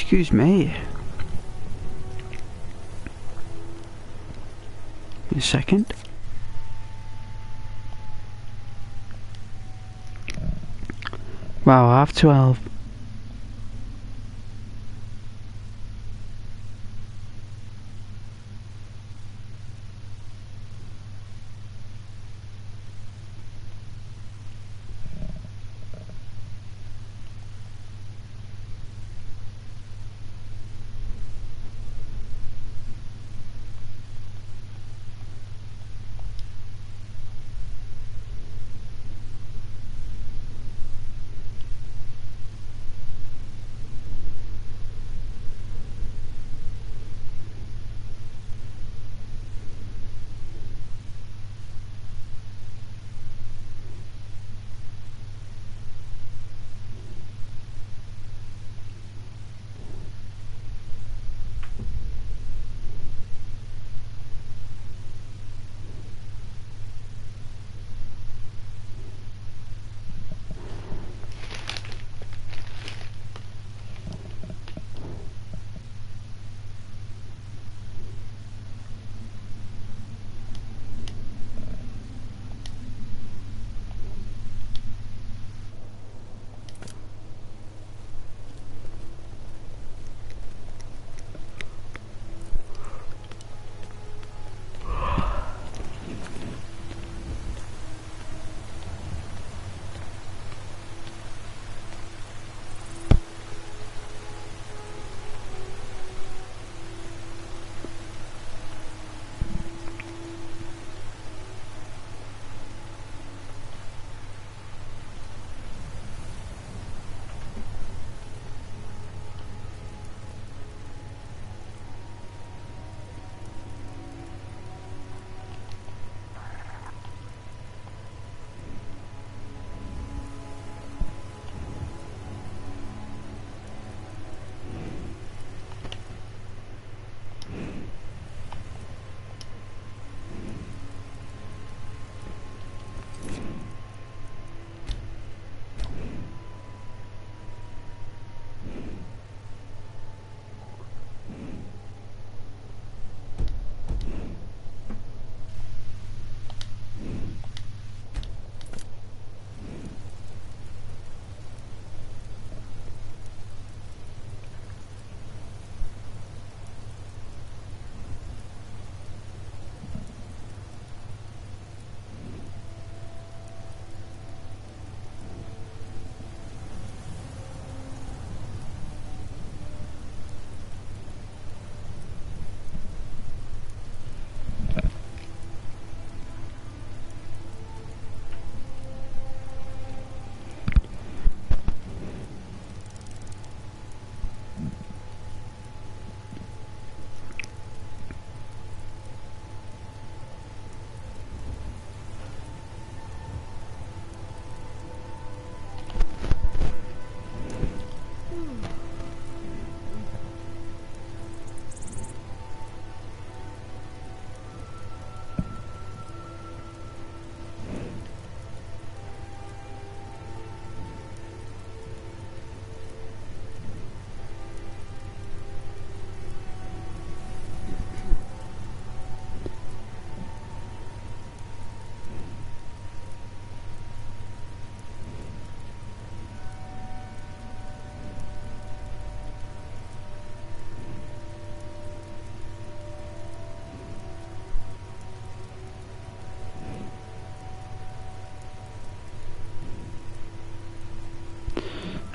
Excuse me. A second. Wow, 12:30.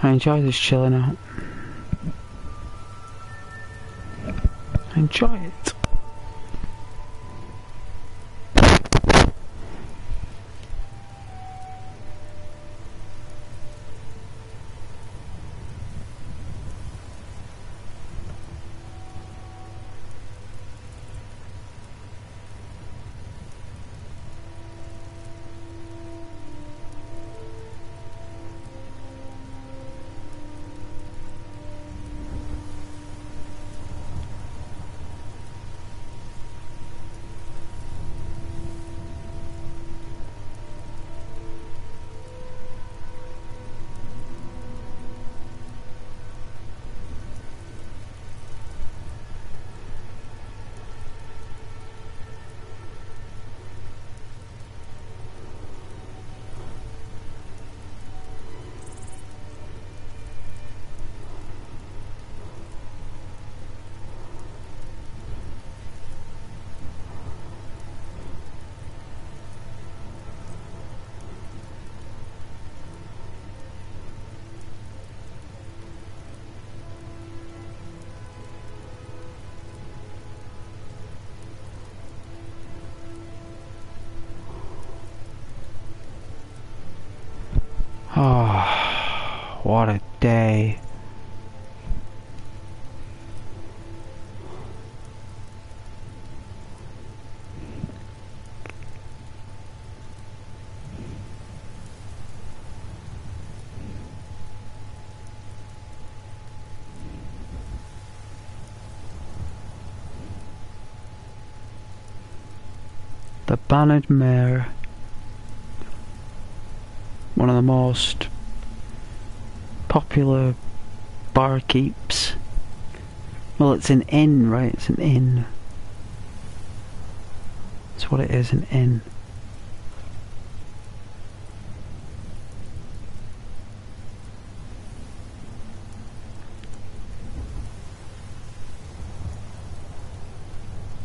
I enjoy this chilling out. I enjoy it. Oh, what a day. The Bannered Mare. One of the most popular barkeeps. Well, it's an inn, right? It's an inn. That's what it is, an inn.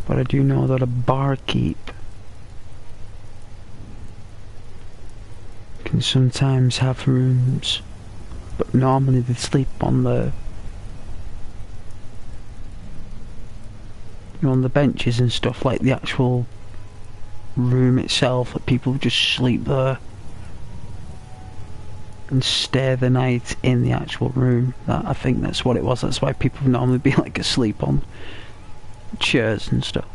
But I do know that a barkeep can sometimes have rooms, but normally they sleep on the on the benches and stuff, like the actual room itself, that people just sleep there and stay the night in the actual room. I think that's what it was. That's why people normally be like asleep on chairs and stuff.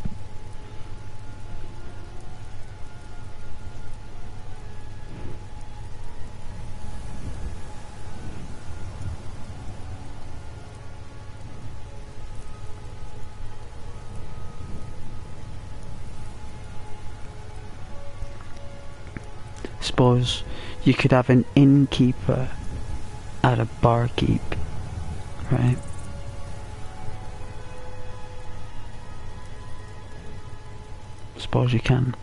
Suppose you could have an innkeeper at a barkeep, right? Suppose you can.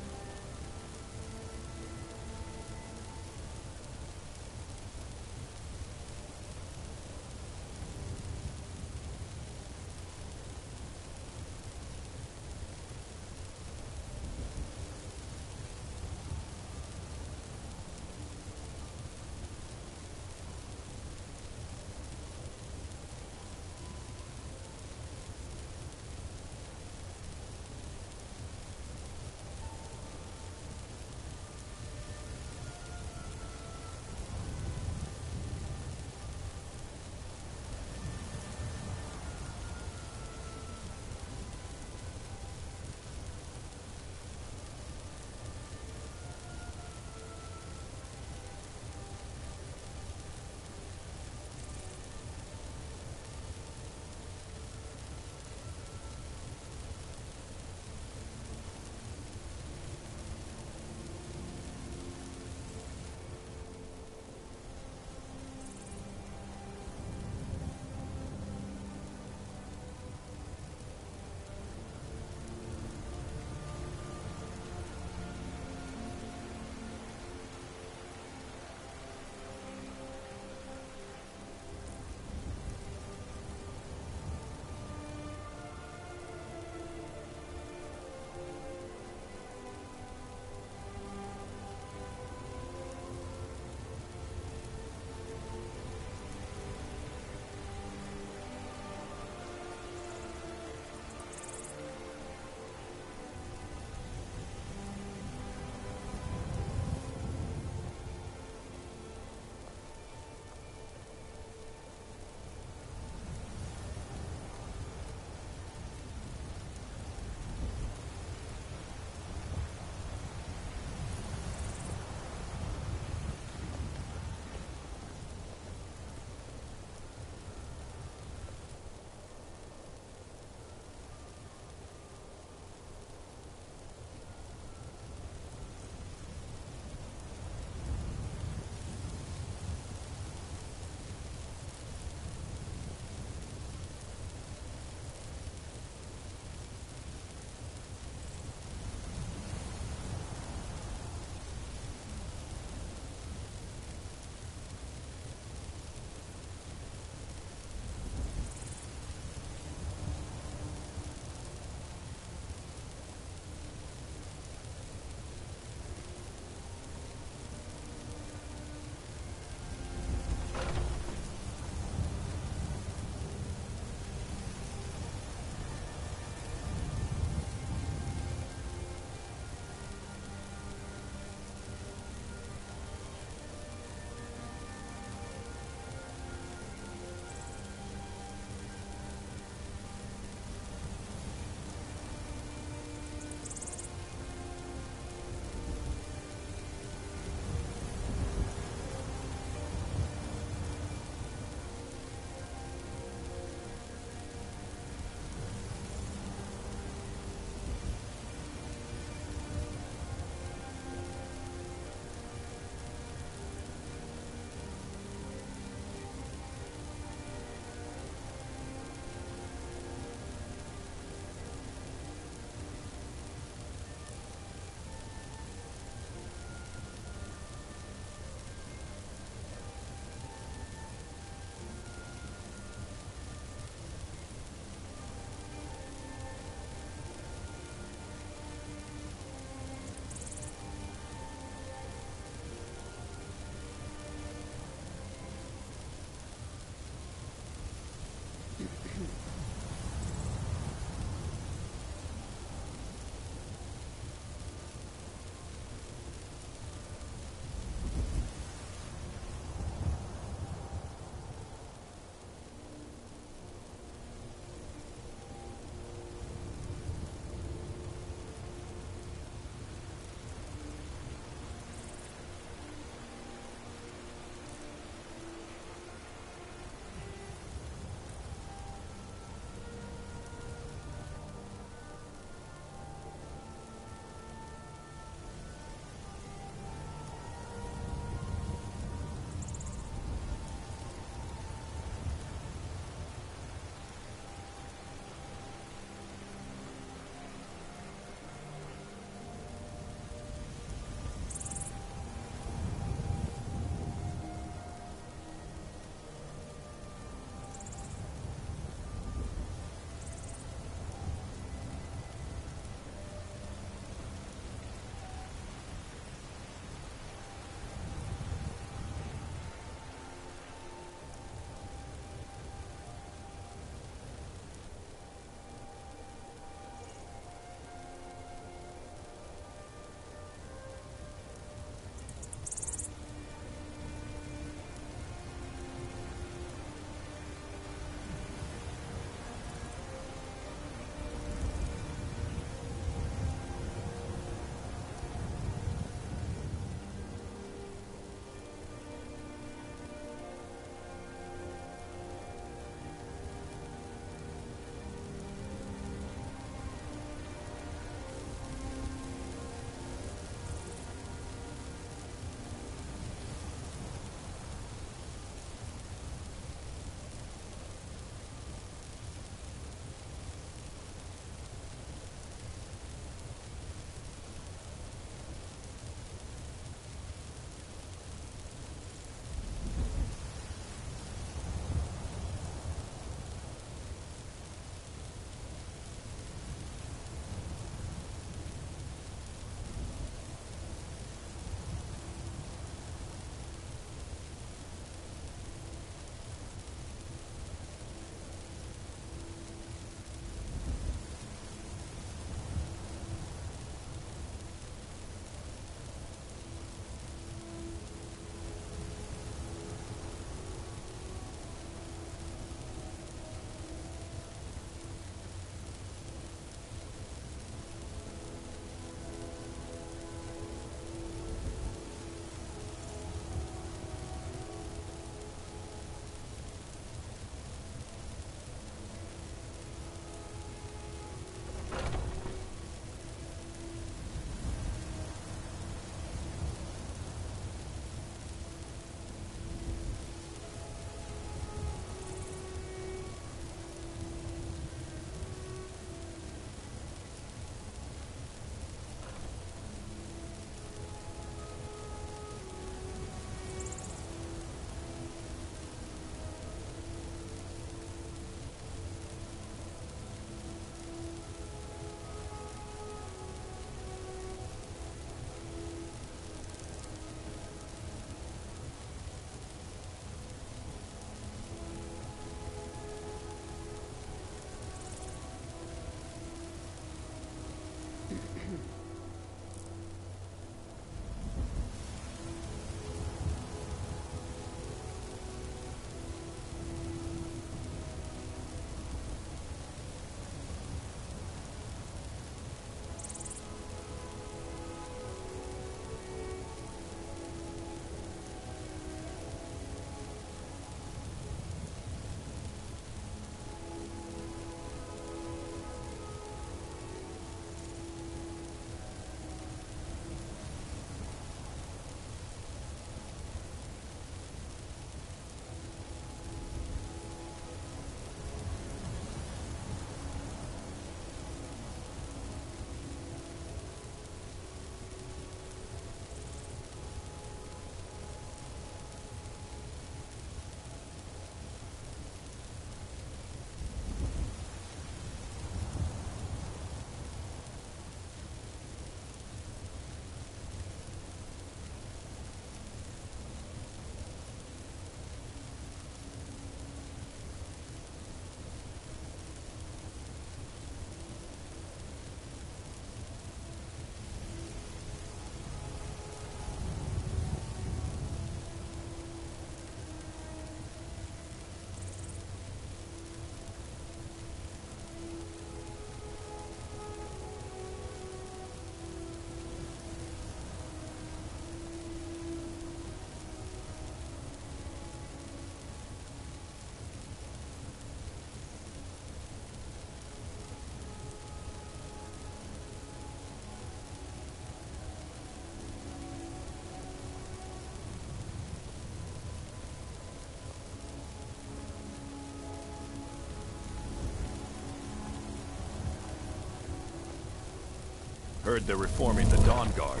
heard they're reforming the Dawn Guard.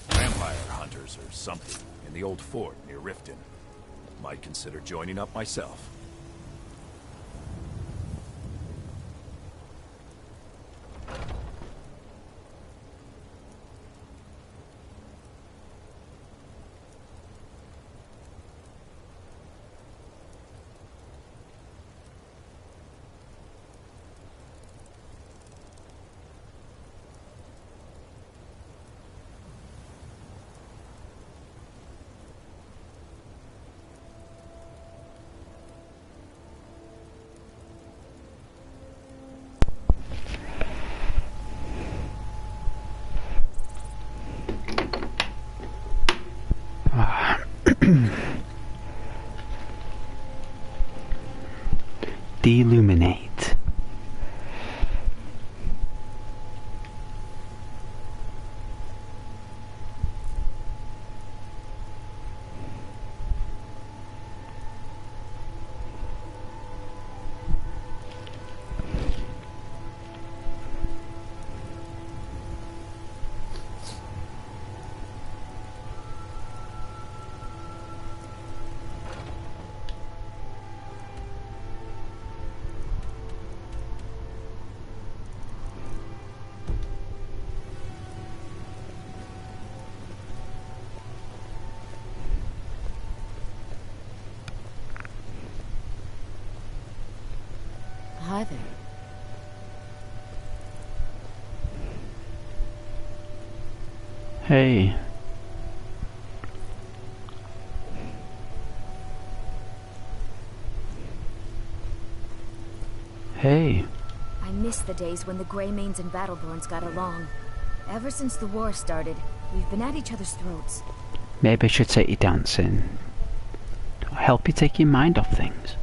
Vampire hunters or something in the old fort near Riften. Might consider joining up myself. Deluminate. Hi there. Hey. Hey. I miss the days when the Greymanes and Battleborns got along. Ever since the war started, we've been at each other's throats. Maybe I should take you dancing. Help you take your mind off things.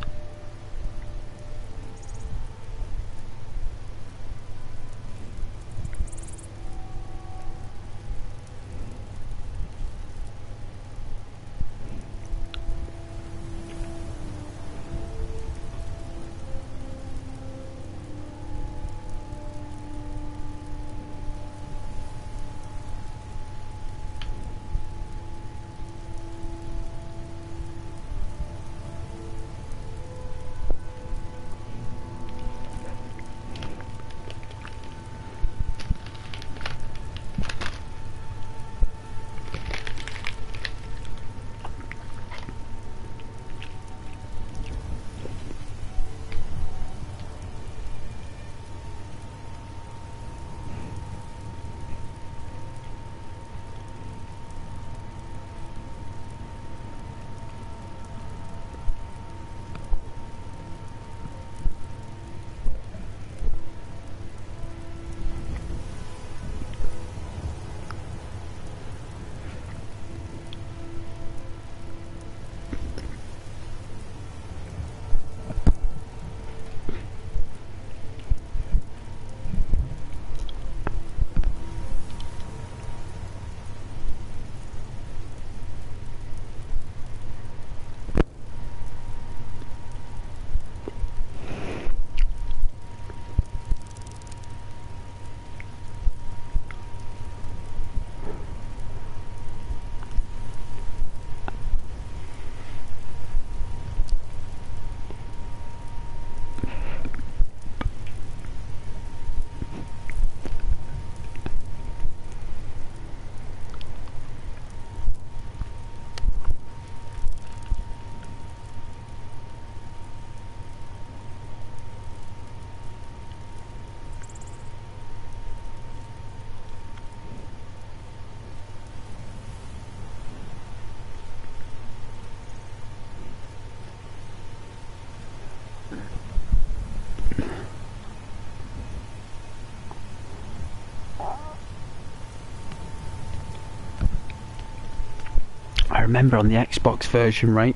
I remember on the Xbox version, right?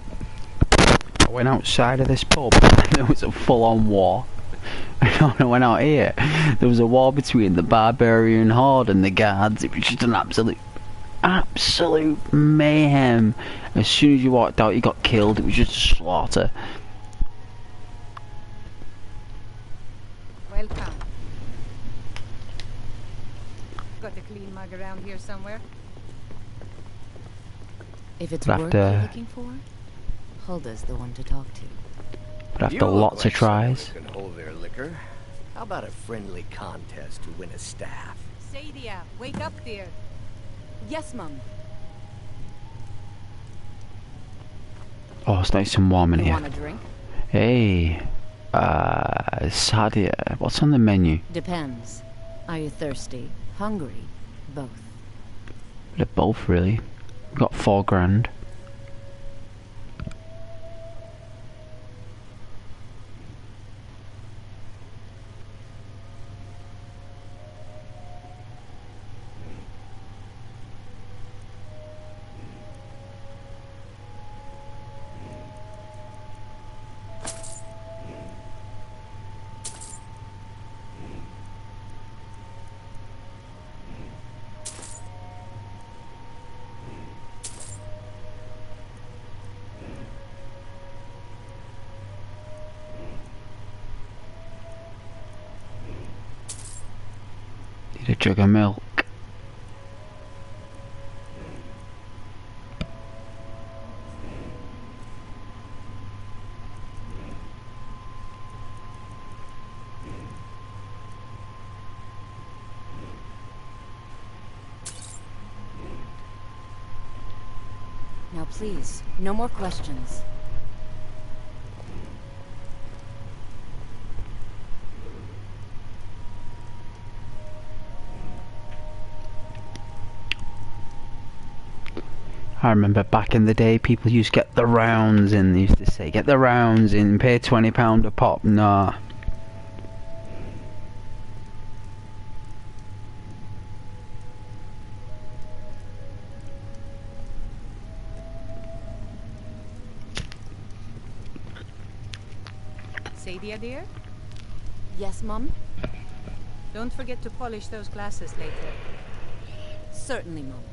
I went outside of this pub and there was a full-on war. And I went out here, there was a war between the barbarian horde and the guards. It was just an absolute mayhem. As soon as you walked out, you got killed. It was just a slaughter. Welcome. Got a clean mug around here somewhere. If it's But work after- you're looking for, Hulda's the one to talk to. But after lots of tries. Can hold their liquor. How about a friendly contest to win a staff? Sadia, wake up, dear. Yes, Mum. Oh, it's nice and warm in You here. want a drink? Hey, Sadia, what's on the menu? Depends. Are you thirsty? Hungry? Both. They're both really. We've got $4 grand. Need a jug of milk. Now please, no more questions. I remember back in the day, people used to get the rounds in. They used to say, "Get the rounds in, pay £20 a pop." Nah. Sadia, dear? Yes, Mum? Don't forget to polish those glasses later. Certainly, Mum.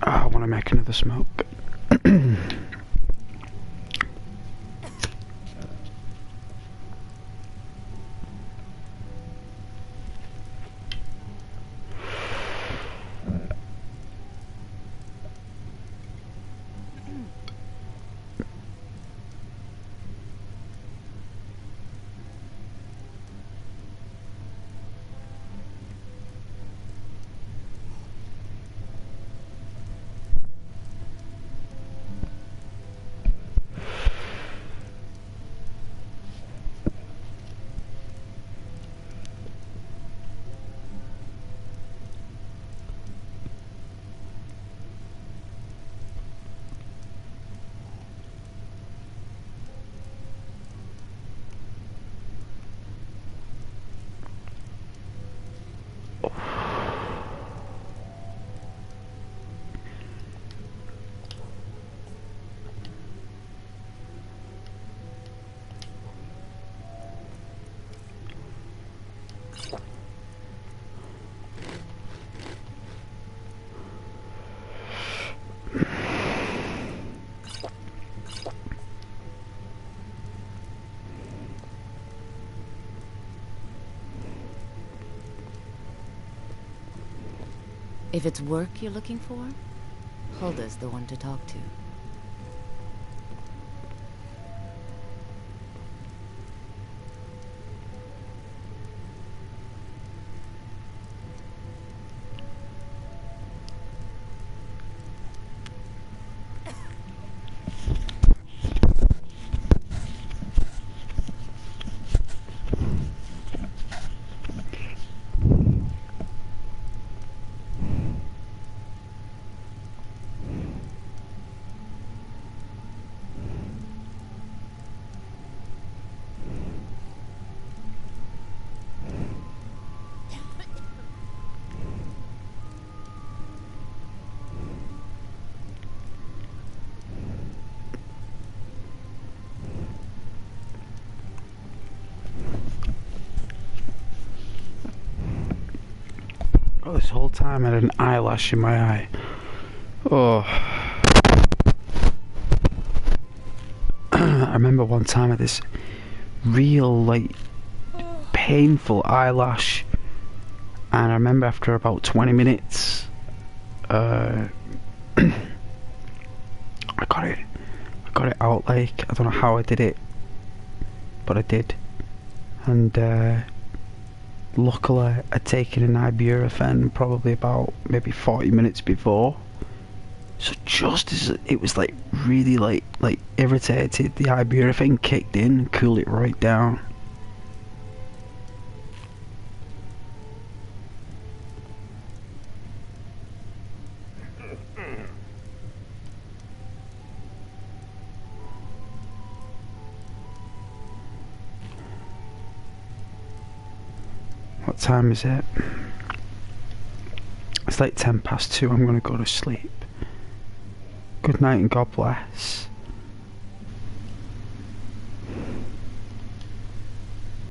I want to make another smoke. If it's work you're looking for, Hulda's the one to talk to. Oh, this whole time I had an eyelash in my eye. Oh. I remember one time I had this real, like, painful eyelash. And I remember after about 20 minutes, I got it out, like, I don't know how I did it, but I did. And, luckily, I'd taken an ibuprofen probably about maybe 40 minutes before, So just as it was like really like irritated, the ibuprofen kicked in and cooled it right down. What time is it? It's like 2:10. I'm gonna go to sleep. Good night and God bless.